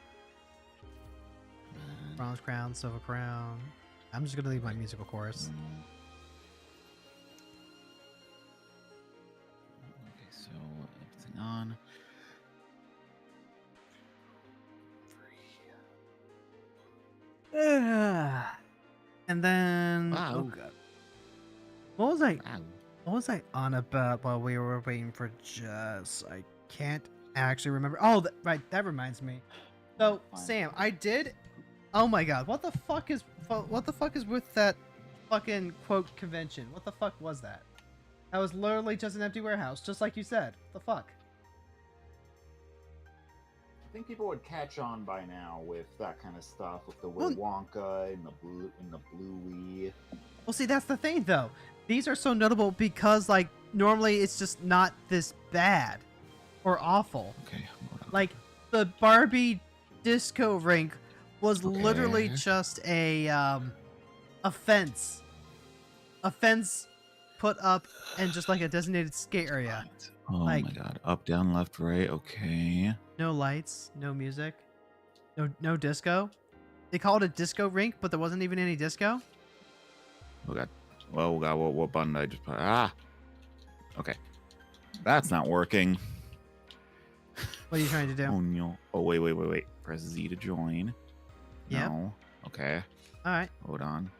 bronze crown, silver crown. I'm just gonna leave my musical chorus. Okay, so everything on. And then Wow. oh god, what was I? Wow. What was I on about while we were waiting for Jess? I can't actually remember. Oh, right. That reminds me. So, Fine. Sam, I did. Oh my God! What the fuck is with that fucking quote convention? What the fuck was that? That was literally just an empty warehouse, just like you said. The fuck? I think people would catch on by now with that kind of stuff, with the Well- Wonka and the Bluey. Well, see, that's the thing, though. These are so notable because, like, normally it's just not this bad or awful. Okay, hold on. Like the Barbie disco rink was literally Okay. just a fence. A fence put up and just like a designated skate area. What? Oh Like my god. Up, down, left, right. Okay. no lights, no music, no disco. They called it a disco rink, but there wasn't even any disco. Oh god. Oh god. What button did I just put? Ah. Okay. That's not working. What are you trying to do? Oh no. Oh wait. Press Z to join. Yep. No. Okay. All right. Hold on.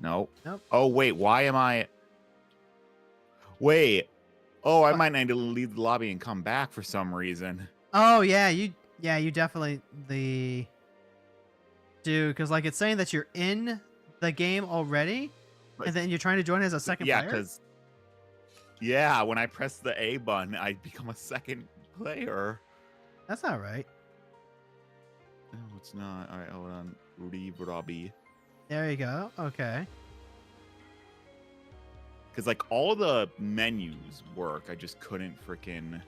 No. Nope. Oh wait. Why am I? Wait. Oh, I What? might need to leave the lobby and come back for some reason. Oh yeah, you definitely do because like it's saying that you're in the game already, But- and then you're trying to join as a second Yeah, player. because when I press the A button, I become a second player. That's not right. No, it's not. All right, hold on. Leave Robbie. There you go. Okay. Because like all the menus work, I just couldn't freaking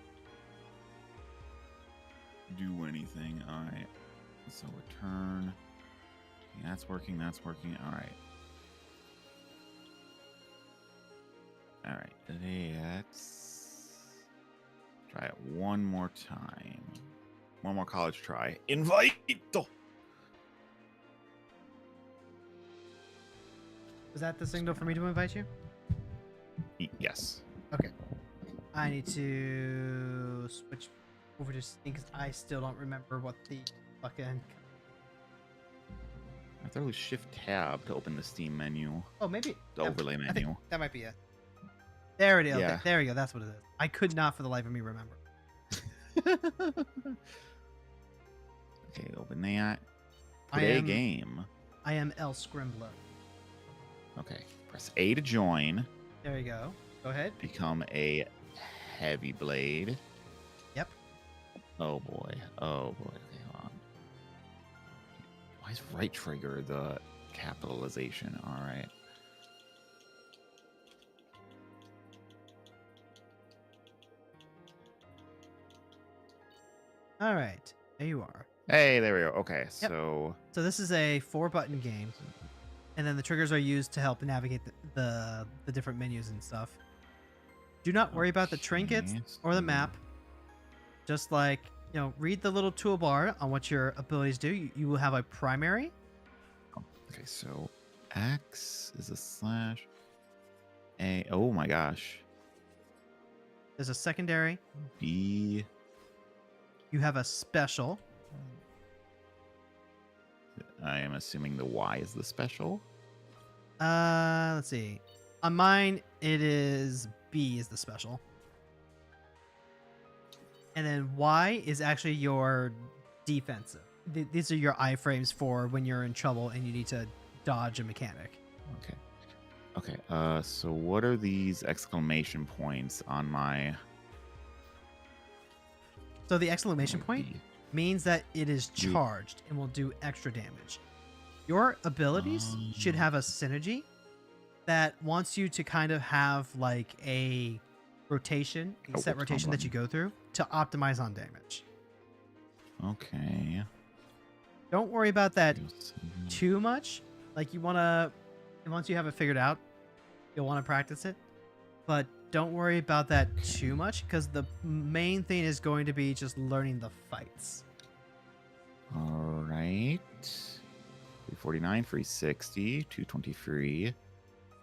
do anything. All right. So return. Yeah, that's working. That's working. All right. All right. Let's try it one more time. One more college try. Invite. Is that the signal for me to invite you? Yes. Okay. I need to switch over to Steam because I still don't remember what the fucking. I thought it was Shift Tab to open the Steam menu. Oh, maybe The overlay I think menu. that might be it. There it is. Yeah. Okay, there we go. That's what it is. I could not for the life of me remember. Okay, open that. I Play am- game. I am El Scrimbler. Okay. Press A to join. There you go. Go ahead. Become a heavy blade. Yep. Oh boy. Oh boy. Okay, hold on. Why is right trigger the capitalization? All right. All right. There you are. Hey, there we go. Okay, so So this is a 4-button game, and then the triggers are used to help navigate the different menus and stuff. Do not worry about the trinkets Okay, or the so- map. Just like, read the little toolbar on what your abilities do. You will have a primary. Okay, so X is a slash. A. Oh my gosh. There's a secondary. B. You have a special. I am assuming the Y is the special. Let's see. On mine, it is B is the special. And then Y is actually your defensive. These are your iframes for when you're in trouble and you need to dodge a mechanic. Okay. Okay. So what are these exclamation points on my? So the exclamation point B? means that it is You- charged and will do extra damage. Your abilities should have a synergy that wants you to kind of have like a rotation, a Oh, set hold rotation that on. you go through to optimize on damage. Okay. Don't worry about that Yes. too much. Like you want to, once you have it figured out, you'll want to practice it. But don't worry about that too much because the main thing is going to be just learning the fights. All right. 349, 360, 223.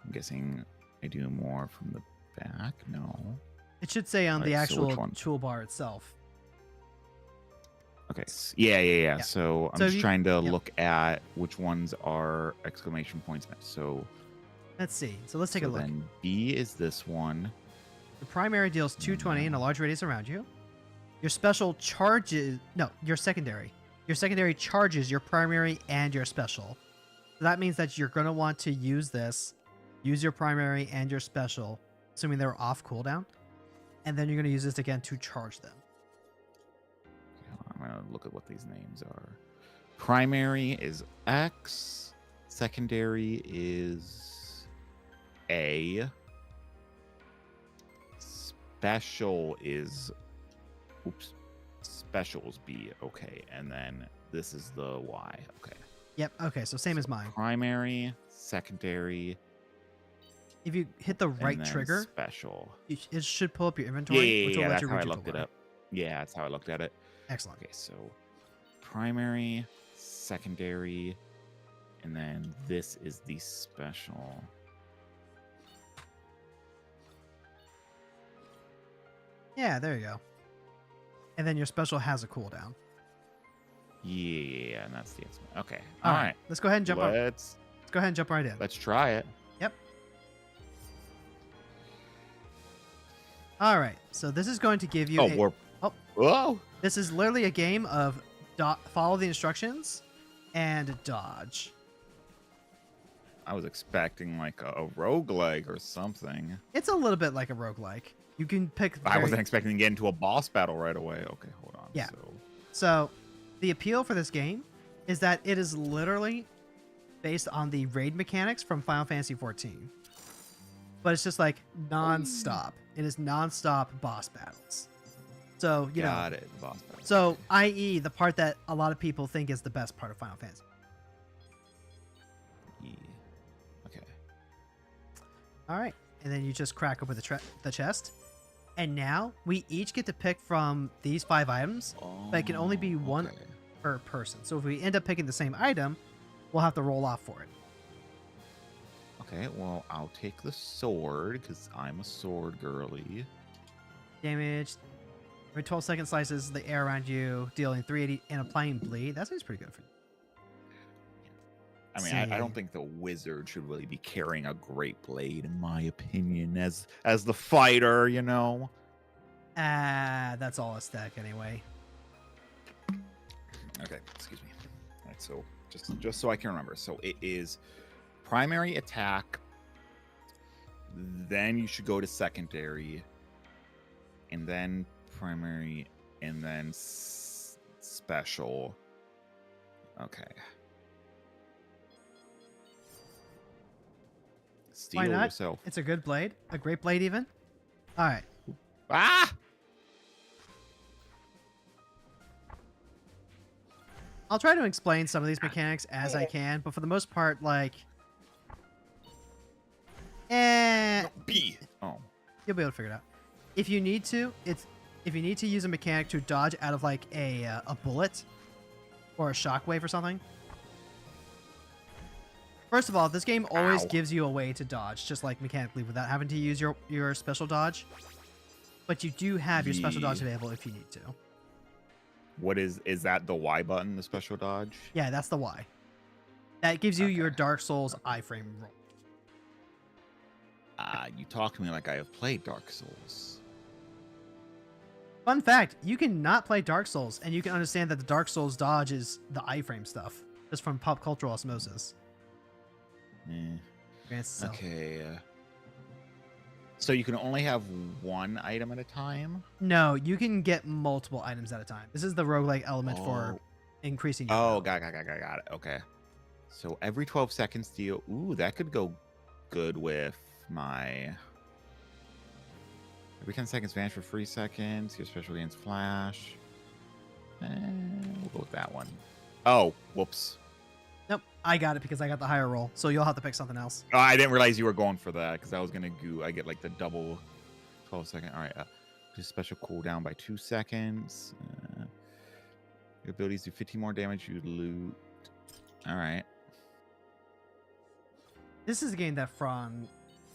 I'm guessing I do more from the back. No. It should say on the Alright, so which actual one? toolbar itself. Okay. Yeah. So I'm So if just you- trying to yep. look at which ones are exclamation points. So Let's see. So let's take a so look. Then B is this one. The primary deals 220 in a large radius around you. Your special charges... No, your secondary. Your secondary charges your primary and your special. So that means that you're going to want to use this, use your primary and your special, assuming they're off cooldown. And then you're going to use this again to charge them. I'm going to look at what these names are. Primary is X. Secondary is A. Special is... Oops. Special is B. Okay. And then this is the Y. Okay. Yep. Okay. So same as mine. Primary, secondary, If you hit the and right then trigger, special. it should pull up your Yeah, inventory, which will let that's you how I read your looked it toolbar. up. Yeah, that's how I looked at it. Excellent. Okay, so primary, secondary, and then this is the special. Yeah, there you go. And then your special has a cooldown. Yeah, and that's the X. Okay, All all right. right. Let's go ahead and jump up. Let's Let's go ahead and jump right in. let's try it. Yep. All right. So this is going to give you. Whoa! This is literally a game of follow the instructions and dodge. I was expecting like a roguelike or something. It's a little bit like a roguelike. You can pick. I wasn't expecting to get into a boss battle right away. Okay, hold on. Yeah. So, So, the appeal for this game is that it is literally based on the raid mechanics from Final Fantasy XIV. But it's just like non-stop. It is non-stop boss battles. So, you got know. it. Boss battle. So, i.e., the part that a lot of people think is the best part of Final Fantasy. Yeah. Okay. All right. And then you just crack open the chest. And now we each get to pick from these 5 items, but it can only be one Okay. per person. So if we end up picking the same item, we'll have to roll off for it. Okay, well, I'll take the sword because I'm a sword girly. Damage. Every 12 second slices the air around you, dealing 380 and applying bleed. That seems pretty good for you. I mean, See. I don't think the wizard should really be carrying a great blade, in my opinion, as the fighter, you know. That's all aesthetic anyway. Okay, excuse me. All right, so just so I can remember, so it is primary attack. Then you should go to secondary, and then primary, and then special. Okay. Steal Why not? yourself. It's a good blade. A great blade, even. All right. Ah! I'll try to explain some of these mechanics as I can, but for the most part, like, B. Oh. you'll be able to figure it out. If you need to, if you need to use a mechanic to dodge out of like a bullet or a shockwave or something. First of all, this game always Ow. gives you a way to dodge, just like mechanically, without having to use your special dodge. But you do have your special dodge Yeah. available if you need to. What is that the Y button, the special dodge? Yeah, that's the Y. That gives you your Okay. Dark Souls iframe roll. You talk to me like I have played Dark Souls. Fun fact, you can not play Dark Souls, and you can understand that the Dark Souls dodge is the iframe stuff, just from pop cultural osmosis. So, Okay. So you can only have one item at a time? no, you can get multiple items at a time. This is the roguelike element for increasing your Oh, health. got it. Okay. So every 12 seconds deal. Ooh, that could go good with my... Every 10 seconds vanish for 3 seconds. Your special gains flash. We'll go with that one. Oh, whoops. Nope, I got it because I got the higher roll, so you'll have to pick something else. Oh, I didn't realize you were going for that because I was going to I get like the double 12 second. All right. Just special cooldown by 2 seconds. Your abilities do 15 more damage. You loot. All right. This is a game that Fran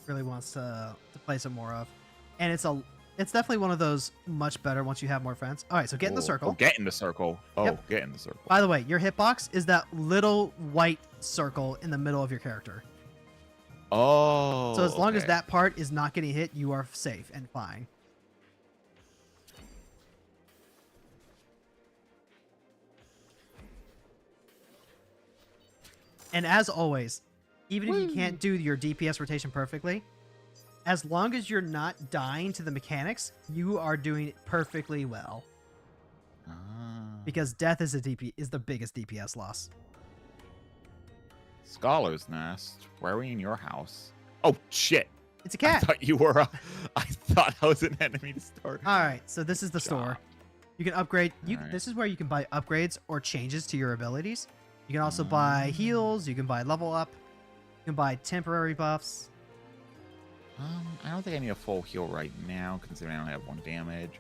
really wants to play some more of, and it's definitely one of those much better once you have more friends. All right, so get in the Oh, circle. Oh, get in the circle. Oh, Yep. get in the circle. By the way, your hitbox is that little white circle in the middle of your character. Oh. So as long as okay. that part is not getting hit, you are safe and fine. And as always, even if you can't do your DPS rotation perfectly, as long as you're not dying to the mechanics, you are doing perfectly well. Ah. Because death is the biggest DPS loss. Scholar's Nest. Why are we in your house? Oh, shit. It's a I cat. thought you were I thought I was an enemy to start. All right, so this is the store. Job. You can upgrade. All right. This is where you can buy upgrades or changes to your abilities. You You can also buy heals. You can buy level up. You can buy temporary buffs. I don't think I need a full heal right now, considering I only have 1 damage.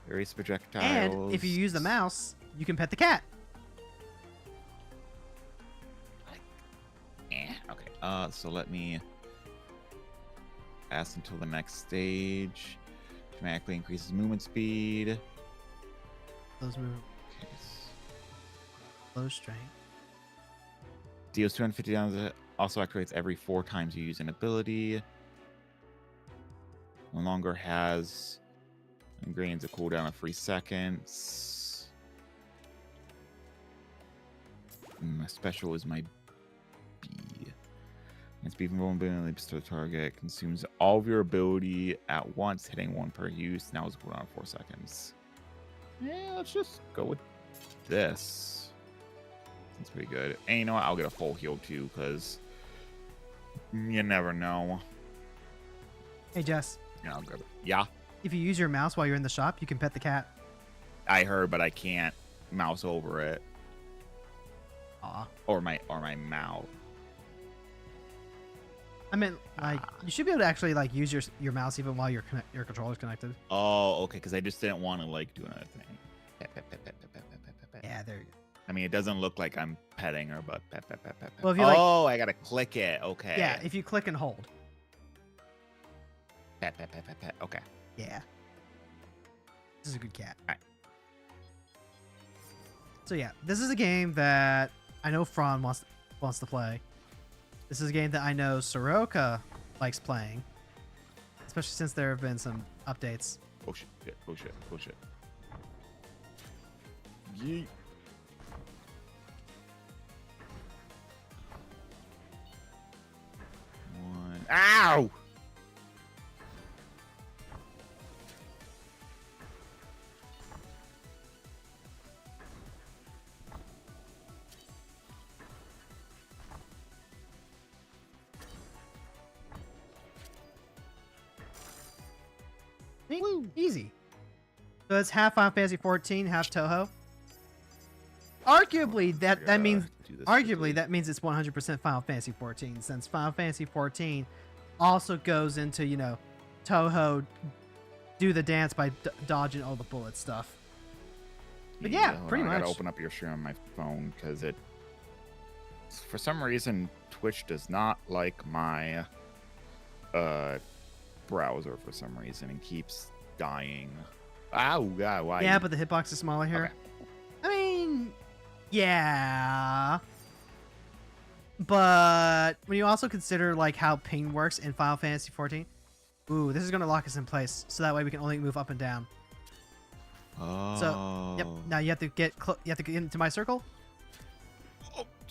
Various projectiles. And if you use the mouse, you can pet the cat. Okay. So let me pass until the next stage. Dramatically increases movement speed. Those move. Okay. Low strength. Deals 250 damage. Also activates every 4 times you use an ability. No longer has ingredients a cooldown of 3 seconds. My special is my B. And speed from vulnerability to the target. Consumes all of your ability at once, hitting 1 per use. Now it's a cooldown of 4 seconds. Yeah, let's just go with this. That's pretty good. And you know what? I'll get a full heal too, because you never know. Hey, Jess. Yeah, I'll grab it. Yeah, If you use your mouse while you're in the shop, you can pet the cat. I heard, but I can't mouse over it. Aw. Or my mouth. I mean, like, you should be able to actually, like, use your mouse even while your controller's connected. Oh, okay, because I just didn't want to, like, do another thing. Pet, pet, pet, pet, pet, pet, pet, pet, pet. Yeah, there you go. I mean, it doesn't look like I'm petting her, but pet, pet, pet, pet, pet. Well, if you, like- oh, I gotta click it. Okay. Yeah, if you click and hold. Pet, pet, pet, pet, pet. Okay. Yeah. This is a good cat. Alright. So yeah, this is a game that I know Fran wants to play. This is a game that I know Soroka likes playing. Especially since there have been some updates. Oh shit, oh shit, oh shit. Yeet. One. Ow! Easy. So it's half Final Fantasy XIV, half Toho. Arguably, that means it's 100% Final Fantasy XIV, since Final Fantasy XIV also goes into, you know, Toho do the dance by dodging all the bullet stuff. But yeah, hold pretty on, I much. gotta open up your stream on my phone because it, for some reason, Twitch does not like my browser for some reason and keeps dying. Ow, God, why? Yeah, but the hitbox is smaller here. Okay. I mean, yeah. But when you also consider like how ping works in Final Fantasy XIV, ooh, this is gonna lock us in place, so that way we can only move up and down. Oh. So, yep. Now you have to get into my circle.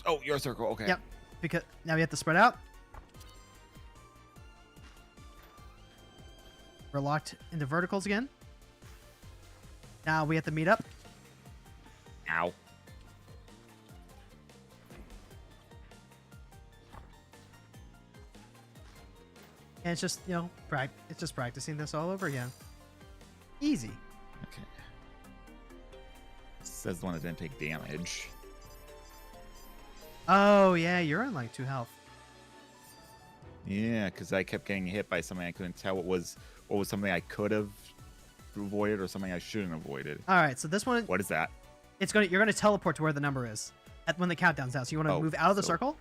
Oh, your circle. Okay. Yep. Because now we have to spread out. We're locked into verticals again. Now we have to meet up. Ow. And it's just, you know, it's just practicing this all over again. Easy. Okay. This says the one that didn't take damage. Oh, yeah, you're on like 2 health. Yeah, because I kept getting hit by something I couldn't tell what was something I could have avoided or something I shouldn't have avoided. All right, so this one, What is that? you're gonna teleport to where the number is when the countdown's out. So you want to move out of the so- circle?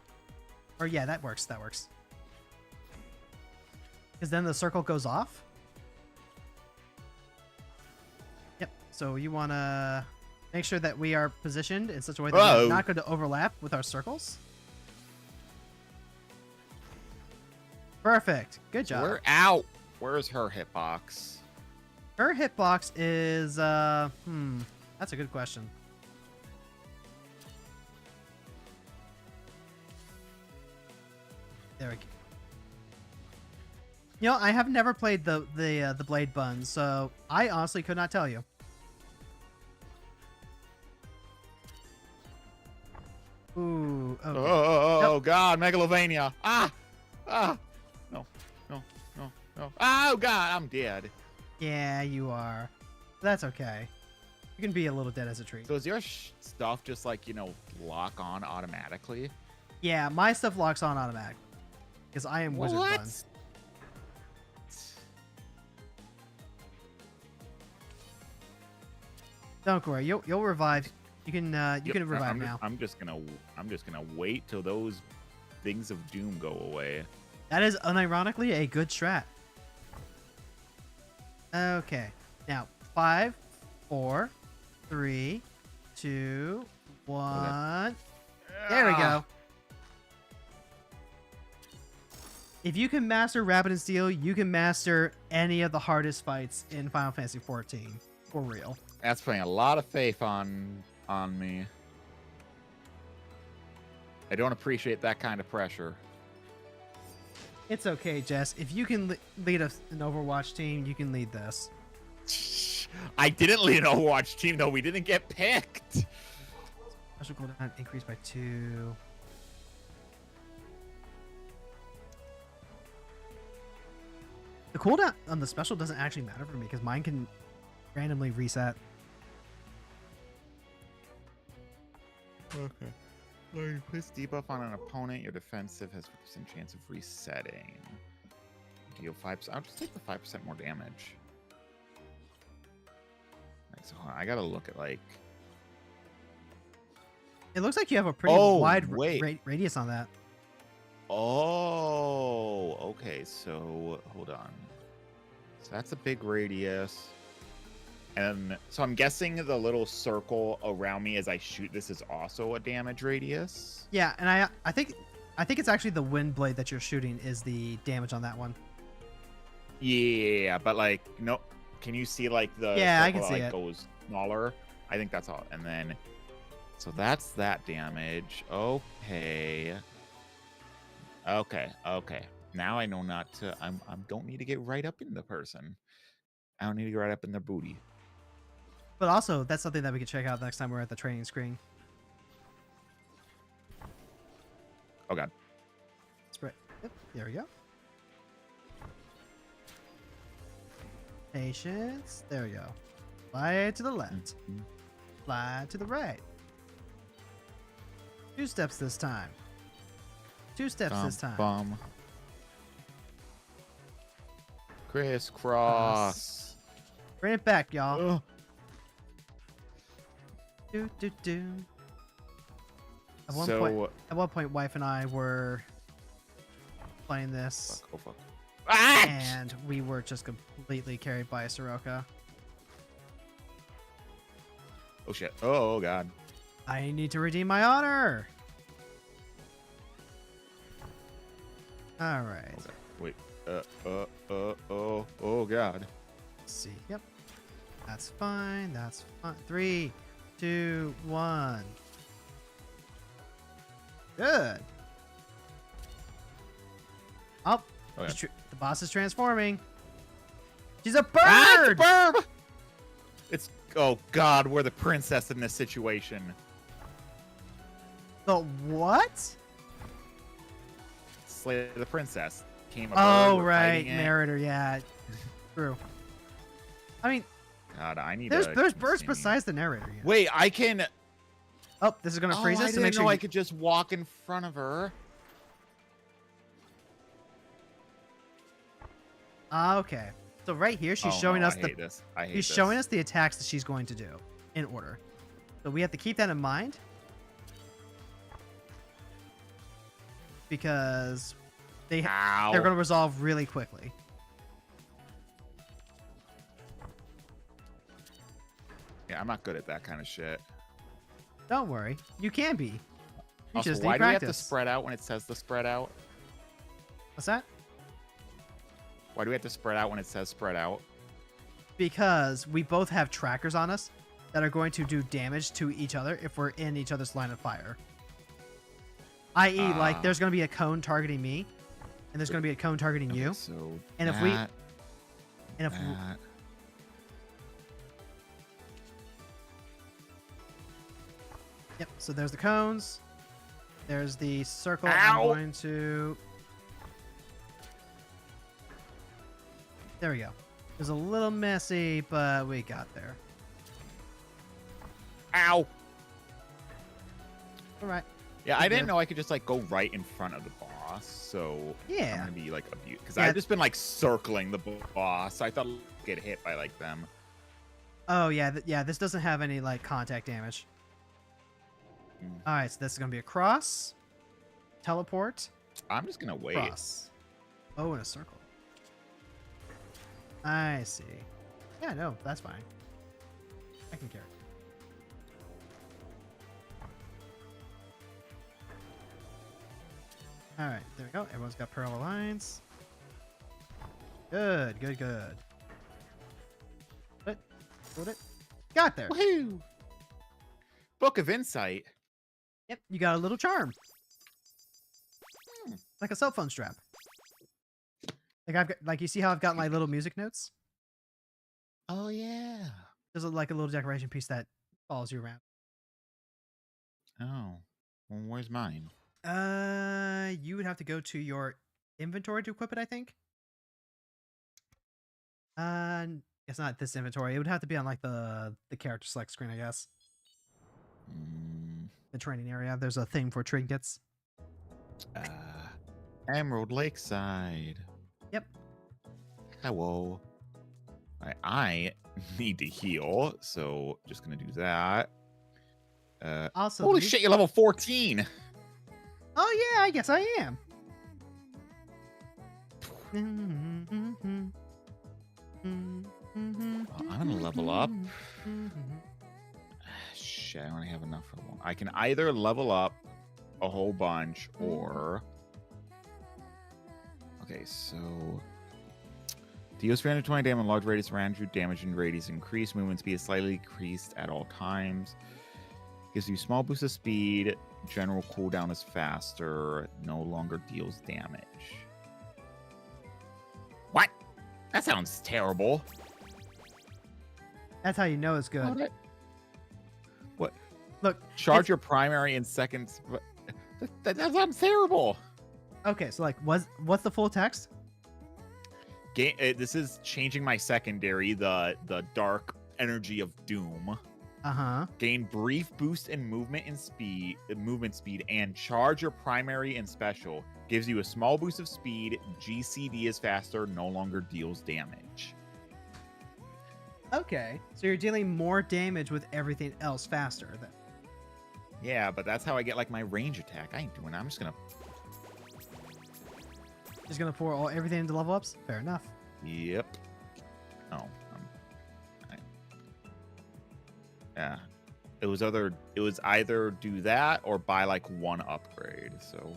Or yeah, that works. That works. Because then the circle goes off. Yep. So you want to make sure that we are positioned in such a way that we're Whoa. not going to overlap with our circles. Perfect. Good job. We're out. Where's her hitbox? Her hitbox is that's a good question. There we go. You know, I have never played the blade buns, so I honestly could not tell you. Ooh, okay. Oh God, Megalovania! Ah! No! Oh God, I'm dead. Yeah, you are. That's okay. You can be a little dead as a tree. So is your stuff just like, lock on automatically? Yeah, my stuff locks on automatic. Because I am wizard What? fun. Don't worry, you'll revive. You can revive now. I'm just gonna wait till those things of doom go away. That is unironically a good strat. Okay. Now, 5, 4, 3, 2, 1. There we go. If you can master Rapid and Steel, you can master any of the hardest fights in Final Fantasy XIV. For real. That's putting a lot of faith on me. I don't appreciate that kind of pressure. It's okay, Jess. If you can lead an Overwatch team, you can lead this. I didn't lead an Overwatch team, though. We didn't get picked. Special cooldown increased by 2. The cooldown on the special doesn't actually matter for me because mine can randomly reset. Okay. When you place debuff on an opponent, your defensive has 50% chance of resetting. Deal 5%. I'll just take the 5% more damage. Right, so hold on, I gotta look at like. It looks like you have a pretty wide radius on that. Oh, okay. So hold on. So that's a big radius. And so I'm guessing the little circle around me as I shoot this is also a damage radius. Yeah, and I think it's actually the wind blade that you're shooting is the damage on that one. Yeah, but like no, can you see like the I can circle see that, it. Goes smaller? I think that's all. And then so that's that damage. Okay. Okay. Now I know not to. I don't need to get right up in the person. I don't need to get right up in their booty. But also, that's something that we can check out next time we're at the training screen. Oh god. Spray. Yep, there we go. Patience. There we go. Fly to the left. Fly to the right. 2 steps this time. 2 steps this time. Bum. Crisscross. Bring it back, y'all. Ugh. Do. At one point, wife and I were playing this, Fuck. Ah! and we were just completely carried by a Soroka. Oh shit. Oh god. I need to redeem my honor. All right. Okay. Wait. Oh god. Let's see. Yep. That's fine. 3, 2, 1. Good. Oh, Okay. the boss is transforming. She's a bird. Ah, it's a bird! It's oh god, we're the princess in this situation. The what? Slay the princess. Came a Oh, bird, we're right. fighting it. Narrator. Yeah. True. I mean, God, I need there's to birds continue. besides the narrator. Yeah. Wait, I can. Oh, this is gonna freeze I us to didn't make know sure. I could just walk in front of her. Okay. So right here, she's Oh, showing no, us I the. hate this. I hate She's this. showing us the attacks that she's going to do in order. So we have to keep that in mind. Because they're Ow. going to resolve really quickly. Yeah, I'm not good at that kind of shit. Don't worry. You can be. You Also, just why need do we have to practice. spread out when it says to spread out? What's that? Why do we have to spread out when it says spread out? Because we both have trackers on us that are going to do damage to each other if we're in each other's line of fire. I.e., like, there's going to be a cone targeting me, and there's going to be a cone targeting you. So And if we- And if that, Yep, so there's the cones. There's the circle. Ow! I'm going to... There we go. It was a little messy, but we got there. Ow. All right. Yeah, I didn't know I could just like go right in front of the boss. So Yeah. I'm gonna be like abused because Yeah. I've just been like circling the boss. So I thought I'd get hit by like them. Oh yeah, yeah. This doesn't have any like contact damage. Mm. All right, so this is gonna be a cross, teleport, I'm just gonna wait. cross. Oh, in a circle. I see. Yeah, no, that's fine. I can carry. All right, there we go. Everyone's got parallel lines. Good, good, good. Put it. Got there. Woohoo! Book of Insight. Yep, you got a little charm. Hmm. Like a cell phone strap. Like I've got, like you see how I've got my little music notes? Oh yeah. There's like a little decoration piece that follows you around. Oh. Well, where's mine? You would have to go to your inventory to equip it, I think. It's not this inventory. It would have to be on like the character select screen, I guess. Mm, The training area. There's a thing for trinkets. Emerald Lakeside. Yep. Hello. I need to heal, so just gonna do that. Also, Holy shit, you're level 14. Oh yeah, I guess I am. I'm gonna level up. Shit, I only have enough for one. I can either level up a whole bunch or... Okay, so... Deals 320 damage, large radius around you, damage and radius increase, movement speed is slightly increased at all times. Gives you small boost of speed, general cooldown is faster, no longer deals damage. What? That sounds terrible. That's how you know it's good. What? Look, Charge your primary in seconds. That sounds terrible. okay, so like, what's the full text? This is changing my secondary, the dark energy of doom. Uh-huh. Gain brief boost in movement speed, and charge your primary and special. Gives you a small boost of speed. GCD is faster, no longer deals damage. Okay, so you're dealing more damage with everything else faster then. Yeah, but that's how I get like my range attack. I ain't doing that. I'm just gonna pour everything into level ups? Fair enough. Yep. Oh. Yeah. It was either do that or buy like one upgrade, so.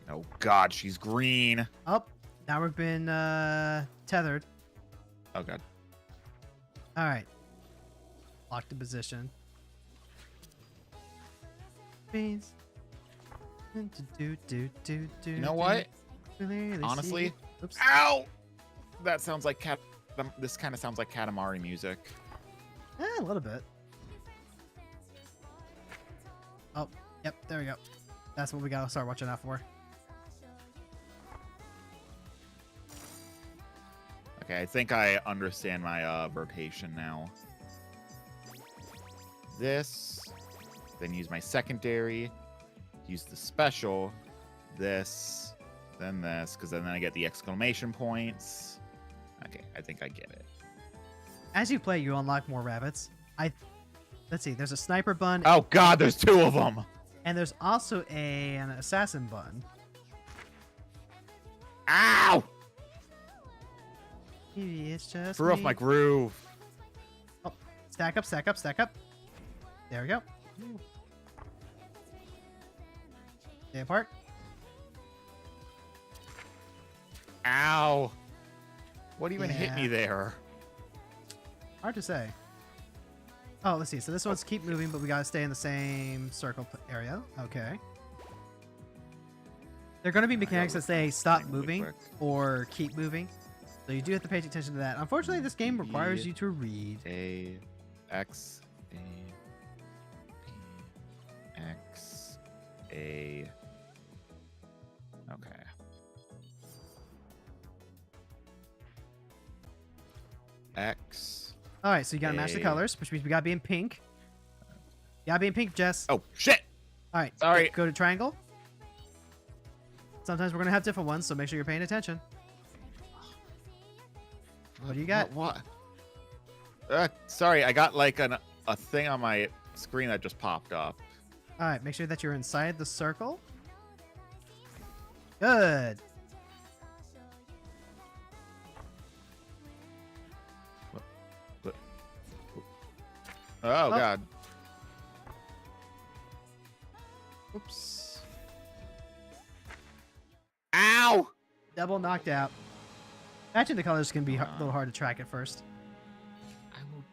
Oh god, she's green. Oh, now we've been tethered. Oh god. Alright. Locked in position. Beans. You know what? Honestly, oops. ow! That sounds like this kind of sounds like Katamari music. A little bit. Oh, yep, there we go. That's what we gotta start watching out for. Okay, I think I understand my rotation now. This, then use my secondary, use the special, this, then this, because then I get the exclamation points. Okay, I think I get it. As you play, you unlock more rabbits. Let's see, there's a sniper bun. Oh god, there's two of them! And there's also an assassin bun. Ow! Maybe it's just Threw off my groove. Oh, stack up, stack up, stack up. There we go. Stay apart. Ow! What even hit Yeah. me there? Hard to say. Oh, let's see. So this one's keep moving, but we gotta stay in the same circle area. Okay. There are going to be mechanics that say stop moving or keep moving. So you do have to pay attention to that. Unfortunately, this game requires you to read. A X A P X A. Okay. X All right, so you gotta match the A. colors, which means we gotta be in pink. You gotta be in pink, Jess. Oh shit! All right, sorry. Go to triangle. Sometimes we're gonna have different ones, so make sure you're paying attention. What do you got? What? Sorry, I got like a thing on my screen that just popped up. All right, make sure that you're inside the circle. Good. Oh god. Oops. Ow! Double knocked out. Matching the colors can be a little hard to track at first. I will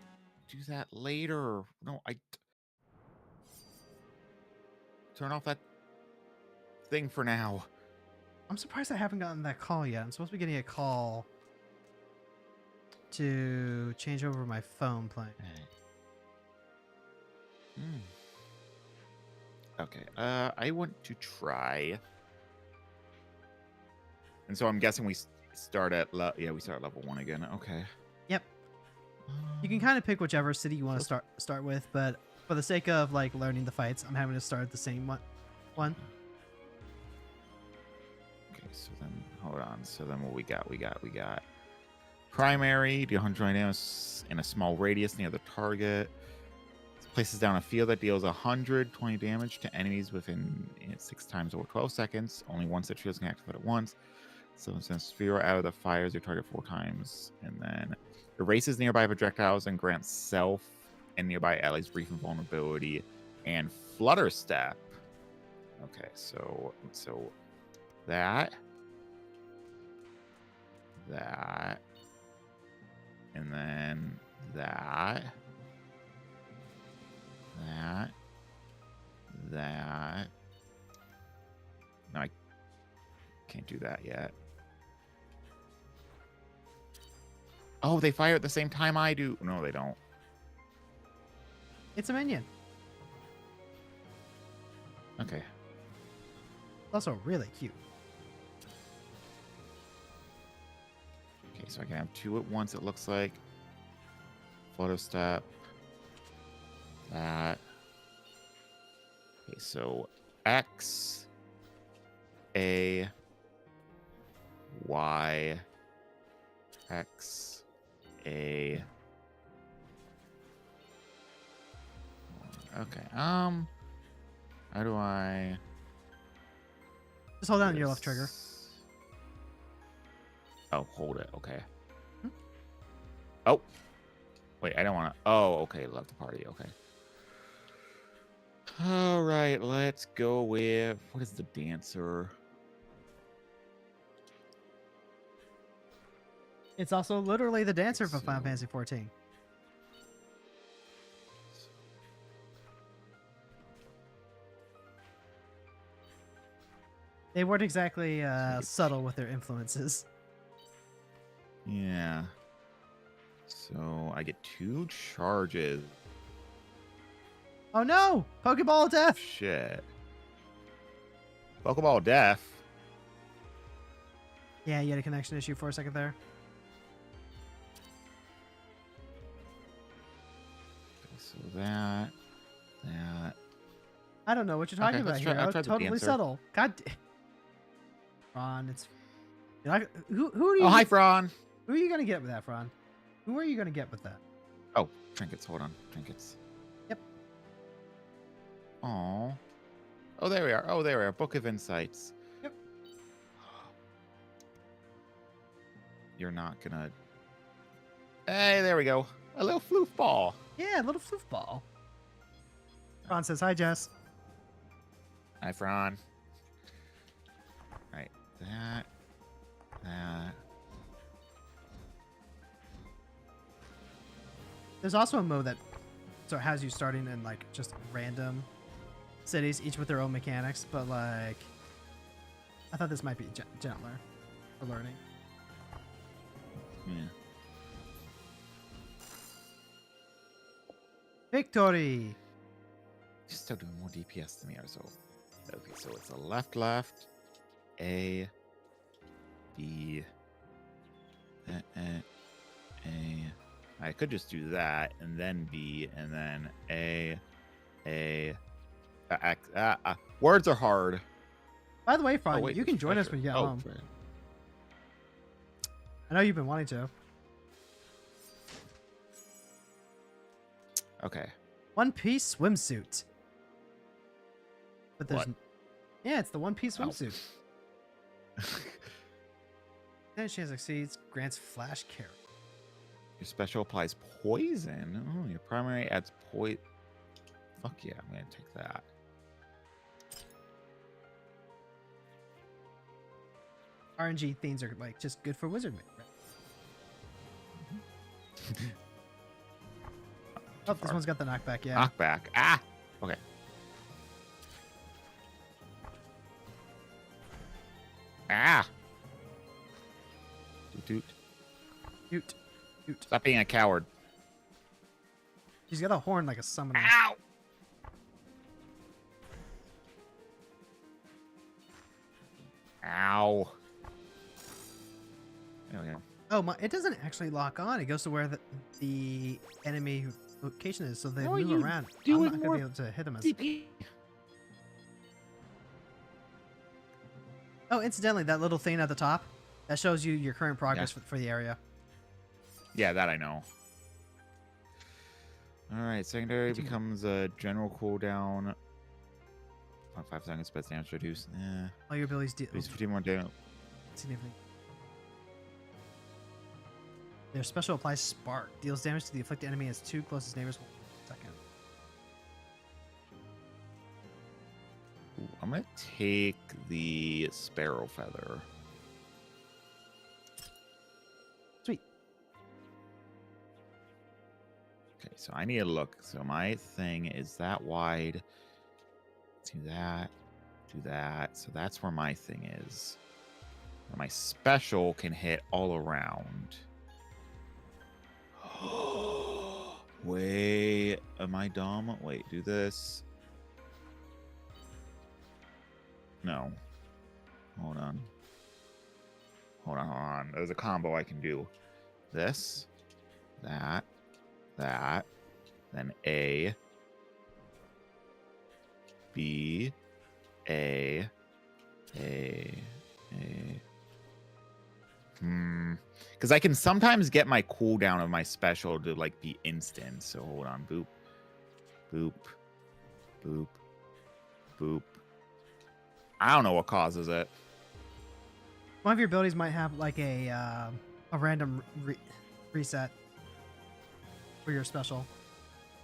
do that later. No, I turn off that thing for now. I'm surprised I haven't gotten that call yet. I'm supposed to be getting a call to change over my phone plan. Okay. I want to try. And so I'm guessing we start at we start at level 1 again. Okay. Yep. You can kind of pick whichever city you want to start with, but for the sake of like learning the fights, I'm having to start at the same one. Okay, so then hold on. So then what we got? We got primary, do 120 damage in a small radius near the target. Places down a field that deals 120 damage to enemies within 6 times over 12 seconds. Only one set shields can activate at once. So since sphere out of the fires your target 4 times, and then erases nearby projectiles and grants self and nearby allies brief invulnerability and flutter step. Okay, so that, and then that. No, I can't do that yet. Oh, they fire at the same time I do. No, they don't. It's a minion. Okay. It's also really cute. Okay, so I can have 2 at once, it looks like. Photo step. That. Okay, so X, A, Y, X, A. Okay. How do I? Just hold down your left trigger. Oh, hold it. Okay. Oh. Wait, I don't want to. Oh, okay. Left the party. Okay. All right. Let's go with. What is the dancer? It's also literally the dancer from Final Fantasy XIV. They weren't exactly subtle with their influences. Yeah. So I get 2 charges. Oh no! Pokeball of Death! Shit. Pokeball Death. Yeah, you had a connection issue for a second there. So that. I don't know what you're talking Okay, about let's here. try- I'll try the Totally dancer. subtle. Fron, it's. Who are you? Oh, hi, Fron. Who are you gonna get with that, Fron? Who are you gonna get with that? Oh, trinkets. Hold on. Trinkets. Yep. Oh. Oh, there we are. Oh, there we are. Book of Insights. Yep. You're not gonna. Hey, there we go. A little floof ball. Yeah, a little floof ball. Fron says hi, Jess. Hi, Fron. Right. That. There's also a mode that has you starting in like just random cities, each with their own mechanics, but like I thought this might be gentler for learning. Yeah. Victory! She's still doing more DPS than me, so. Okay, so it's a left, A, B, A, I could just do that and then B and then words are hard. By the way, Fawn, wait, you it's can join us pressure. when you get Oh, home. right. I know you've been wanting to. Okay. One Piece swimsuit. But there's... What? Yeah, it's the One Piece Oh. swimsuit. Then she succeeds, grants flash carry. Your special applies poison. Oh, your primary adds poison. Fuck yeah, I'm gonna take that. RNG things are like just good for wizard. Right? Oh, this one's got the knockback. Yeah. Knockback. Ah. Okay. Ah. Doot doot. Shoot. Shoot. Stop being a coward. She's got a horn like a summoner. Ow. Ow. There we go. Oh my! It doesn't actually lock on. It goes to where the enemy location is, so they No, move you around. do I'm it not gonna more be able to hit them as. DP. Oh, incidentally, that little thing at the top that shows you your current progress Yeah. for the area. Yeah, that I know. All right, secondary Continue. becomes a general cooldown. 0.5 seconds, best damage reduced. All your abilities deal Reduce 15 more damage. significantly. Their special applies spark. Deals damage to the afflicted enemy as two closest neighbors. 1 second. Ooh, I'm gonna take the sparrow feather. Sweet. Okay, so I need to look. So my thing is that wide. Do that. Do that. So that's where my thing is. And my special can hit all around. Wait, am I dumb? Wait, do this. No. Hold on. Hold on. There's a combo I can do. This, that, then A, B, A. Because I can sometimes get my cooldown of my special to like be instant. So hold on. Boop, boop, boop, boop. I don't know what causes it. One of your abilities might have like a random reset for your special. All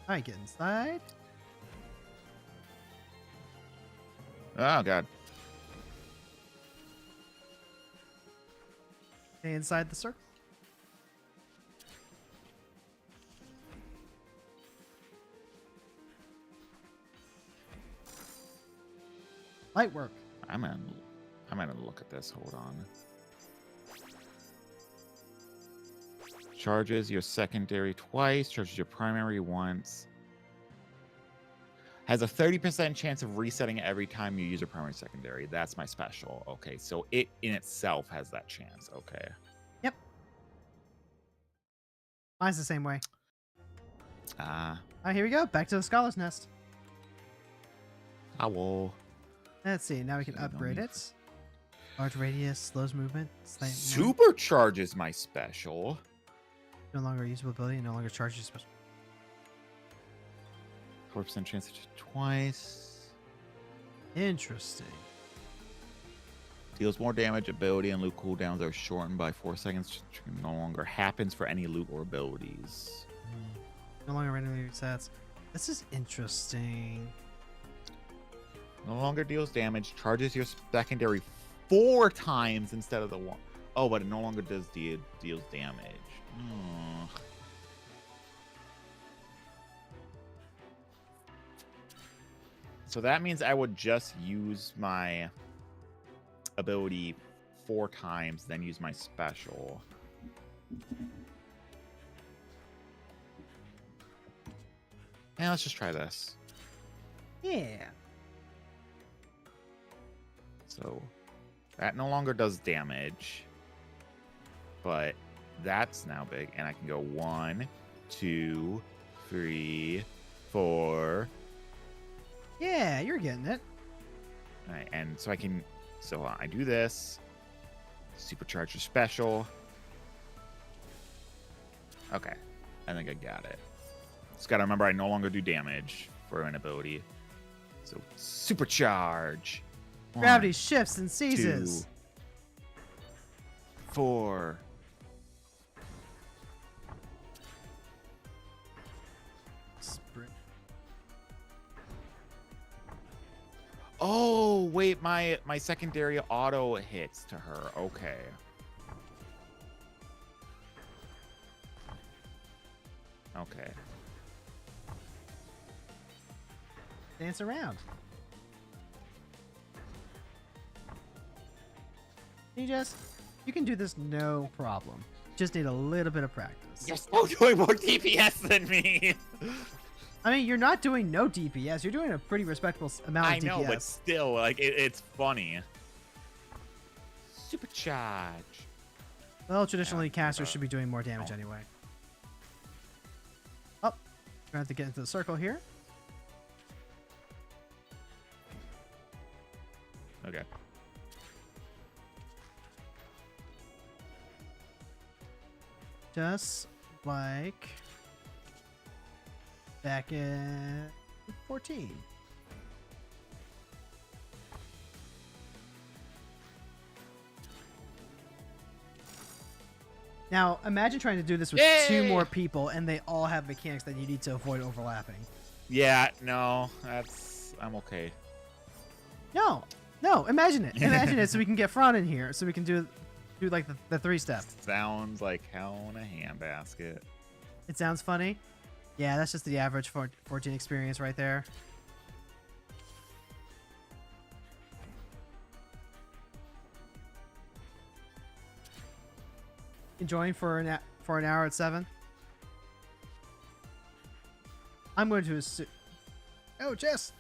right, get inside. Oh god. Stay inside the circle. Light work. I'm gonna look at this. Hold on. Charges your secondary twice. Charges your primary once. Has a 30% chance of resetting every time you use a primary secondary. That's my special. Okay, so it in itself has that chance. Okay. Yep. Mine's the same way. Ah, All right, here we go. Back to the Scholar's Nest. I will. Let's see. Now we can So we don't upgrade need- it. Large radius, slows movement. Slant Supercharges my special. no longer a usable ability. No longer charges your special. 4% chance to twice. Interesting. Deals more damage. Ability and loot cooldowns are shortened by 4 seconds. No longer happens for any loot or abilities. No longer randomly resets. This is interesting. No longer deals damage. Charges your secondary 4 times instead of the 1. Oh, but it no longer does deals damage. Hmm. So that means I would just use my ability 4 times, then use my special. Yeah, let's just try this. Yeah. So that no longer does damage, but that's now big, and I can go 1, 2, 3, 4. Yeah, you're getting it. All right, and so I can. So I do this. Supercharger special. Okay, I think I got it. Just gotta remember I no longer do damage for an ability. So supercharge. Gravity 1, shifts and seizes. 2, 4. Sprint. Oh wait, my secondary auto hits to her. Okay. Okay. Dance around. You can do this no problem. Just need a little bit of practice. You're still doing more DPS than me. I mean, you're not doing no DPS. You're doing a pretty respectable amount of I know, DPS. but still, like it's funny. Supercharge. Well, traditionally, Yeah, casters should be doing more damage no. anyway. Oh, we have to get into the circle here. Okay. Just like back in 14. Now, imagine trying to do this with two Yay! more people, and they all have mechanics that you need to avoid overlapping. Yeah, no, I'm okay. No, imagine it. Imagine it so we can get Fran in here, so we can do like the 3-step. Sounds like hell in a handbasket. It sounds funny. Yeah, that's just the average 14 experience right there. Enjoying for an hour at 7. I'm going to assume. Oh, Jess!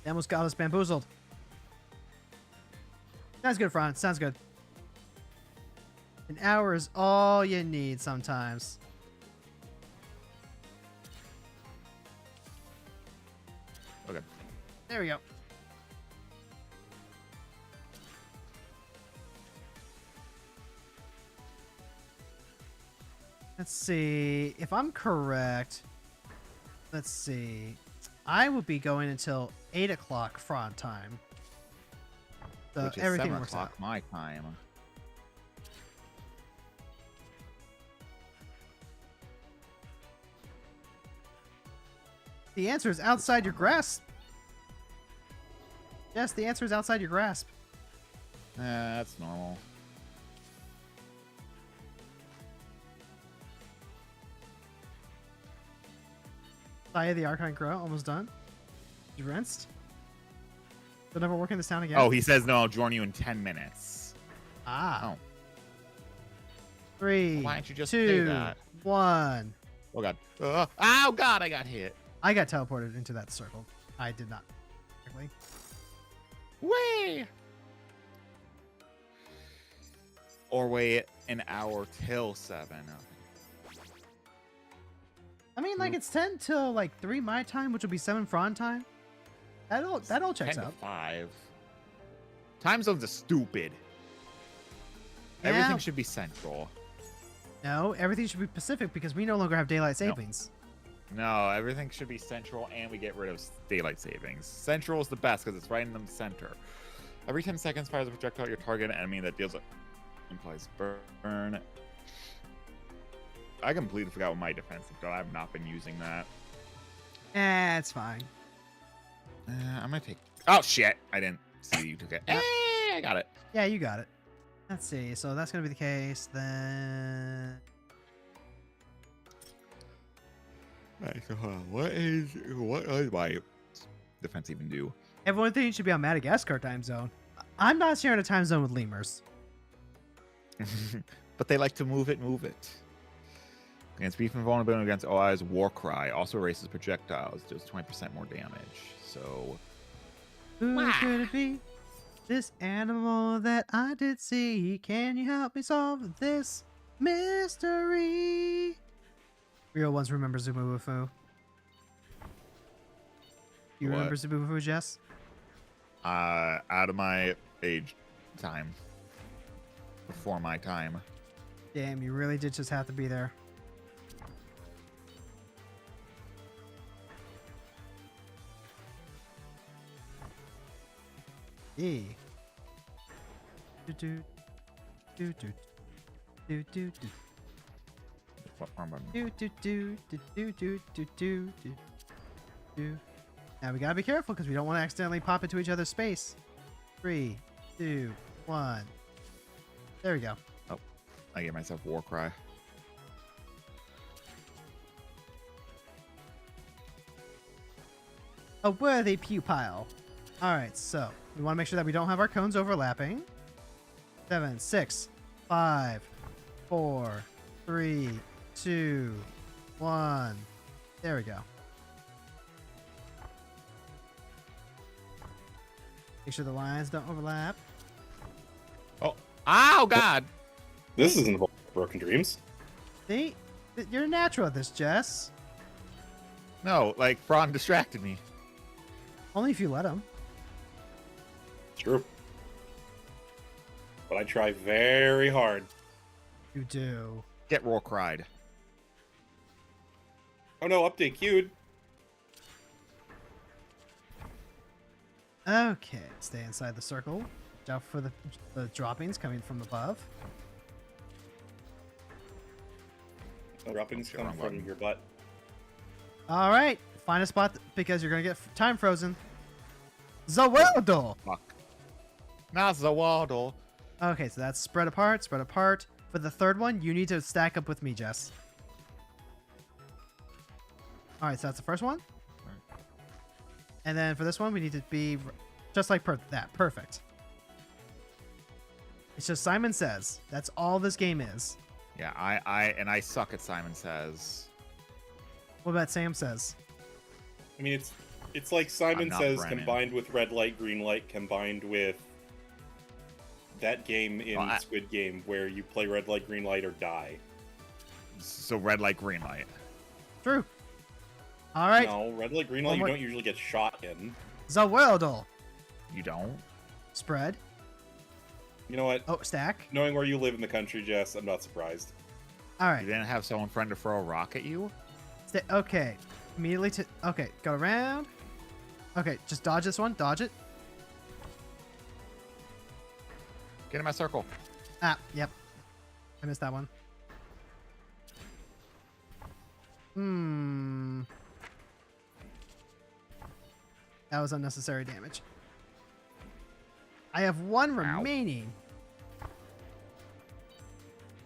They almost got us bamboozled. Sounds good, Fran. Sounds good. An hour is all you need sometimes. Okay. There we go. Let's see. If I'm correct, let's see. I will be going until 8 o'clock Fran time. So Which is everything 7 works o'clock out. my time. The answer is outside your grasp. Yes, the answer is outside your grasp. That's normal. Saya the Archon Crow, almost done. You rinsed? They'll never work in this town again? Oh, he says no, I'll join you in 10 minutes. Ah. Oh. 3, Why don't you just say 2, that? 1. Oh god. Oh god, I got hit. I got teleported into that circle. I did not. Technically. Way. Or wait an hour till 7. I mean, like, it's 10 till, like, 3 my time, which will be 7 Fran time. That all checks 10 to out. 5. Time zones are stupid. Yeah. Everything should be central. No, everything should be Pacific because we no longer have daylight No. savings. No, everything should be central and we get rid of daylight savings. Central is the best because it's right in the center. Every 10 seconds fires a projectile at your target enemy that deals implies burn. I completely forgot what my defensive got. I have not been using that. It's fine. I'm gonna take. Oh shit! I didn't see you took it. Yep. Hey, I got it. Yeah, you got it. Let's see. So that's going to be the case. Then Alright, so hold on. What does my defense even do? everyone thinks you should be on Madagascar time zone. I'm not sharing a time zone with lemurs. But they like to move it. Against beef and vulnerability against allies, Warcry also erases projectiles, does 20% more damage. So Who Wah. could it be? This animal that I did see. Can you help me solve this Mystery. Real ones remember Zubuwufu. You What? remember Zubuwufu, Jess? Out of my age time. Before my time. Damn, you really did just have to be there. E. Do do do do do do do What wrong button? do do do do do do do do do do. Now we gotta be careful because we don't want to accidentally pop into each other's space. 3, 2, 1. There we go. I gave myself war cry. A worthy pupile. All right, so we want to make sure that we don't have our cones overlapping. 7, 6, 5, 4, 3, 2, 1. There we go. Make sure the lines don't overlap. Oh God! This isn't involved Broken Dreams. See, you're natural at this, Jess. No, like Braun distracted me. Only if you let him. True. But I try very hard. You do. Get war cried. Oh no, update queued. Okay, stay inside the circle. Watch out for the droppings coming from above. Droppings come Wrong from button. your butt. All right, find a spot because you're gonna get time frozen. Zaweldo. Fuck. Not the waddle. Okay, so that's spread apart, spread apart. For the third one, you need to stack up with me, Jess. All right, so that's the first one. And then for this one, we need to be just like that. Perfect. It's just Simon Says. That's all this game is. Yeah, I suck at Simon Says. What about Sam Says? I mean, it's like Simon not Says Brennan. combined with Red Light, Green Light, combined with that game in Well, Squid Game where you play Red Light, Green Light, or die. So red light, green light. True. All right, No, Red Light, Green One Light, you more- don't usually get shot in. Zaweldo. You don't? Spread. You know what? Oh, stack. Knowing where you live in the country, Jess, I'm not surprised. All You right. didn't have someone friend to throw a rock at you? Okay. Immediately to. Okay, go around. Okay, just dodge this one. Dodge it. Get in my circle. Ah, yep. I missed that one. That was unnecessary damage. I have one Ow. remaining.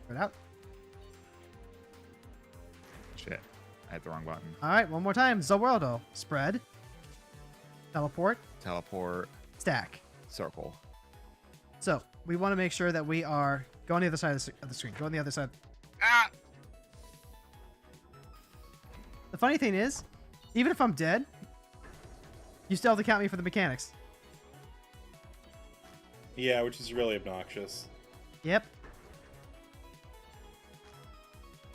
Put it out. Shit. I hit the wrong button. All right, one more time. Zaweldo. Spread. Teleport. Teleport. Stack. Circle. So we want to make sure that we are. Go on the other side of the screen. Go on the other side. Ah! The funny thing is, even if I'm dead, you still have to count me for the mechanics. Yeah, which is really obnoxious. Yep.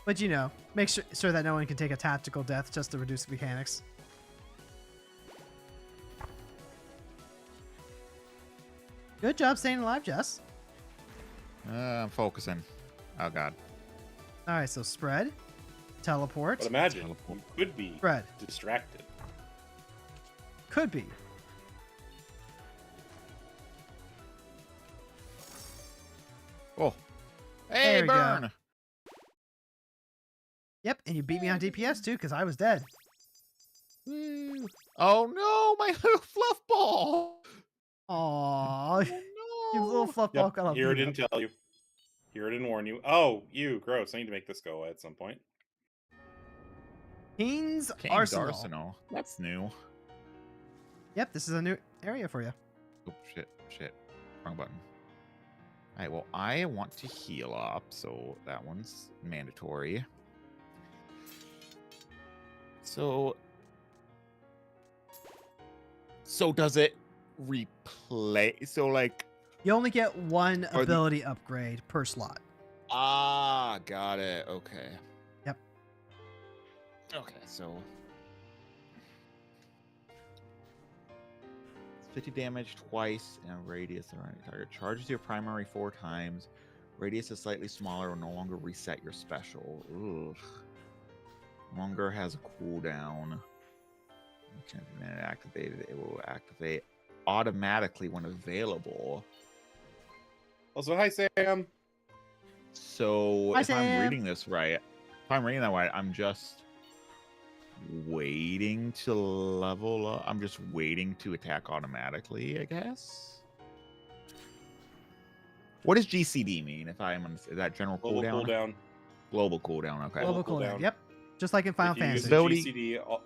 But you know, make sure that no one can take a tactical death just to reduce the mechanics. Good job staying alive, Jess. I'm focusing. Oh God. All right, so spread, teleport, But imagine, Teleport. you could be spread. distracted. Could be. Oh. There Hey, we go. burn! Yep, and you beat me on DPS too, because I was dead. Woo. Oh no, my little fluff ball! Aww, Oh, you little no. fluff ball Yep, got all Hero beat didn't up. tell you. Hero didn't warn you. Oh, you, gross. I need to make this go away at some point. King's King's Arsenal. That's new. Yep, this is a new area for you. Oh shit. Wrong button. Alright, well I want to heal up, so that one's mandatory. So does it replay? So like, You only get one Or the- ability upgrade per slot. Ah, got it. Okay. Yep. Okay, so 50 damage twice and a radius around your target. Charges your primary 4 times. Radius is slightly smaller, will no longer reset your special. Ugh. Longer has a cooldown. You can't be activated. It will activate automatically when available. Also, hi Sam. So Hi, if I'm Sam. reading this right, if I'm reading that right, I'm just waiting to level up. I'm just waiting to attack automatically, I guess. What does GCD mean? If I'm is that general Global cooldown? cooldown. Global cooldown. Okay. Global Global cooldown. cooldown. Yep. Just like in Final If you use Fantasy. a Ability- GCD,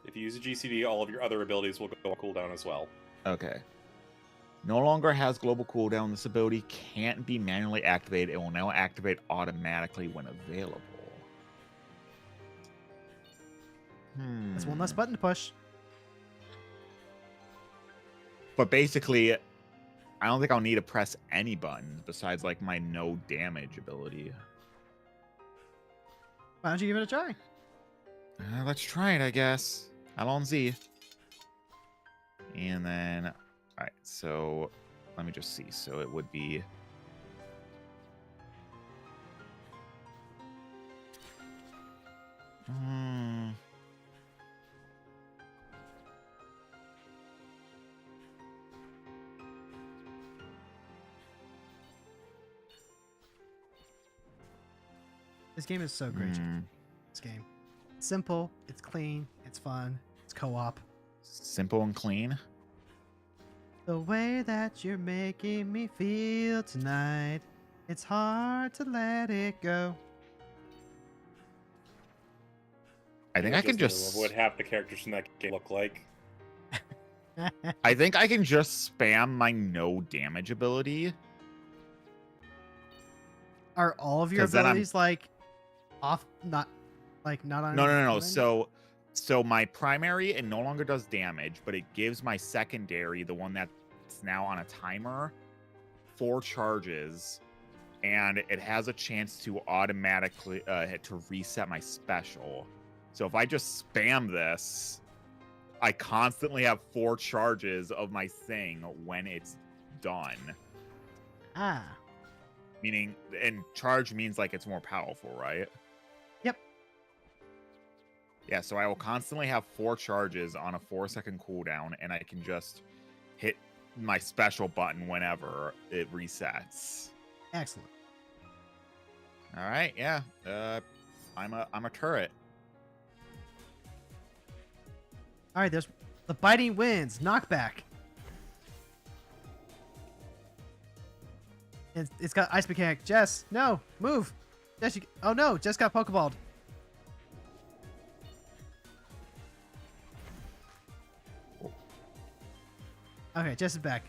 if you use a GCD, all of your other abilities will go on cooldown as well. Okay. No longer has global cooldown. This ability can't be manually activated. It will now activate automatically when available. That's one less button to push. But basically, I don't think I'll need to press any buttons besides like my no damage ability. Why don't you give it a try? Let's try it, I guess. Alonzi. And then, all right. So let me just see. So it would be. This game is so great. Jeff. This game. It's simple. It's clean. It's fun. It's co-op. Simple and clean. The way that you're making me feel tonight, it's hard to let it go. I think I can just. What half the characters from that game look like? I think I can just spam my no damage ability. Are all of your 'Cause then I'm- abilities like off? Not on. No. command? So my primary, it no longer does damage, but it gives my secondary, the one that's now on a timer, 4 charges, and it has a chance to automatically to reset my special. So if I just spam this, I constantly have 4 charges of my thing when it's done. Ah. Meaning, and charge means like it's more powerful, right? Yep. Yeah, so I will constantly have 4 charges on a 4-second cooldown, and I can just hit my special button whenever it resets. Excellent. All right, yeah. I'm a turret. All right, there's the biting wins. Knockback. It's got ice mechanic. Jess, no, move. Jess, oh no, Jess got pokeballed. Okay, Jess is back.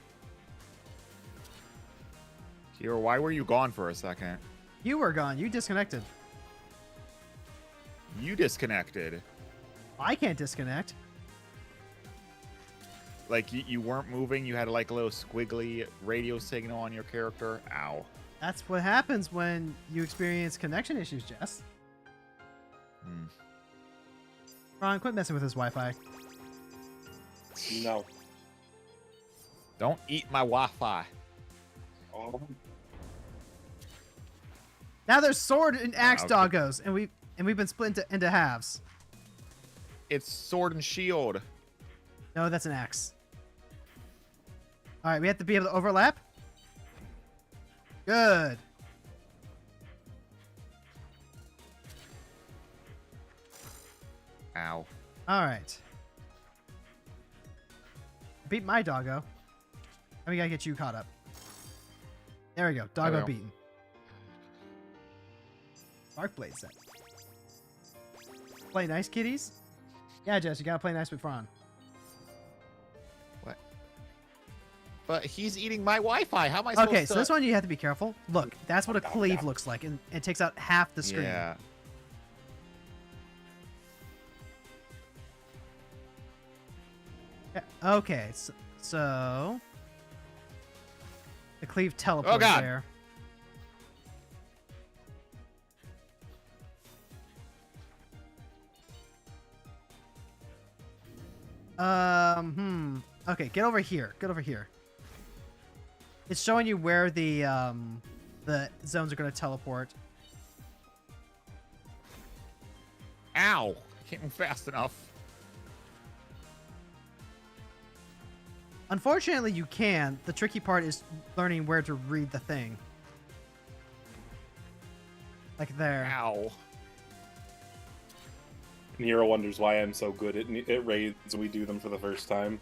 Kira, why were you gone for a second? You were gone. You disconnected. You disconnected. I can't disconnect. Like, you weren't moving. You had like a little squiggly radio signal on your character. Ow. That's what happens when you experience connection issues, Jess. Ron, quit messing with his Wi-Fi. No. Don't eat my Wi-Fi. Oh. Now there's sword and axe okay. doggos, and we've been split into halves. It's sword and shield. No, that's an axe. All right, we have to be able to overlap. Good. Ow. All right. Beat my doggo. And we gotta get you caught up. There we go. There we Doggo go. beaten. Dark Blade set. Play nice, kitties? Yeah, Jess, you gotta play nice with Fran. What? But he's eating my Wi-Fi. How am I supposed to... Okay, so this one you have to be careful. Look, that's what a cleave looks like, and it takes out half the screen. Yeah. Yeah, okay, so the cleave teleports God. there. Okay, get over here. Get over here. It's showing you where the zones are going to teleport. Ow! Can't move fast enough. Unfortunately, you can. The tricky part is learning where to read the thing. Like there. Ow. Nero wonders why I'm so good at raids when we do them for the first time.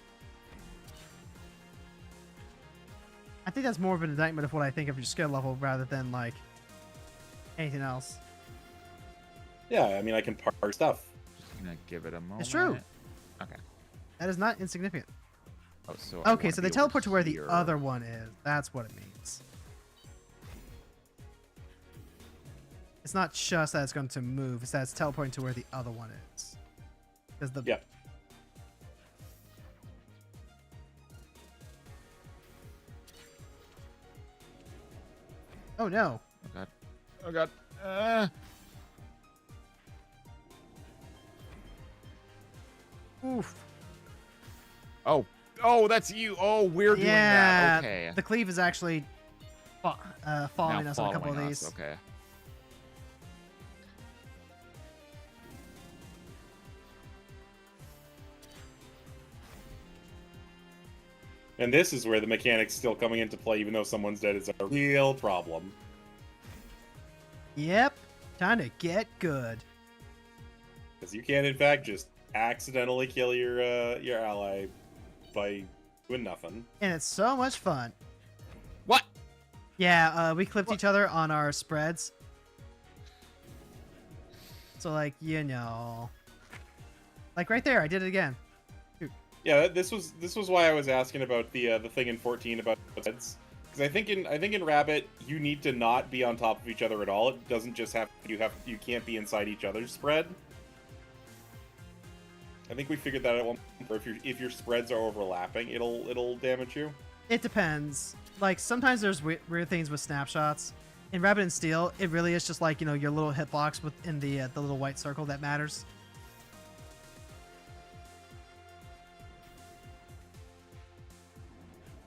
I think that's more of an indictment of what I think of your skill level rather than, like, anything else. Yeah, I mean, I can parse stuff. Just gonna give it a moment. It's true. Okay. That is not insignificant. Oh, so I Okay, wanna so be they over teleport to where the here. other one is. That's what it means. It's not just that it's going to move, it's that it's teleporting to where the other one is. Because the... Yeah. Oh, no. Oh god. Oh god. Oof. Oh. Oh, that's you. Oh, we're doing Yeah, that. Okay. the cleave is actually following Now us on a couple of following these. us, Okay. And this is where the mechanic's still coming into play, even though someone's dead. It's a real problem. Yep. Time to get good. Because you can, in fact, just accidentally kill your ally by doing nothing. And it's so much fun. What? Yeah, we clipped each other on our spreads. So, like, you know. Like, right there, I did it again. Yeah, this was why I was asking about the thing in 14 about heads. Because I think in Rabbit you need to not be on top of each other at all. It doesn't just have you can't be inside each other's spread. I think we figured that out one point. If your spreads are overlapping, it'll damage you. It depends. Like, sometimes there's weird things with snapshots. In Rabbit and Steel, it really is just like, you know, your little hitbox within the little white circle that matters.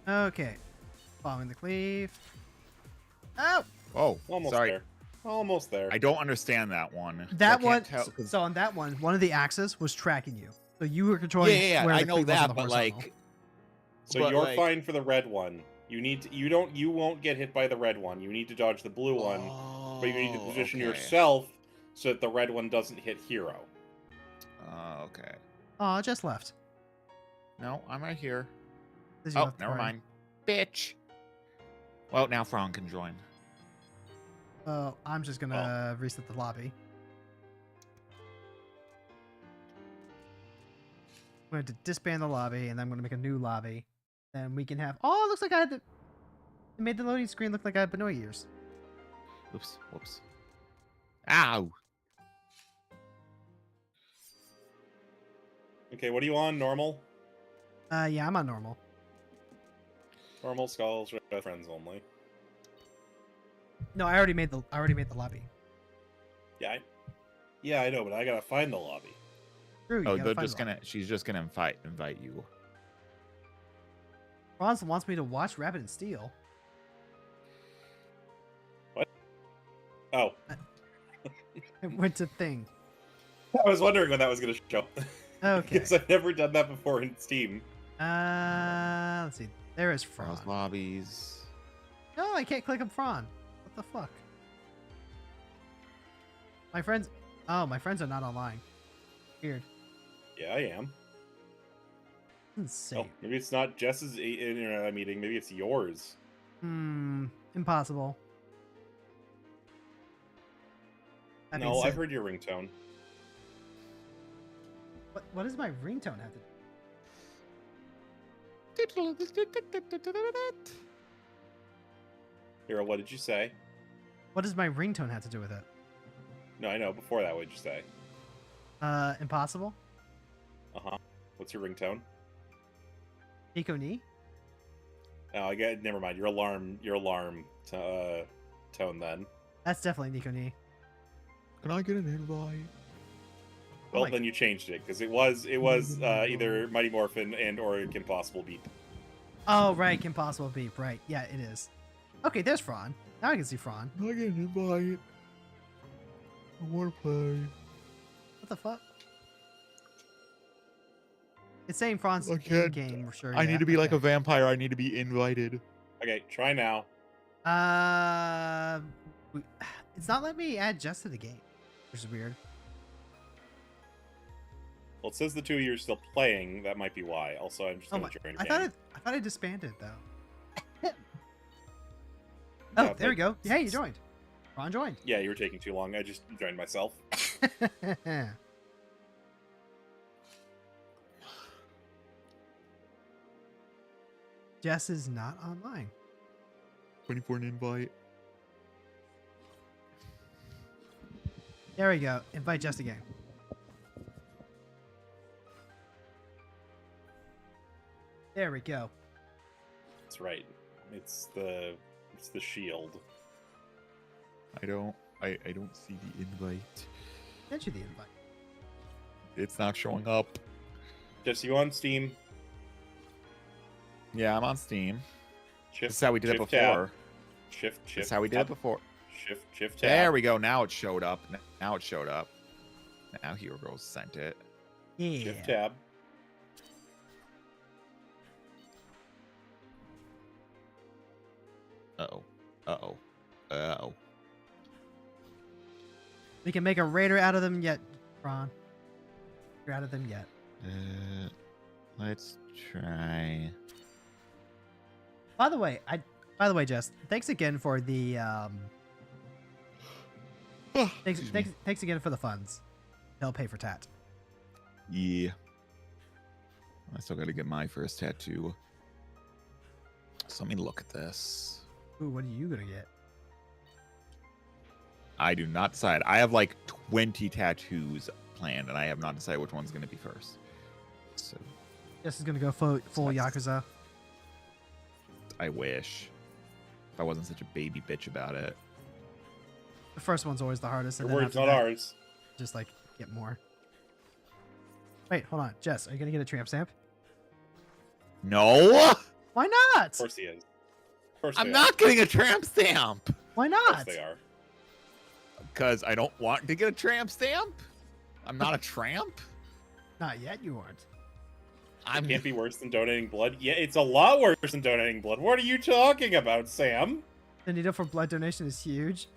Okay. Following the cleave. Oh! Oh, Almost sorry. there. Almost there. I don't understand that one. That I one. can't tell, 'cause- So on that one of the axes was tracking you. So you were controlling yeah, where I the know cleave was on that, the but horizontal. like, So but, you're like- fine for the red one. You won't get hit by the red one. You need to dodge the blue one, but you need to position okay. yourself so that the red one doesn't hit Hero. Okay. Oh, I just left. No, I'm right here. Did you Oh, left never right? mind. Bitch. Well, now Fran can join. Oh, I'm just gonna reset the lobby. I'm going to disband the lobby, and then I'm going to make a new lobby. Then we can have... Oh, it looks like I had the... It made the loading screen look like I had Benoit ears. Oops. Whoops. Ow. Okay, what are you on? Normal? Yeah, I'm on normal. Normal skulls, friends only. No, I already made the lobby. Yeah, I know, but I gotta find the lobby. True, you Oh, gotta they're find just the lobby. gonna. She's just gonna invite you. Franz wants me to watch Rabbit and Steel. Oh, It went to thing. I was wondering when that was gonna show. Okay. Because I've never done that before in Steam. Let's see. There is Fran. Browse lobbies. No, I can't click on Fran. What the fuck? My friends... Oh, my friends are not online. Weird. Yeah, I am. Insane. Oh, maybe it's not Jess's internet meeting. Maybe it's yours. Impossible. That being No, I've said- heard your ringtone. What does my ringtone have to... Hero, what did you say? What does my ringtone have to do with it? No, I know. Before that, what did you say? Impossible? Uh-huh. What's your ringtone? Nico Knee? Oh, I get. Never mind. Your alarm tone then. That's definitely Nico Knee. Can I get an invite? Well, my- then you changed it because it was either Mighty Morphin and or Kim Possible Beat. Oh, right. Kim Possible Beep. Right. Yeah, it is. Okay, there's Fran. Now I can see Fran. I get an invite. I want to play. What the fuck? It's saying Fran's I can't- game, sure. I yeah, need to be like a okay. vampire. I need to be invited. Okay, try now. It's not letting me add Jess to the game, which is weird. Well, it says the two of you are still playing. That might be why. Also, I'm just Oh going my! to join I again. thought it disbanded though. Yeah, Oh, there we but- go. Hey, you joined. Ron joined. Yeah, you were taking too long. I just joined myself. Jess is not online. Waiting for an invite. There we go. Invite Jess again. There we go. That's right. It's the shield. I don't see the invite. Sent you the invite. It's not showing up. Just you on Steam. Yeah, I'm on Steam. Shift. This is how we did it shift before. Tab. Shift. This is how we did it before. Shift. Tab. There we go. Now it showed up. Now it showed up. Now Hero Girls sent it. Yeah. Shift tab. Uh-oh. Uh-oh. Uh-oh. We can make a raider out of them yet, Ron. You're out of them yet. Let's try. By the way, Jess, thanks again for the thanks again for the funds. They'll pay for tat. Yeah. I still got to get my first tattoo. So let me look at this. Ooh, what are you gonna get? I do not decide. I have like 20 tattoos planned, and I have not decided which one's going to be first. So Jess is gonna go full Yakuza. I wish. If I wasn't such a baby bitch about it. The first one's always the hardest, and Your then words, after not that, ours. just like get more. Wait, hold on, Jess, are you gonna get a tramp stamp? No! Why not? Of course he is. Of course I'm they not getting a tramp stamp! Why Are. Of not? course they are. Because I don't want to get a tramp stamp? I'm not a tramp? Not yet. You aren't. It can't be worse than donating blood. Yeah, it's a lot worse than donating blood. What are you talking about, Sam? The needle for blood donation is huge.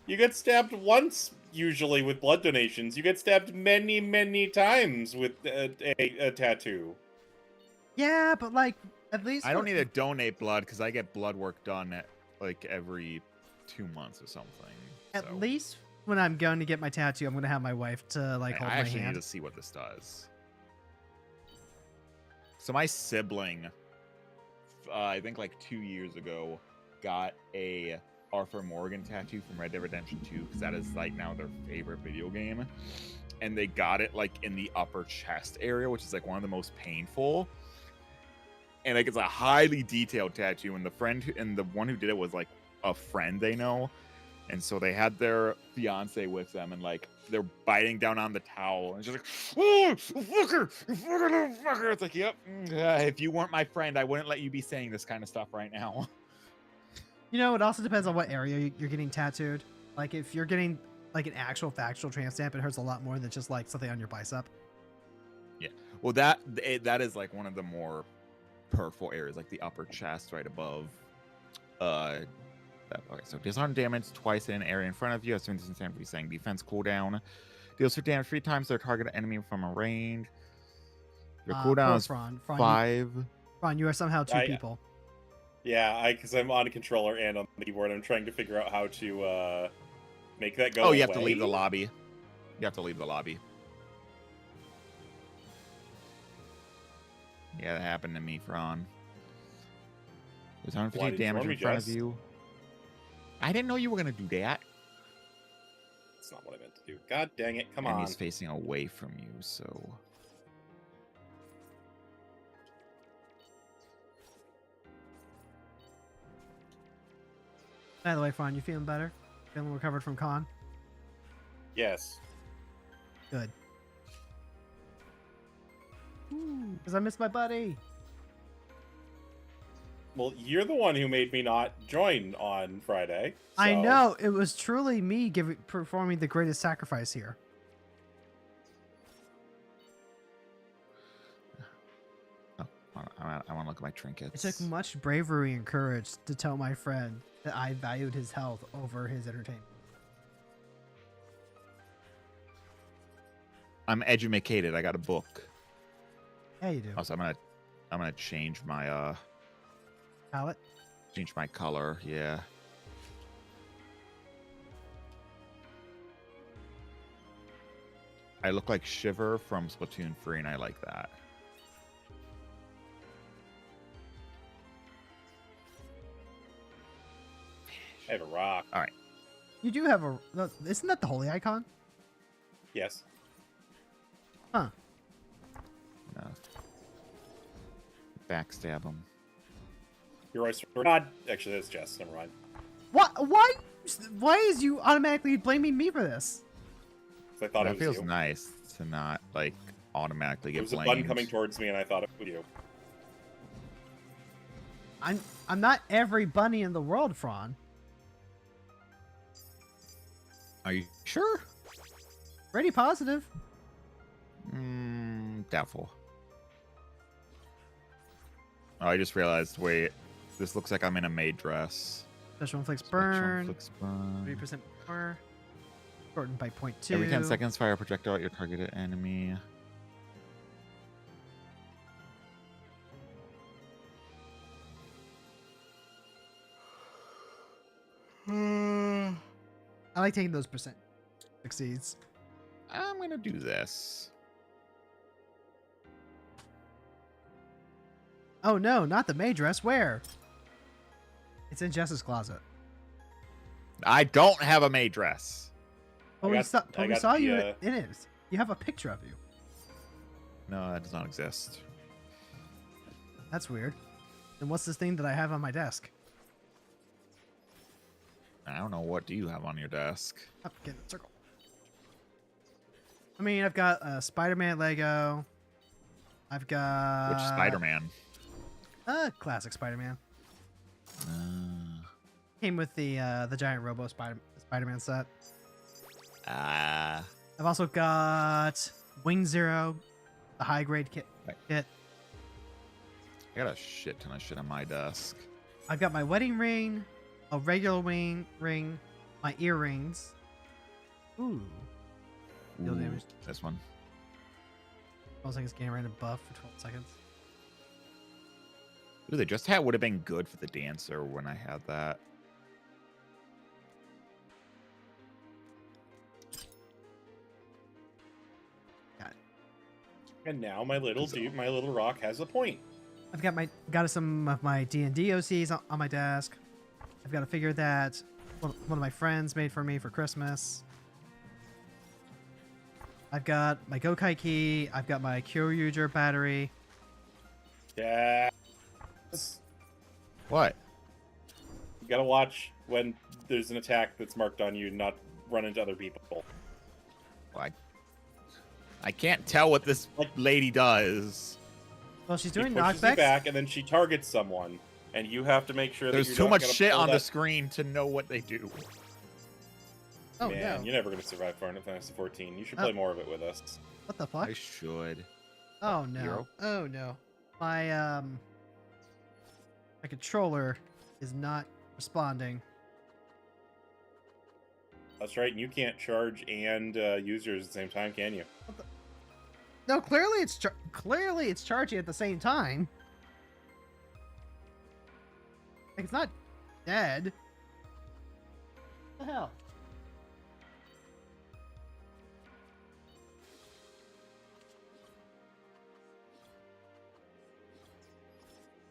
You get stabbed once, usually, with blood donations. You get stabbed many, many times with a tattoo. Yeah, but like at least I don't need to donate blood because I get blood work done at like every 2 months or something. At so. least when I'm going to get my tattoo, I'm gonna have my wife to like hold I my actually hand. need to see what this does. So my sibling, I think like 2 years ago, got a Arthur Morgan tattoo from Red Dead Redemption 2 because that is like now their favorite video game, and they got it like in the upper chest area, which is like one of the most painful. And like it's a highly detailed tattoo, and the one who did it was like a friend they know. And so they had their fiance with them, and like they're biting down on the towel, and she's like, "Oh, fucker, you fucking little fucker!" It's like, "Yep, if you weren't my friend, I wouldn't let you be saying this kind of stuff right now." You know, it also depends on what area you're getting tattooed. Like if you're getting like an actual factual tramp stamp, it hurts a lot more than just like something on your bicep. Yeah, well, that is like one of the more hurtful areas, like the upper chest, right above. Okay, so disarm damage twice in an area in front of you. As soon as it's time, saying defense cooldown. Deals 3 damage 3 times to a target enemy from a range. Your cooldown Poor is Fran. 5. Fran, you are somehow two people. Yeah, because I'm on a controller and on the keyboard. I'm trying to figure out how to make that go Oh, you have to away. leave the lobby. You have to leave the lobby. Yeah, that happened to me, Fran. There's Why 150 didn't you damage warn in me, front of Jess? you. I didn't know you were going to do that. That's not what I meant to do. God dang it. Come on. Enemy's facing away from you, so... By the way, Fran, you feeling better? Feeling recovered from con? Yes. Good. Because I miss my buddy. Well, you're the one who made me not join on Friday. I so- know. It was truly me performing the greatest sacrifice here. Oh, I want to look at my It trinkets. took much bravery and courage to tell my friend that I valued his health over his entertainment. I'm educated. I got a book. Yeah, you do. Also, I'm gonna change my Palette. color. Yeah. I look like Shiver from Splatoon 3, and I like that. I have a rock. You do have a. Isn't that the holy icon? Yes. Huh. No. Backstab him. You're right. We're not. Actually, that's Jess. Never mind. What? Why? Why is you automatically blaming me for this? 'Cause I thought That it was feels you. nice to not like automatically There get was a blamed. button coming towards me, and I thought it was you. I'm not every bunny in the world, Fran. Are you sure? Pretty positive. Doubtful. Oh, I just realized. Wait, this looks like I'm in a maid dress. Special inflicts Spectrum burn. flicks burn. 3% more. Shortened by 0.2. Every 10 seconds, fire a projectile at your targeted enemy. I like taking those percent. Succeeds. I'm gonna do this. Oh no, not the maid dress. Where? It's in Jess's closet. I don't have a maid dress. But I we got- saw, I but we got saw the, you uh, in it. You have a picture of you. No, that does not exist. That's weird. Then what's this thing that I have on my desk? I don't know. What do you have on your desk? Up, get in the circle. I mean, I've got a Spider-Man Lego. I've got Which Spider-Man? Classic Spider-Man. Uh, Came with the giant Robo Spider-Man set. Ah. I've also got Wing Zero, the high grade kit. Right. Kit. I got a shit ton of shit on my desk. I've got my wedding ring, a regular ring, my earrings. Ooh. Deal Ooh, damage. this one. 12 seconds gain a random buff for 12 seconds. Ooh, the just hat would have been good for the dancer when I had that. And now my little dude, my little rock has a point. I've got some of my D&D OCs on my desk. I've got a figure that one of my friends made for me for Christmas. I've got my Gokai key. I've got my Kyoryuger battery. Yeah. What? You gotta watch when there's an attack that's marked on you, not run into other people. Well, I can't tell what this lady does. Well, she's She doing pushes you knockbacks. back, and then she targets someone, and you have to make sure There's that too you're not much gonna shit pull on the that- screen to know what they do. Oh Man, no! you're never gonna survive Final Fantasy XIV. You should Oh. play more of it with us. What the fuck? I should. Oh no! Hero? Oh no! My controller is not responding. That's right, and you can't charge and use yours at the same time, can you? No, clearly it's charging at the same time. Like, it's not dead. What the hell?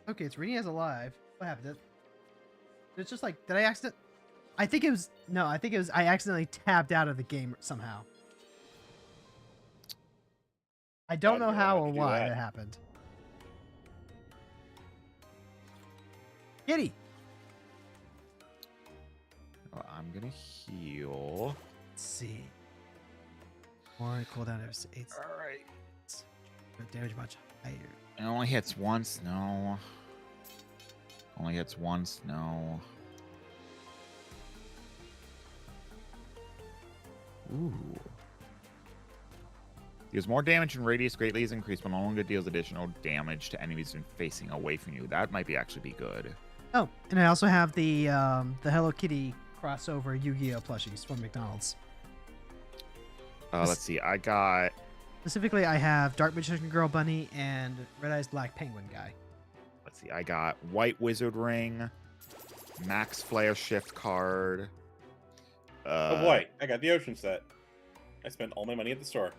Okay, it's reading as alive. What happened? It's just like, did I accident? I think it was no. I think it was I accidentally tabbed out of the game somehow. I don't God, know yeah, how how'd or you do why that? it happened. Kitty. Well, I'm gonna heal. Let's see. More cooldown is 8. All right. Damage much It only hits once. No. Only hits once. No. Ooh. Deals more damage and radius greatly is increased, but no longer deals additional damage to enemies facing away from you. That might actually be good. Oh, and I also have the Hello Kitty crossover Yu-Gi-Oh plushies from McDonald's. Let's see. I got. Specifically, I have Dark Magician Girl Bunny and Red Eyes Black Penguin guy. Let's see. I got White Wizard Ring, Max Flare Shift card. Oh boy, I got the Ocean set. I spent all my money at the store.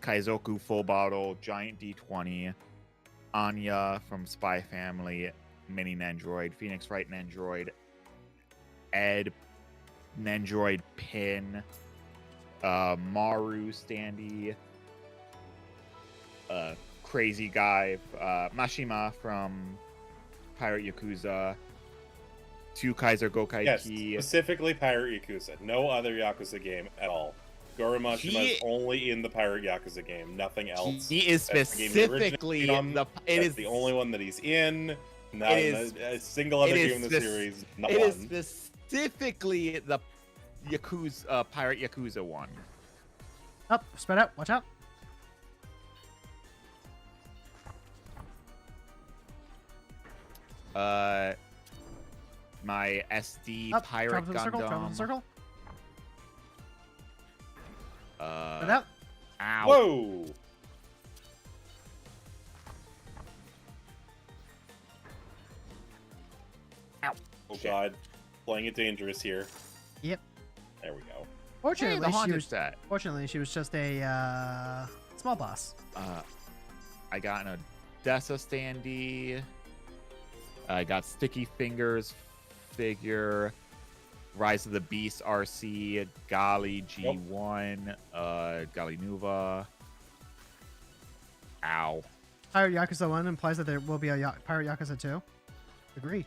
Kaizoku Full Bottle, Giant D20, Anya from Spy Family, Mini Nendroid, Phoenix Wright Nendroid, Ed Nendroid Pin, Maru Standy, Crazy Guy, Mashima from Pirate Yakuza, 2 Kaiser Gokai Yes, Ki. specifically Pirate Yakuza. No other Yakuza game at all. Goro Mashima is only in the Pirate Yakuza game, nothing else. He is specifically the only one that he's in. Not a single other game in the series. Not it one. is specifically the Yakuza Pirate Yakuza one. Up, spread out, watch out. My SD Up, Pirate travel to the Gundam. circle, travel to the circle. Spread out. Ow. Whoa! Ow. Oh god, playing it dangerous here. Yep. There we go. Fortunately, the she haunted was. set. Fortunately, she was just a small boss. I got an Odessa standee. I got Sticky Fingers figure. Rise of the Beast RC, Gali G1, Gali Nuva. Ow. Pirate Yakuza 1 implies that there will be a Pirate Yakuza 2. Agree.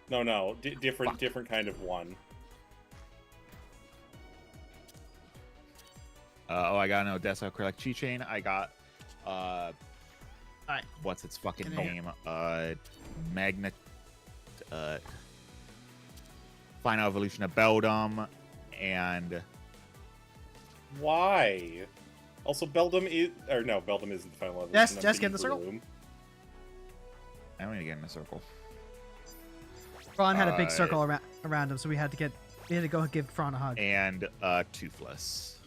No, different kind of one. I got an Odessa acrylic keychain. I got Alright. What's its fucking In here. name? Magnet Final Evolution of Beldum and Why? Also, Beldum is... Or no, Beldum isn't the final evolution. Jess, get in the circle. I don't need to get in a circle. Fran had a big circle around him, so we had to go give Fran a hug. And Toothless.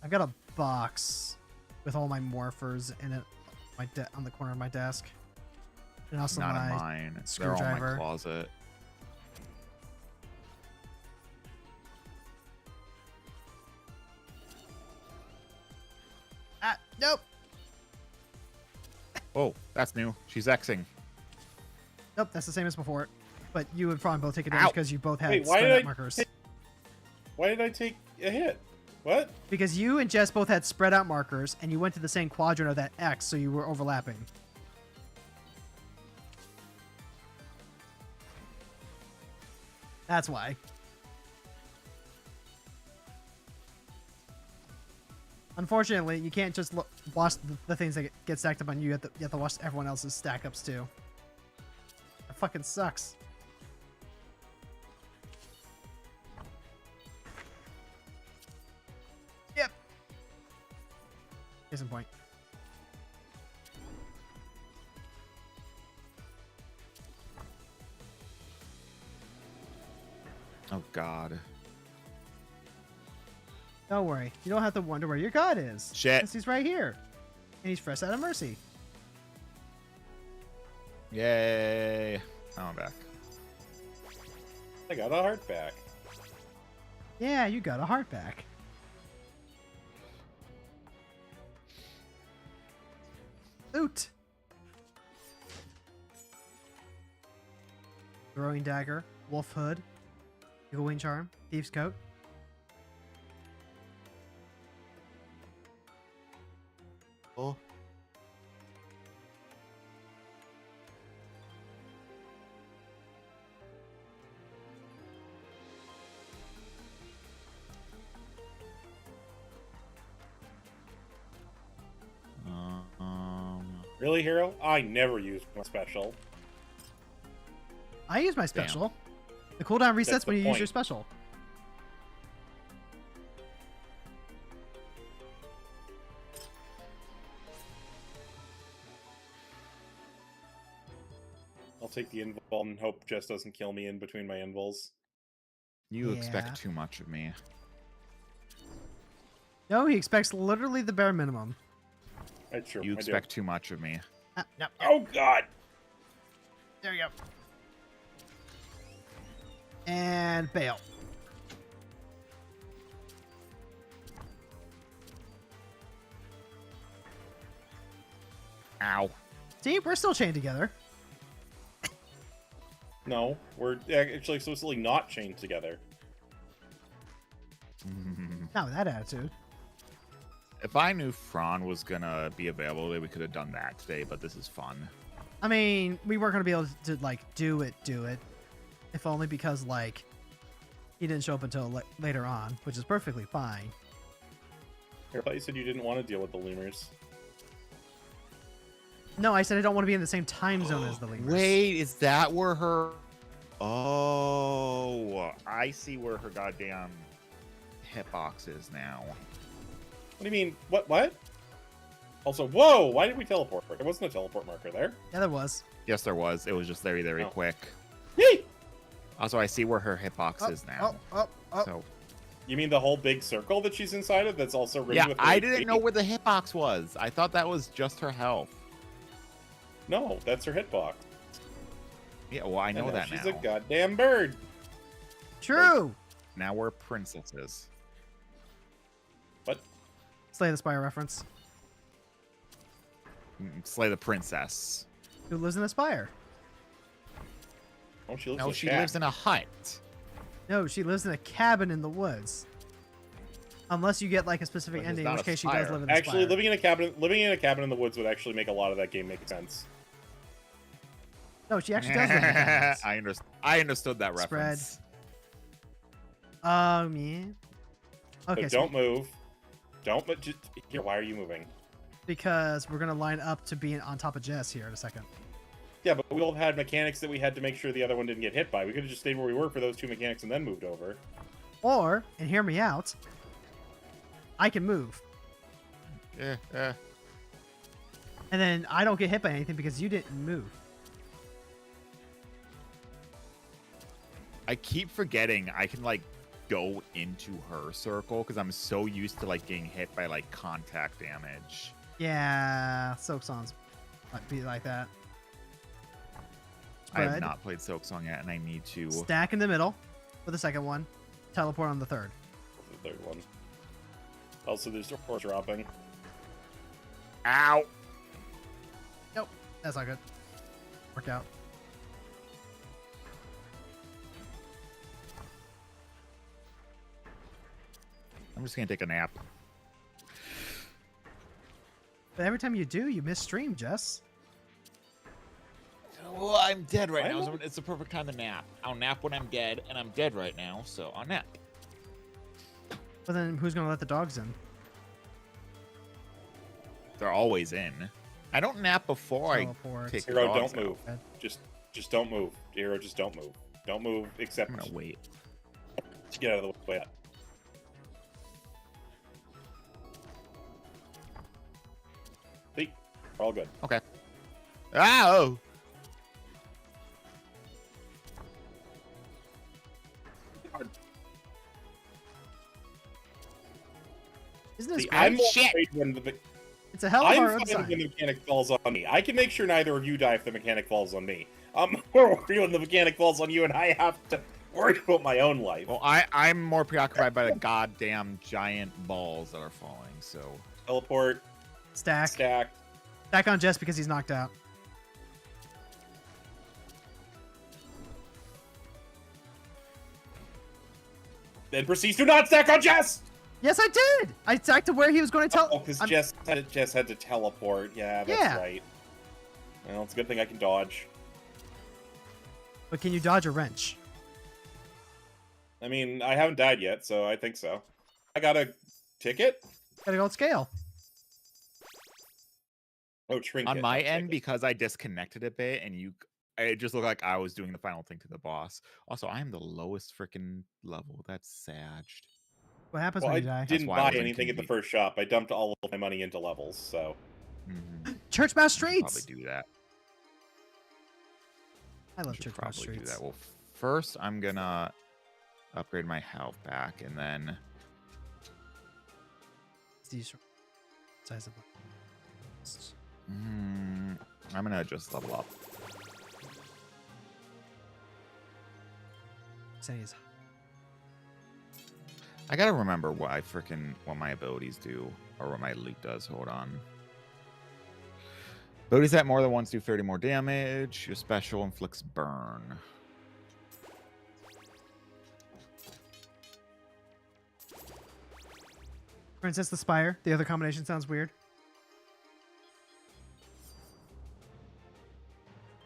I've got a box with all my morphers in it on the corner of my desk. And also Not my in mine. They're all in screwdriver. my closet. Ah, nope. Oh, that's new. She's Xing. Nope, that's the same as before. But you and Fran both take advantage Ow. because you both had Wait, why spread did out I markers. Why did I take a hit? What? Because you and Jess both had spread out markers, and you went to the same quadrant of that X, so you were overlapping. That's why. Unfortunately, you can't just watch the things that get stacked up on you. You have to watch everyone else's stack ups too. That fucking sucks. Yep. Case in point. Oh, God. Don't worry. You don't have to wonder where your god is. Shit. Because he's right here. And he's fresh out of mercy. Yay. Now I'm back. I got a heart back. Yeah, you got a heart back. Loot. Throwing dagger, wolf hood, eagle wing charm, thieves coat. Oh. Really, Hero? I never use my special. I use my special. The cooldown resets That's the when you use your point. special. I'll take the invul and hope Jess doesn't kill me in between my invuls. You Yeah. expect too much of me. No, he expects literally the bare minimum. That's true. You I do. expect too much of me. No. Oh God! There you go. And bail. Ow. See, we're still chained together. No, we're actually explicitly not chained together. Not with that attitude. If I knew Fran was gonna be available, we could have done that today, but this is fun. I mean, we weren't gonna be able to like do it, if only because like he didn't show up until later on, which is perfectly fine. Here, I thought you said you didn't want to deal with the lemurs. No, I said I don't want to be in the same time zone as the lemurs. Wait, is that where her... Oh, I see where her goddamn hitbox is now. What do you mean? What? Also, whoa! Why did we teleport? There wasn't a teleport marker there. Yeah, there was. Yes, there was. It was just very, very Oh. quick. Yay! Also, I see where her hitbox is now. Oh. So, You mean the whole big circle that she's inside of that's also rimmed yeah, with I HP? didn't know where the hitbox was. I thought that was just her health. No, that's her hitbox. Yeah, well, I know And that she's now. a goddamn bird. True. Now we're princesses. What? Slay the Spire reference. Slay the princess. Who lives in a spire? Oh, she lives No, in a she shack. lives in a hut. No, she lives in a cabin in the woods. Unless you get like a specific But it's ending, in not which a case she does spire. live in the Actually, spire. living in a cabin in the woods would actually make a lot of that game make sense. No, she actually does live in cabins. I understood that Spread. reference. Yeah. Okay, So so don't move. Don't. Just, here, why are you moving? because we're gonna line up to being on top of Jess here in a second. Yeah, but we all had mechanics that we had to make sure the other one didn't get hit by. We could have just stayed where we were for those two mechanics and then moved over. Or, and hear me out, I can move. Yeah, And then I don't get hit by anything because you didn't move. I keep forgetting I can like go into her circle because I'm so used to like getting hit by like contact damage. Yeah, Soak Songs might be like that. I have Spread. not played Silk Song yet, and I need to. Stack in the middle for the second one. Teleport on the third. The third one. Also, there's reports dropping. Ow! Nope, that's not good. Work out. I'm just gonna take a nap. But every time you do, you miss stream, Jess. Well, I'm dead right Why now, am so it's the perfect time to nap. I'll nap when I'm dead, and I'm dead right now, so I'll nap. But then who's gonna let the dogs in? They're always in. I don't nap before Teleport. I take the Hero, dogs don't move. out. Just don't move. Hero, just don't move. Don't move except I'm gonna wait. to get out of the way. See? We're all good. Okay. Ow! Isn't this See, great? I'm more shit. afraid when the It's a hell of a I'm hard fine sign. when the mechanic falls on me. I can make sure neither of you die if the mechanic falls on me. I'm more worried when the mechanic falls on you and I have to worry about my own life. Well, I'm more preoccupied by the goddamn giant balls that are falling, so... Teleport, Stack. stack. Stack on Jess because he's knocked out. Then proceeds to not stack on Jess! Yes, I did! I stacked to where he was going to tell. Oh, because I'm- Jess had to teleport. Yeah, that's Yeah. right. Well, it's a good thing I can dodge. But can you dodge a wrench? I mean, I haven't died yet, so I think so. I got a ticket? Gotta go scale. Oh, trinket. On my that's end, it. because I disconnected a bit, and it just looked like I was doing the final thing to the boss. Also, I am the lowest freaking level. That's sad. What happens Well, when I you die? didn't why I buy was in anything at the TV. first shop. I dumped all of my money into levels, so. Church Mouse I should probably Streets. do that. I I love should Church Mouse probably do Streets. that. Well, first I'm gonna upgrade my health back, and then These size of I'm gonna just level up. Miscellaneous. I gotta remember what my abilities do, or what my loot does. Hold on. Abilities that more than once do 30 more damage. Your special inflicts burn. Princess the Spire. The other combination sounds weird.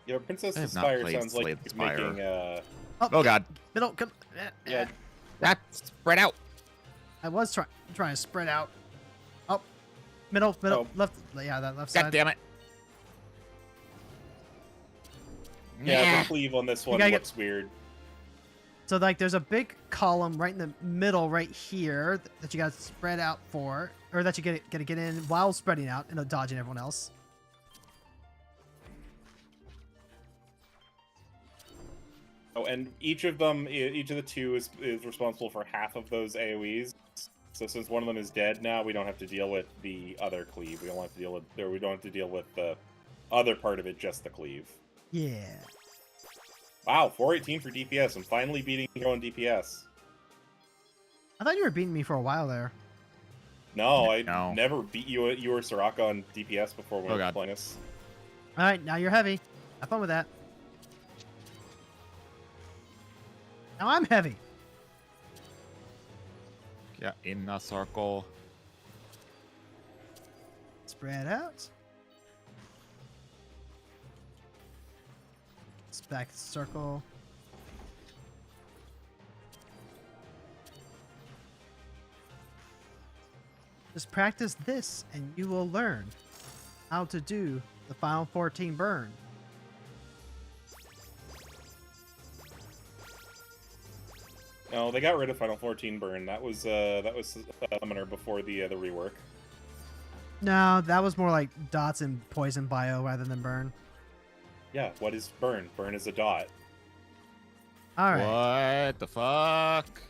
Yeah, Princess I of have not Spire played sounds like Slay the he's Spire. making Oh god. Middle. Come. yeah. That spread out. I was trying to spread out. Oh, middle, Oh. left. Yeah, that left God side. damn it. Yeah, the cleave on this one gotta looks weird. So like, there's a big column right in the middle, right here, that you got to spread out for, or that you gotta get in while spreading out and dodging everyone else. Oh, and each of the two is responsible for half of those AoEs. So since one of them is dead now, we don't have to deal with the other cleave. We don't have to deal with the other part of it, just the cleave. Yeah. Wow, 418 for DPS. I'm finally beating you on DPS. I thought you were beating me for a while there. No, I No. never beat you or Soraka on DPS before when Oh, we were God. playing this. All right, now you're heavy. Have fun with that. Now I'm heavy. Yeah, in a circle. Spread out. It's back to the circle. Just practice this and you will learn how to do the Final 14 burn. No, they got rid of Final 14 burn. That was summoner before the rework. No, that was more like dots and poison bio rather than burn. Yeah, what is burn? Burn is a dot. All right, What the fuck?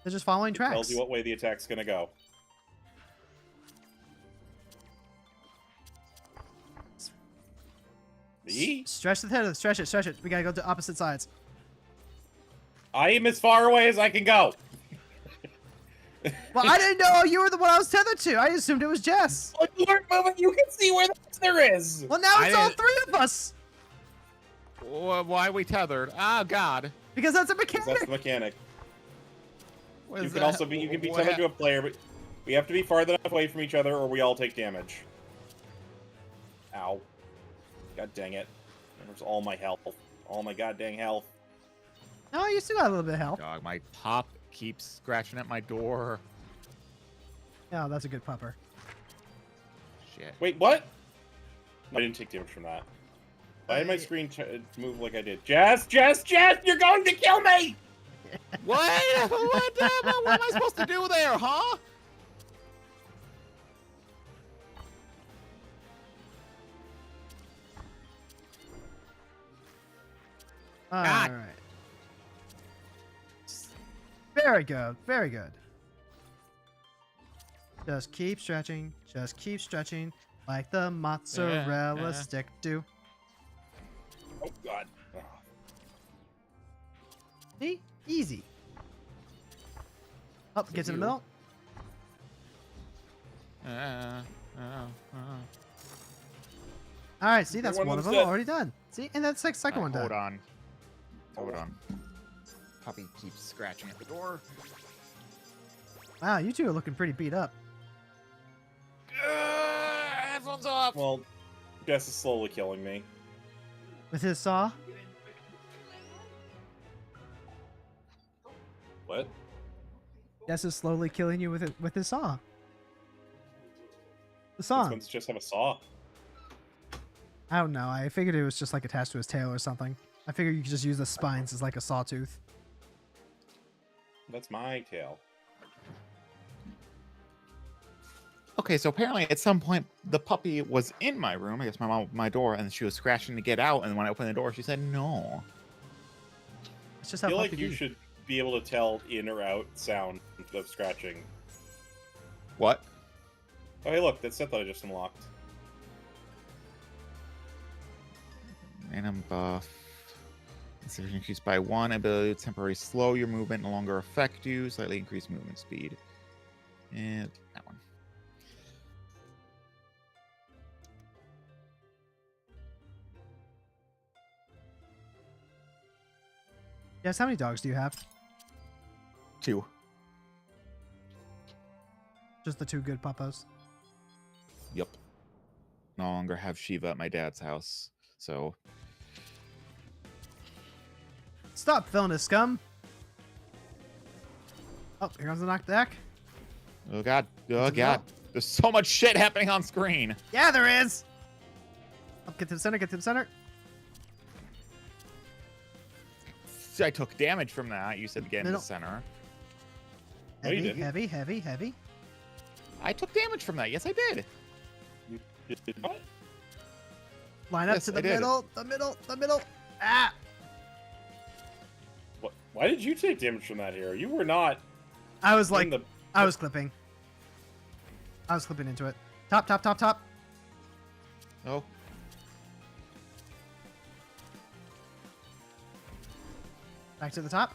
they're just following tracks. Tells you what way the attack's gonna go. See? Stretch the head, stretch it. We gotta go to opposite sides. I am as far away as I can go. Well, I didn't know you were the one I was tethered to. I assumed it was Jess. Oh, you aren't moving. You can see where there is. Well, now I it's all didn't- three of us Why are we tethered? Oh god. because that's a That's mechanic. the mechanic. What You is can that? also be What tethered hap- to a player, but we have to be far enough away from each other, or we all take damage. Ow! God dang it! There's all my health, all my goddamn health. No, you still got a little bit of health. Dog, my pop keeps scratching at my door. Yeah, that's a good pupper. Shit. Wait, what? I didn't take damage from that. Why did my screen move like I did? Jess, you're going to kill me! What? What am I supposed to do there, huh? All God. right. Very good. Very good. Just keep stretching. Just keep stretching like the mozzarella yeah. stick do. Oh God! Oh. See? Easy. Up, get to the you. middle. All right, see, that's one one of of them them's dead. already done. See, and that's like second one done. Hold on. Hold on. Puppy keeps scratching at the door. Wow, you two are looking pretty beat up. Headphones off. Well, Jess is slowly killing me. With his saw? What? Jess is slowly killing you with his saw. The This saw. one's just have a saw. I don't know. I figured it was just like attached to his tail or something. I figured you could just use the spines as like a sawtooth. That's my tail. Okay, so apparently at some point the puppy was in my room. I guess my mom opened my door and she was scratching to get out. And when I opened the door, she said no. It's just I how feel like puppy you do. should be able to tell in or out sound of scratching. What? Oh, hey, look, that set that I just unlocked. Random buff. Consideration increased by 1. Ability to temporarily slow your movement, no longer affect you. Slightly increased movement speed. And that one. Yes, how many dogs do you have? 2. Just the 2 good puppos. Yep. No longer have Shiva at my dad's house. So Stop, villainous scum! Oh, here comes the knockback. oh god. Oh Let's god. go. There's so much shit happening on screen. Yeah, there is! Oh, get to the center, get to the center. I took damage from that. You said get in the Middle. center. No, you Heavy, didn't. heavy, heavy, heavy. I took damage from that. Yes, I did. You did not? Line up Yes, to I the did. middle, the middle, the middle. Ah! What? Why did you take damage from that hero? You were not I was in like, the... I was clipping. I was clipping into it. Top, top, top, top. Oh. Back to the top.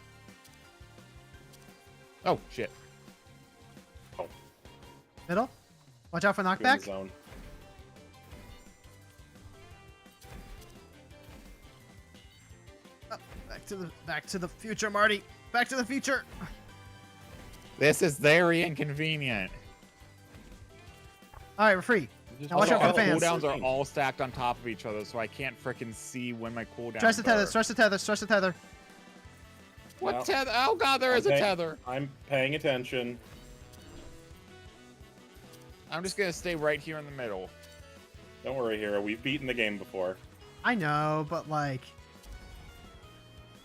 Oh shit. Middle. Watch out for You're in the knockback. zone. Oh, back to the future, Marty. Back to the future. This is very inconvenient. All right, we're free. Now watch Also, out for our the fans. cooldowns are all stacked on top of each other, so I can't frickin' see when my cooldowns Stretch the tether. are. Stretch the tether. Stretch the tether. What Well, tether? Oh god, there is a okay. tether. I'm paying attention. I'm just gonna stay right here in the middle. Don't worry, hero. We've beaten the game before. I know, but like,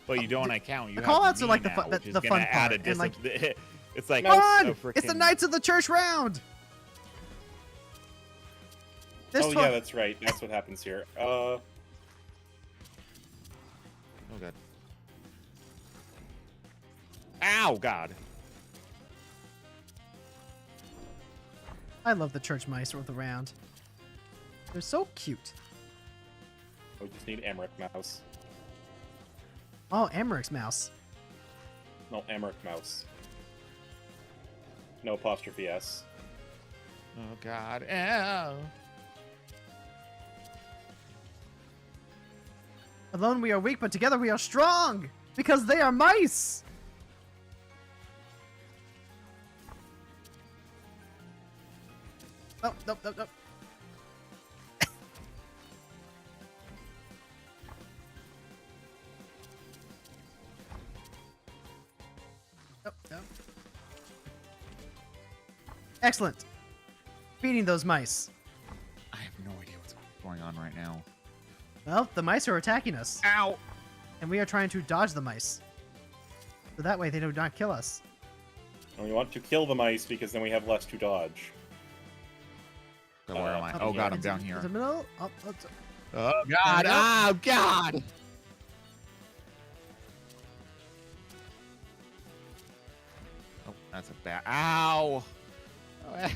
But you don't account. You the have callouts are me like the now, fun- which is the gonna fun add part, a and, like- discipline. It's like come a on! It's the frickin- Knights of the Church round. This Oh one- yeah, that's right. That's what happens here. Oh god. Ow, god. I love the church mice with the round. They're so cute. We just need Emmerich mouse. Oh, Emmerich's mouse. No, Emmerich mouse. No apostrophe S. Oh god. Ow. Alone we are weak, but together we are strong! Because they are mice! Oh, nope, nope, nope. Nope, nope. Excellent. Beating those mice. I have no idea what's going on right now. Well, the mice are attacking us. Ow. And we are trying to dodge the mice. So that way they do not kill us. And we want to kill the mice because then we have less to dodge. So where am I? Up Oh god, I'm Into- down here. into the middle. Up, Oh god. There we go. Oh god. Oh, that's a bad. Ow.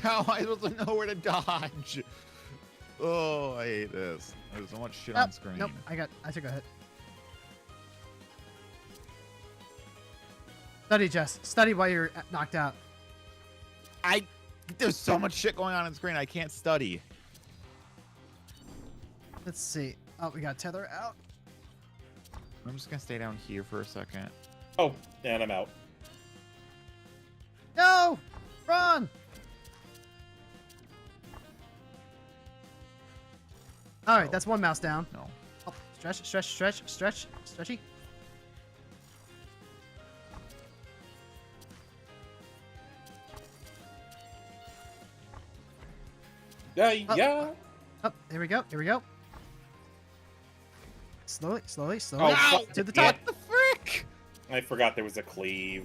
How am I supposed to know where to dodge? Oh, I hate this. There's so much shit on screen. Nope, I took a hit. Study, Jess. Study while you're knocked out. There's so much shit going on screen. I can't study. Let's see. Oh, we got tether out. I'm just gonna stay down here for a second. Oh, and I'm out. No! Run! Alright, that's one mouse down. No. Oh, stretch, stretch, stretch, stretch, stretchy. Yeah. Oh, here we go, here we go. slowly, slowly, slowly. Oh, to the yeah. top. What the frick? I forgot there was a cleave.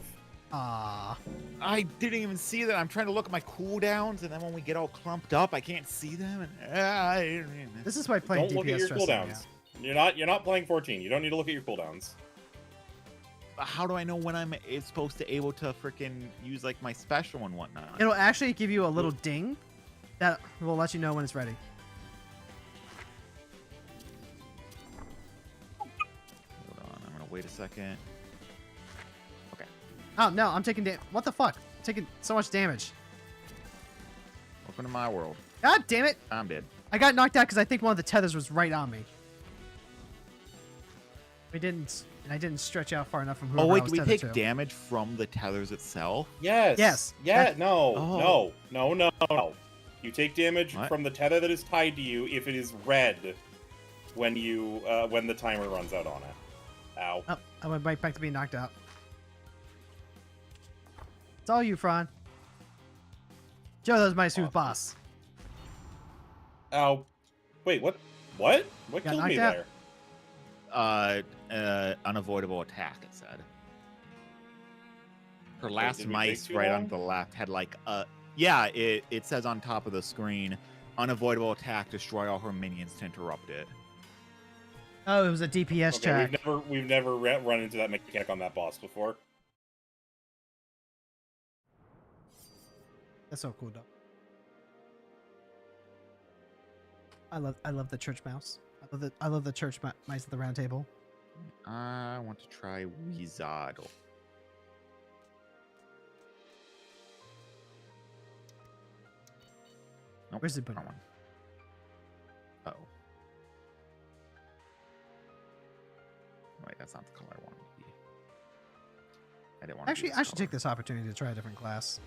Ah. I didn't even see that. I'm trying to look at my cooldowns, and then when we get all clumped up, I can't see them. And This is why playing Don't look at DPS your stresses me cooldowns. out. You're not playing 14. You don't need to look at your cooldowns. how do I know when I'm supposed to able to freaking use like my special and whatnot? It'll actually give you a little ding that will let you know when it's ready. Hold on, I'm gonna wait a second. Okay, Oh no, I'm taking damage. What the fuck? I'm taking so much damage. welcome to my world. God damn it! I'm dead. I got knocked out because I think one of the tethers was right on me. We didn't, and I didn't stretch out far enough from whoever Oh I wait, was do we tethered take to. damage from the tethers itself? Yes. Yes. Yeah. That- No. Oh. No. You take damage What? from the tether that is tied to you if it is red when you when the timer runs out on it. Ow. Oh, I went right back to being knocked out. It's all you, Fran. Joe, that was my smooth boss. Ow. Wait. What? What? What Got killed me knocked out? there? Unavoidable attack, it said. Her last did we take mice too right long? on the left had like a... Yeah, it says on top of the screen, unavoidable attack, destroy all her minions to interrupt it. Oh, it was a DPS Okay, check. we've never run into that mechanic on that boss before. That's so cool, though. I love the church mouse. I love the church mice at the round table. I want to try Weezard. Nope, Where's the wrong boomer? one. Uh-oh. Wait, that's not the color I wanted to be. I didn't want Actually, I should take this opportunity to try a different class.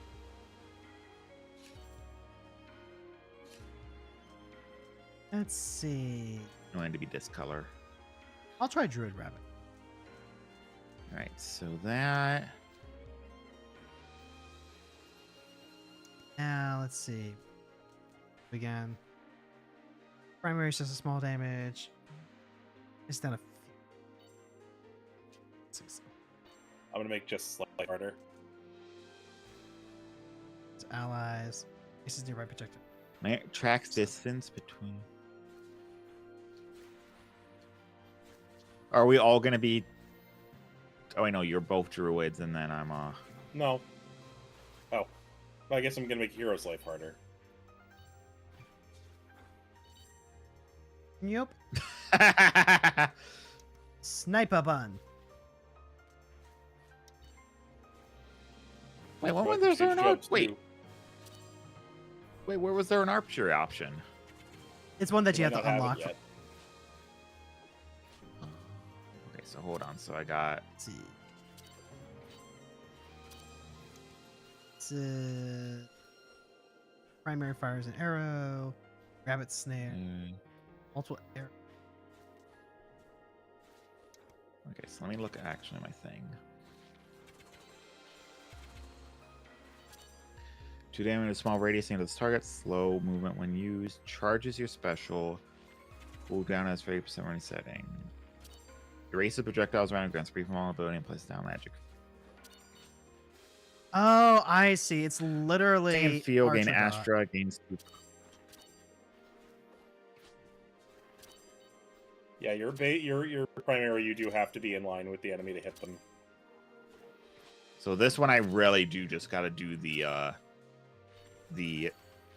Let's see. I wanted to be this color. I'll try Druid Rabbit. Alright, so that... Now, let's see. Again. Primary is just a small damage. It's done a... Six. I'm gonna make just slightly harder. It's allies. This is nearby protected. Tracks distance between... Are we all gonna be... Oh, I know, you're both druids, and then I'm, No. Oh. Well, I guess I'm gonna make Hero's life harder. Yup. Sniper bun. Wait, when But was there Chief an Jobs wait, too. wait, where was there an archery option? It's one that you might have to not it unlock. yet. Okay, so hold on. So I got... Let's see. It's primary fires an arrow, rabbit snare, multiple arrow. Okay, so let me look at actually my thing. 2 damage, a small radius into this target, slow movement when used, charges your special, cooldown as 30% running setting. Erases projectiles around grants free from vulnerability and places down magic. Oh, I see. It's literally Gain feel, gain Archer dot. Astra, gain super. Yeah, your primary, you do have to be in line with the enemy to hit them. So this one I really do just gotta do the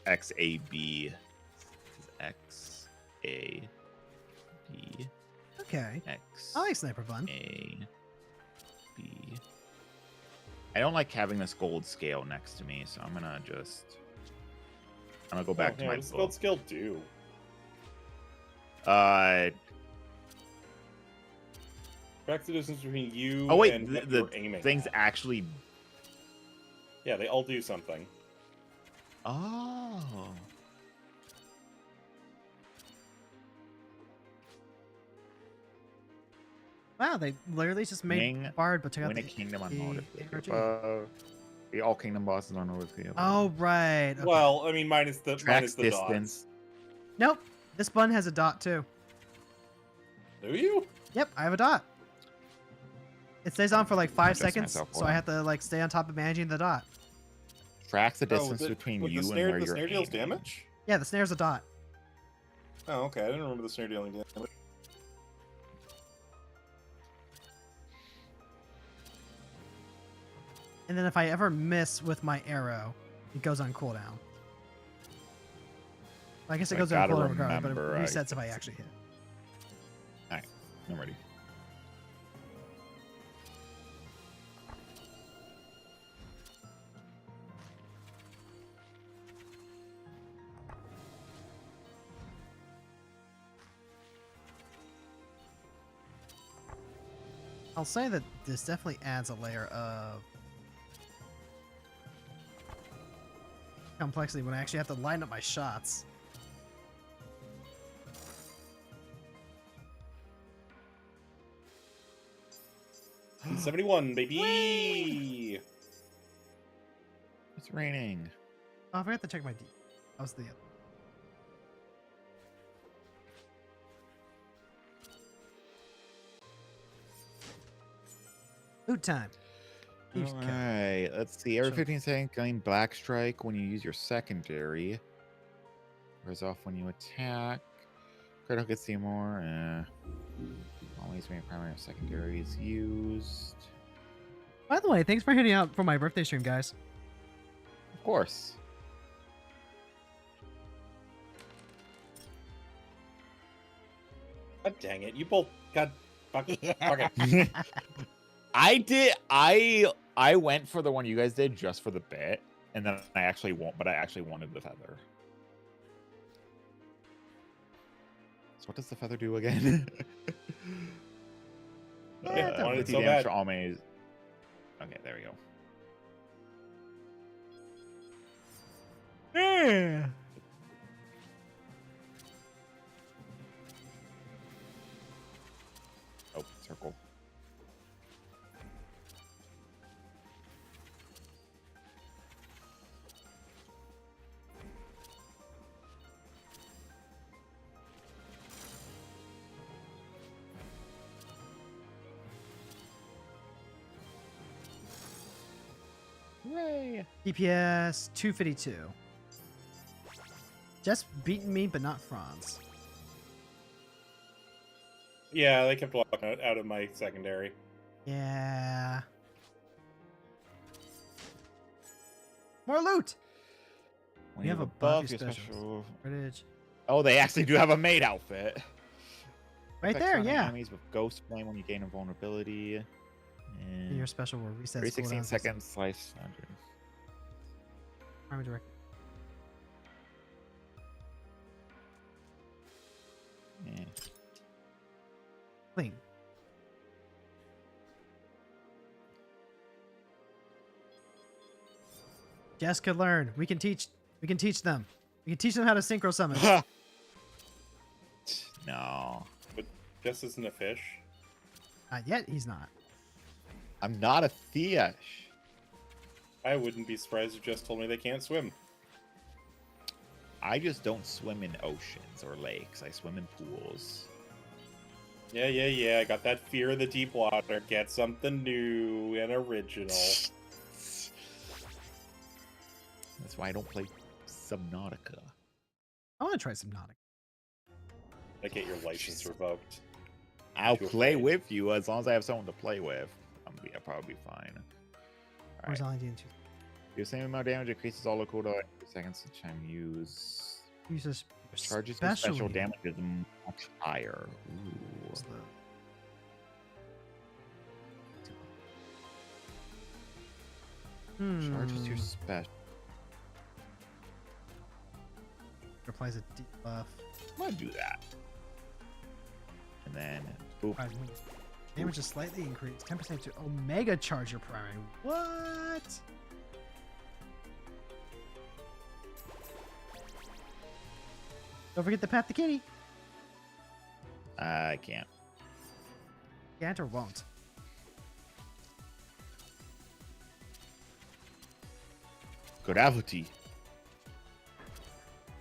XAB. This is XAB. Okay. X. I like sniper bun. A B. I don't like having this gold scale next to me, so I'm gonna go back to my What does book. gold skill do? Track the distance between you Oh wait, and what the you're aiming things at. actually. Yeah, they all do something. Oh. Wow, they literally just made Wing, Bard, but took out Win a the kingdom on the mode. ARG. All kingdom bosses are notified. Oh right. Okay. Well, I mean, minus the Tracks dots. distance. Nope. This bun has a dot too. Do you? Yep, I have a dot. It stays on for like 5 Adjust seconds, myself, so hold I on. have to like stay on top of managing the dot. Tracks the Oh, distance between with you the and snare, where the you're snare deals aiming. damage? Yeah, the snare's a dot. Oh, okay. I didn't remember the snare dealing damage. And then if I ever miss with my arrow, it goes on cooldown. I guess it I goes on gotta cooldown regardless, but it remember, resets if I actually hit. Alright, I'm ready. I'll say that this definitely adds a layer of complexity when I actually have to line up my shots. And 71, baby! It's raining. Oh, I forgot to check my D. That was the other. Loot time. Keeps count. Alright, let's see. Every So- 15 seconds, gain Black Strike when you use your secondary. Wears off when you attack. Critical gets Seymour. Always when primary or secondary is used. By the way, thanks for hitting out for my birthday stream, guys. Of course. God dang it. You both got... Fuck it. I went for the one you guys did just for the bit, and then I actually wanted the feather. So what does the feather do again? Yeah, wanted it 50 so damage bad. for all maze. Okay, there we go. Yeah. Oh, circle. Hooray! DPS 252. Just beating me, but not Franz. Yeah, they kept walking out of my secondary. Yeah. More loot. When We you have have a above buff your specials. special. Footage. Oh, they actually do have a maid outfit. Right Effects there, on yeah. Enemies with Ghost Flame when you gain invulnerability. And Your special will reset. 316 seconds, slice 100. Primary direct. Yeah. Clean. Jess could learn. We can teach. We can teach them. We can teach them how to synchro summon. No. But Jess isn't a fish. Not yet. He's not. I'm not a fish. I wouldn't be surprised if Jess told me they can't swim. I just don't swim in oceans or lakes. I swim in pools. Yeah. I got that fear of the deep water. Get something new and original. That's why I don't play Subnautica. I want to try some Nautic. Like, get your license revoked. I'll Too play afraid. with you as long as I have someone to play with. I'll probably be fine. Where's Alright. LND into? Do the same amount of damage, increases all the cooldown 2 seconds each time use. Uses Charges with special damage is much higher. Ooh. Charges your special. Applies a debuff. I'm gonna do that. And then boop. Damage is slightly increased. 10% to Omega Charger Primary. What? Don't forget to pat the kitty. I can't. Can't or won't. Gravity.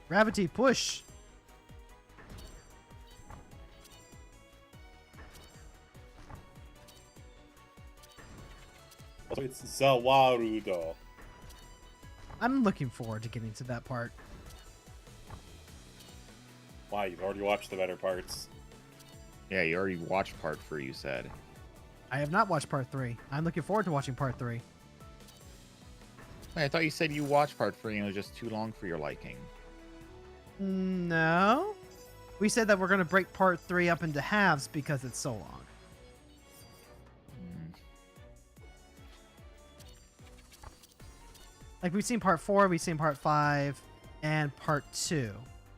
Gravity push. It's Zawarudo. I'm looking forward to getting to that part. Why? You've already watched the better parts. Yeah, you already watched part 3, you said. I have not watched part 3. I'm looking forward to watching part 3. Wait, I thought you said you watched part 3 and it was just too long for your liking. No. We said that we're going to break part 3 up into halves because it's so long. Like, we've seen part 4, we've seen part 5, and part 2.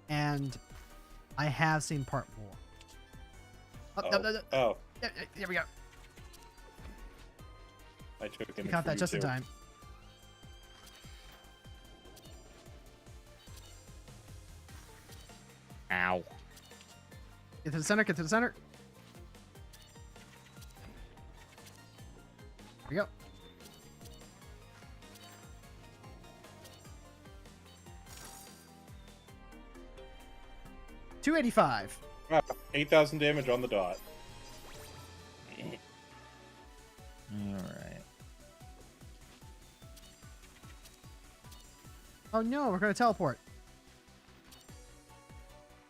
And I have seen part 4. Oh. Here we go. I took him. We caught that just in time. Ow. Get to the center, get to the center. Here we go. $285. Wow, 8,000 damage on the dot. Alright. Oh no, we're gonna teleport.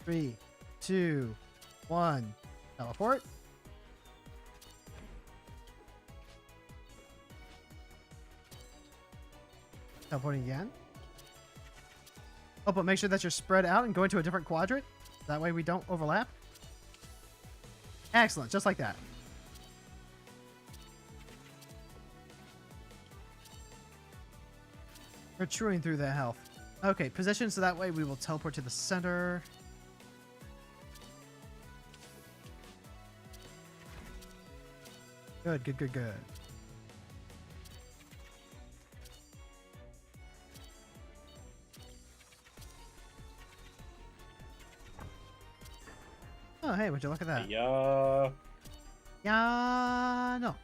3, 2, 1. Teleport. Teleporting again. Oh, but make sure that you're spread out and go into a different quadrant. That way we don't overlap. Excellent, just like that. We're chewing through that health. Okay, position so that way we will teleport to the center. Good, good, good, good. Oh, hey, would you look at that? Yeah. Yeah, no.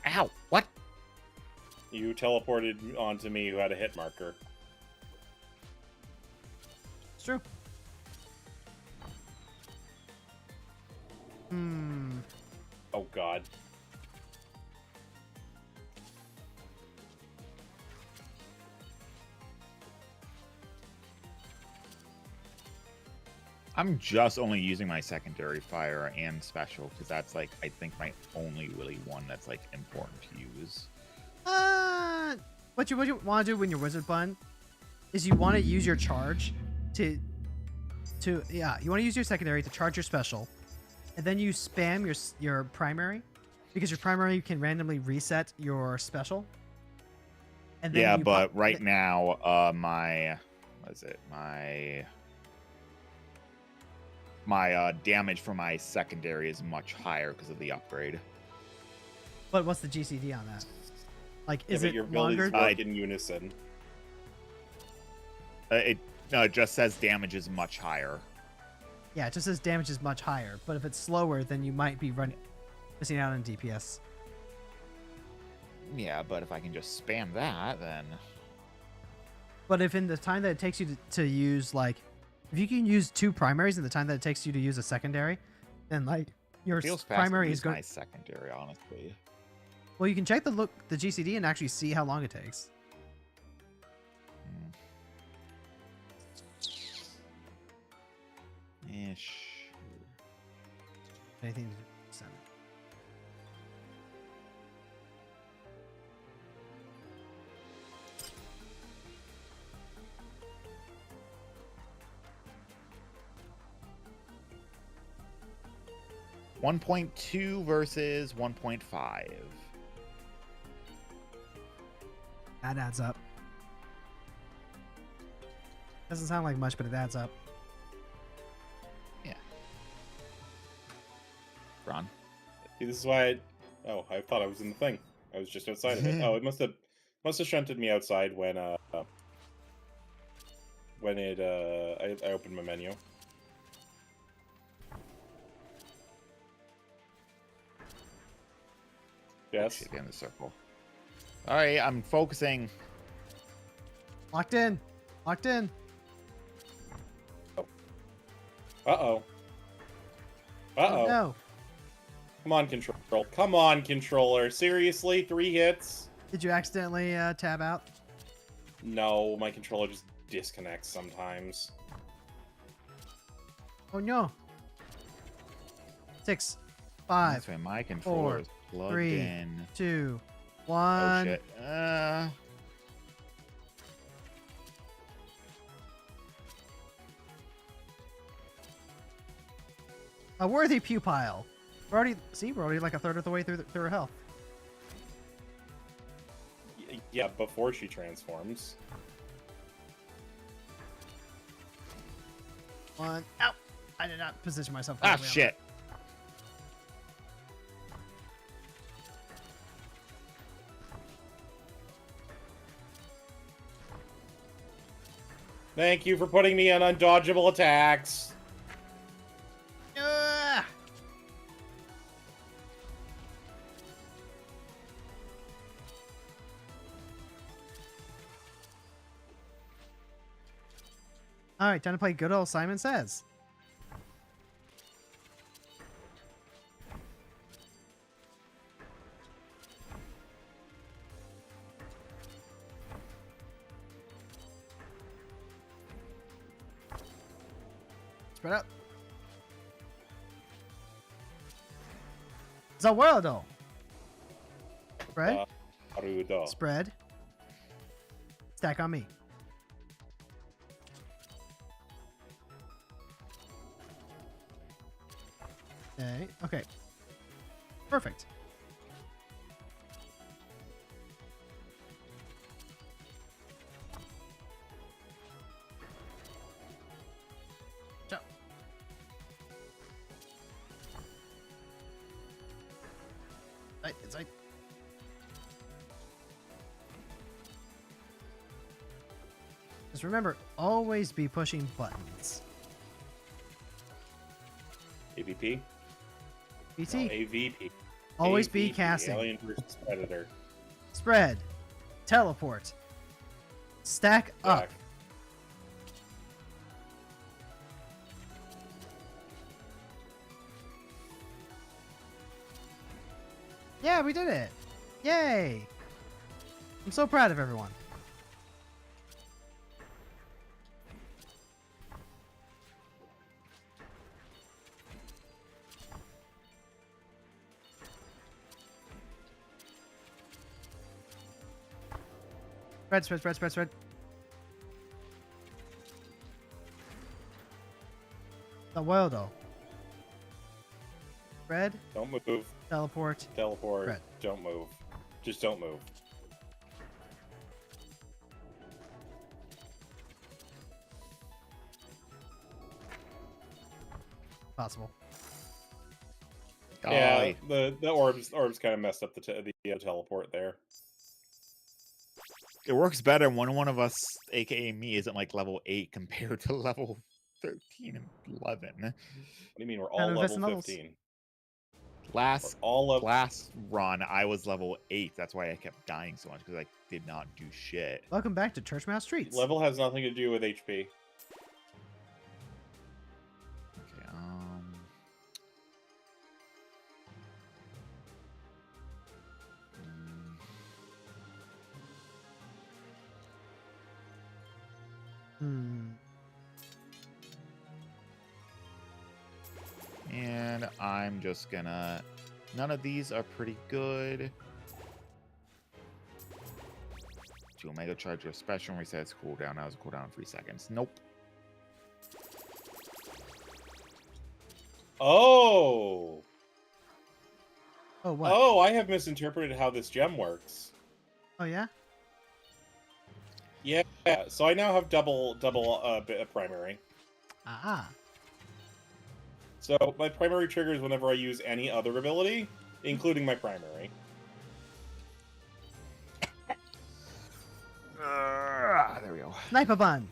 Ow! What? You teleported onto me who had a hit marker. It's true. Oh god. I'm just only using my secondary fire and special because that's like I think my only really one that's like important to use. What you want to do when you're wizard bun is you want to use your charge to you want to use your secondary to charge your special, and then you spam your primary because your primary can randomly reset your special. And then Yeah, you but right now, my what is it? My damage for my secondary is much higher because of the upgrade. But what's the GCD on that? Like, Yeah, is but it your longer? abilities work in unison. It just says damage is much higher. Yeah, it just says damage is much higher. But if it's slower, then you might be missing out on DPS. Yeah, but if I can just spam that, then But if in the time that it takes you to use, like, if you can use 2 primaries in the time that it takes you to use a secondary, then, like, your it feels faster primary to is use going. my secondary, honestly. Well, you can check the GCD and actually see how long it takes. Ish. Anything to do with the center. $1.2 versus 1.5. That adds up. Doesn't sound like much, but it adds up. Yeah. Ron. See, this is why I thought I was in the thing. I was just outside of it. Oh, it must have shunted me outside when I opened my menu. Yes. Should be in the circle. All right, I'm focusing. Locked in. Locked in. Uh-oh. Oh, no. Come on, control. Come on, controller. Seriously, 3 hits? Did you accidentally tab out? No, my controller just disconnects sometimes. Oh no. 6, 5, That's why my controller is plugged 3, in. 2, Oh 1. shit. A worthy pupile. We're already like a third of the way through her health. Yeah, before she transforms. 1. Ow! I did not position myself Ah, correctly on shit. Thank you for putting me on undodgeable attacks. that. All right, time to play good old Simon Says. Spread out. Zawaldo. Spread. Naruto. Spread. Stack on me. Okay. Okay. Perfect. Ciao. Right, it's right. Just remember, always be pushing buttons. AVP? BT. No, AVP. Always be AVP, casting. Alien vs. Predator. Spread. Teleport. Stack up. Back. Yeah, we did it. Yay. I'm so proud of everyone. Spread. The Wildo. Spread. Don't move. Teleport. Teleport. Spread. Don't move. Just don't move. Possible. Yeah, the orbs kind of messed up the teleport there. It works better when one of us, aka me, isn't like level 8 compared to level 13 and 11. What do you mean we're all Kind of level invest in levels. 15? Last All of last run, I was level 8. That's why I kept dying so much, because I did not do shit. Welcome back to Church Mouse Streets. level has nothing to do with HP. Okay, And I'm just gonna... None of these are pretty good. 2 Omega Charge, your special resets cooldown. That was a cooldown of 3 seconds. Nope. Oh! Oh, what? Oh, I have misinterpreted how this gem works. Oh, yeah? Yeah, so I now have double primary. Ah. So my primary triggers whenever I use any other ability, including my primary. There we go. Sniper bun.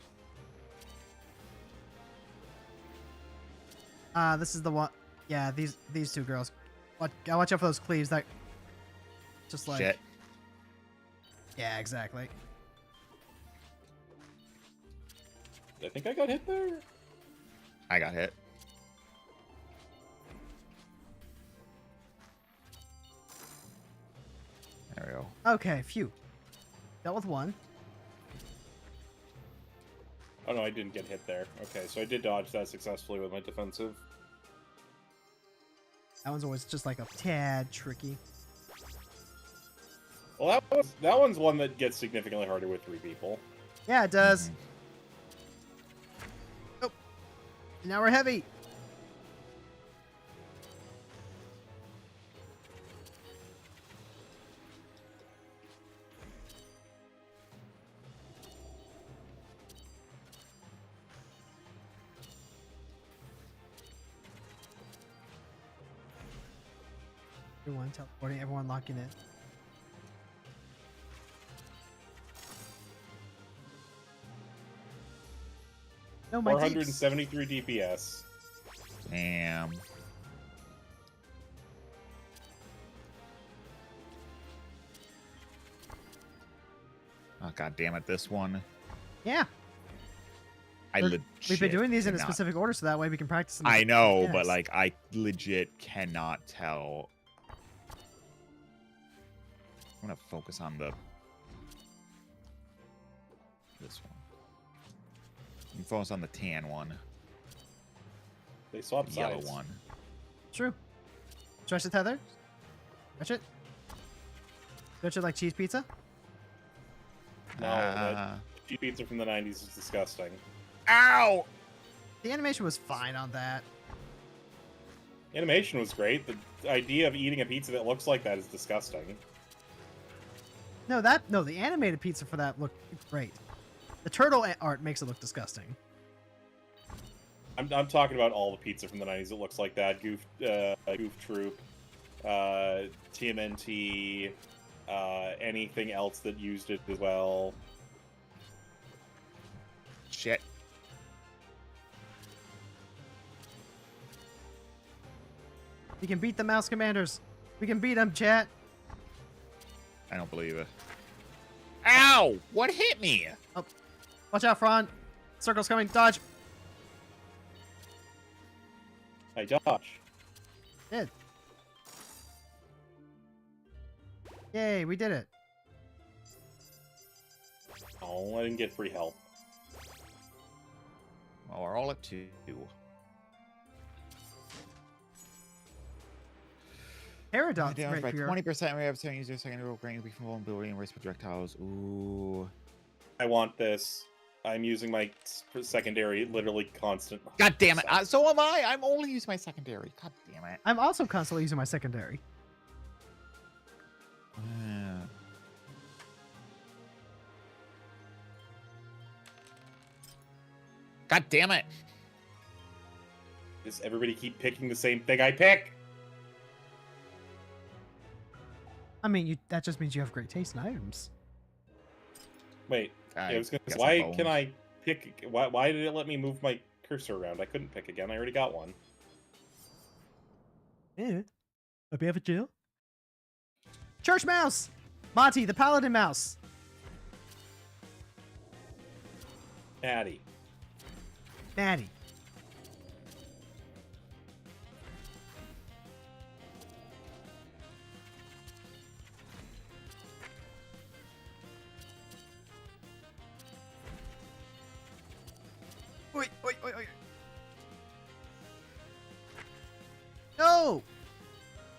This is the one. Yeah, these two girls. Watch out for those cleaves. That just like. Shit. Yeah, exactly. I think I got hit there. I got hit. Okay, phew. Dealt with one. Oh no, I didn't get hit there. Okay, so I did dodge that successfully with my defensive. That one's always just like a tad tricky. Well, that one's one that gets significantly harder with 3 people. Yeah, it does. Oh, now we're heavy. Everyone teleporting, everyone locking in. No, my 473 DPS. Damn. Oh, god damn it, this one. Yeah. We've been doing these in a specific order so that way we can practice them. I know, Yes. but like I legit cannot tell. I'm gonna focus on this one. You focus on the tan one. They swapped The yellow sides. one. True. Stretch the tether. Stretch it. Stretch it like cheese pizza. No, that cheap pizza from the 90s is disgusting. Ow! The animation was fine on that. Animation was great. The idea of eating a pizza that looks like that is disgusting. No, the animated pizza for that looked great. The turtle art makes it look disgusting. I'm talking about all the pizza from the 90s that looks like that. Goof Troop, TMNT, anything else that used it as well. Shit. We can beat the mouse commanders. We can beat them, chat. I don't believe it. Ow! What hit me? Oh, watch out, Fron. Circle's coming. Dodge. I dodge. Did. Yay, we did it. Oh, I didn't get free health. Well, we're all at 2. Paradox Damage by rapier. 20%. We have 7 users second roll granting weak from vulnerability and race projectiles. Ooh. I want this. I'm using my secondary literally constant. God damn it. So am I. I'm only using my secondary. God damn it. I'm also constantly using my secondary. God damn it. Does everybody keep picking the same thing I pick? I mean, that just means you have great taste in items. Wait, I I was gonna guess why I'm can boned. I pick? Why did it let me move my cursor around? I couldn't pick again. I already got one. Yeah. A bit of a jail. Church mouse! Monty, the paladin mouse. Maddie. Maddie. Oi, oi, oi, oi. No!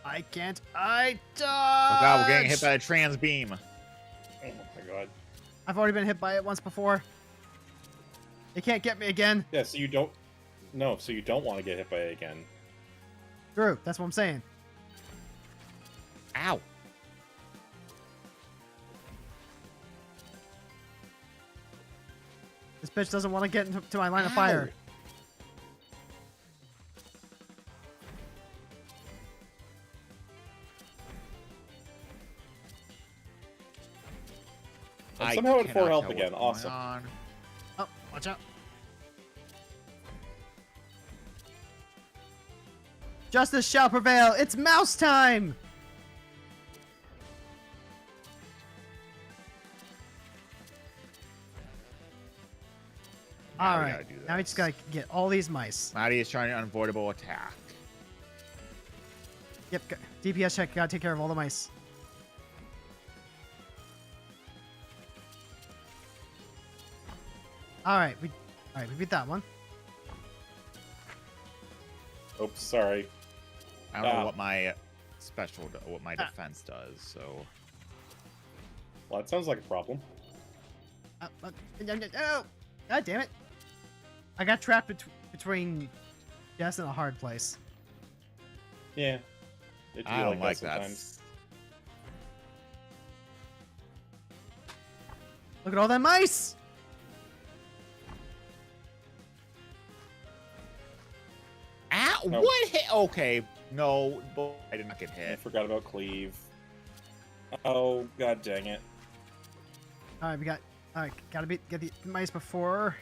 I can't. I dodge! Oh god, we're getting hit by a trans beam. Oh my god. I've already been hit by it once before. They can't get me again. Yeah, so you don't. No, so you don't want to get hit by it again. Drew, that's what I'm saying. Ow. This bitch doesn't want to get into my line of fire. I'm somehow at 4 cannot health tell again. what's going Awesome. on. Oh, watch out. Justice shall prevail. It's mouse time. Now All we right. gotta do Now we this. just gotta get all these mice. Maddie is trying an unavoidable attack. Yep. DPS check. Gotta take care of all the mice. All right, we beat that one. Oops, sorry. I don't know Ow. what my what my defense does. So Well, that sounds like a problem. Oh, God damn it! I got trapped between Jess and a hard place. Yeah. It I don't like that. sometimes. Look at all that mice! Ow! No. What hit? Okay, no, I did not get I hit. forgot about cleave. Oh, god dang it. All right, we got. All right, gotta get the mice before.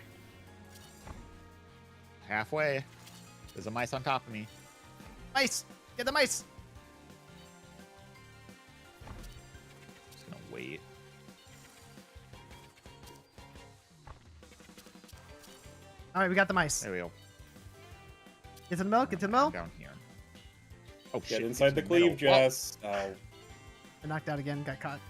Halfway. There's a mice on top of me. Mice! Get the mice! Just gonna wait. All right, we got the mice. There we go. Get to the milk. Get to the milk. Down here. Oh Get shit! inside the it's in middle. cleave, Jess. Oh. I knocked out again. Got caught.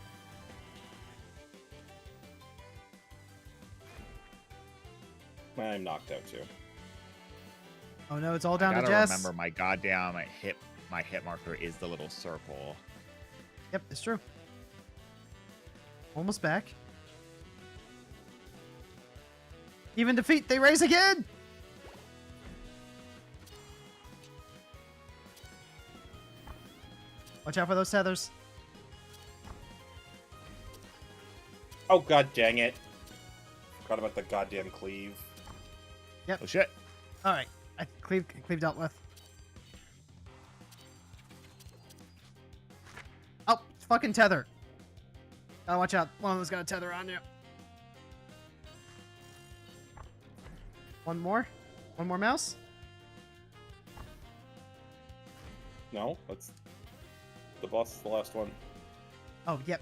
I'm knocked out too. Oh no, it's all I down to gotta Jess. remember my goddamn my hit marker is the little circle. Yep, it's true. Almost back. Even defeat, they raise again! Watch out for those tethers. Oh god dang it. Forgot about the goddamn cleave. Oh shit! Alright, cleave dealt with. Oh, it's fucking tether. Gotta watch out. One of them's got a tether on you. One more? One more mouse? No, that's the boss is the last one. Oh, yep.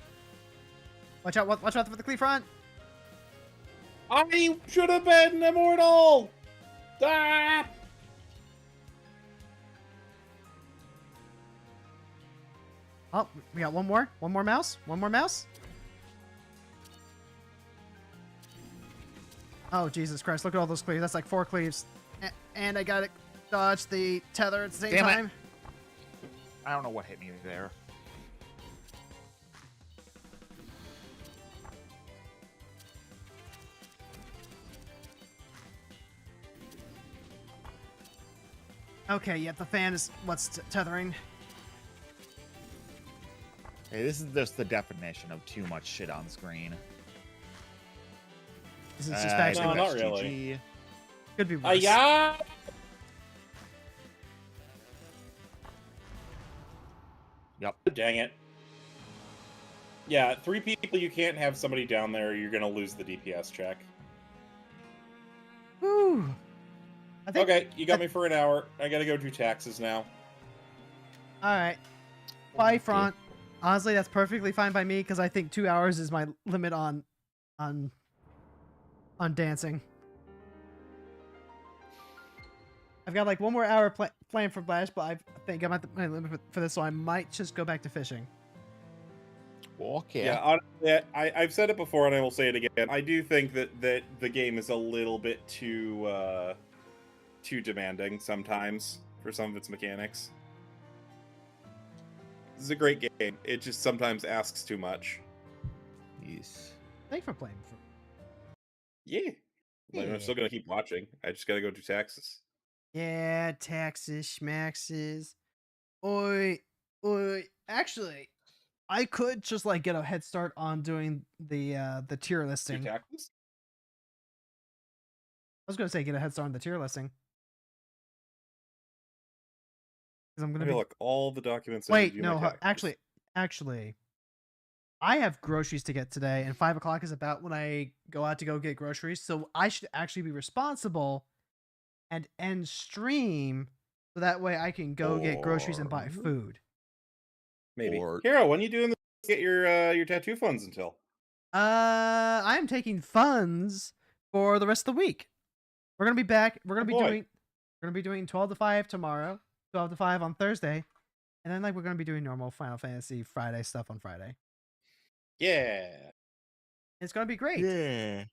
Watch out for the cleave front. I should have been immortal! Ah! Oh, we got one more. One more mouse. One more mouse. Oh, Jesus Christ. Look at all those cleaves. That's like 4 cleaves. And I gotta dodge the tether at the same Damn it. time. I don't know what hit me there. Okay, yep, the fan is what's tethering. Hey, this is just the definition of too much shit on screen. This is just No, actually not really. could be worse. Yeah. Yep. Dang it. Yeah, 3 people, you can't have somebody down there, you're gonna lose the DPS check. Whew. I think, Okay, you got me for an hour. I gotta go do taxes now. Alright. Bye, Front. Honestly, that's perfectly fine by me because I think 2 hours is my limit on dancing. I've got like 1 more hour planned for Flash, but I think I'm at my limit for this, so I might just go back to fishing. Okay. Yeah, honestly, I've said it before and I will say it again. I do think that the game is a little bit too demanding sometimes for some of its mechanics. This is a great game. It just sometimes asks too much. Yes. Thanks for playing. Yeah. Like, Yeah. I'm still gonna keep watching. I just gotta go do taxes. Yeah, taxes, schmaxes. Oi. Actually, I could just like get a head start on doing the tier Do listing. I taxes? was gonna say get a head start on the tier listing. Because I'm gonna Maybe be. look all the documents. I need Wait, to do no, my taxes. actually, I have groceries to get today, and 5 o'clock is about when I go out to go get groceries. So I should actually be responsible and end stream, so that way I can go get groceries and buy Or- food. Maybe. Or- Hero, when you doing this? Get your tattoo funds until. I'm taking funds for the rest of the week. We're gonna be back. We're gonna Oh, boy. be doing 12 to 5 tomorrow, 12 to 5 on Thursday, and then like we're gonna be doing normal Final Fantasy Friday stuff on Friday. Yeah. It's gonna be great. Yeah.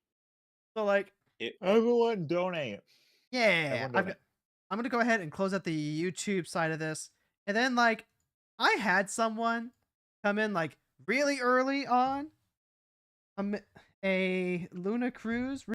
So like Everyone donate. Yeah, Everyone donate. I'm gonna go ahead and close out the YouTube side of this, and then like I had someone come in like really early on a Luna Cruise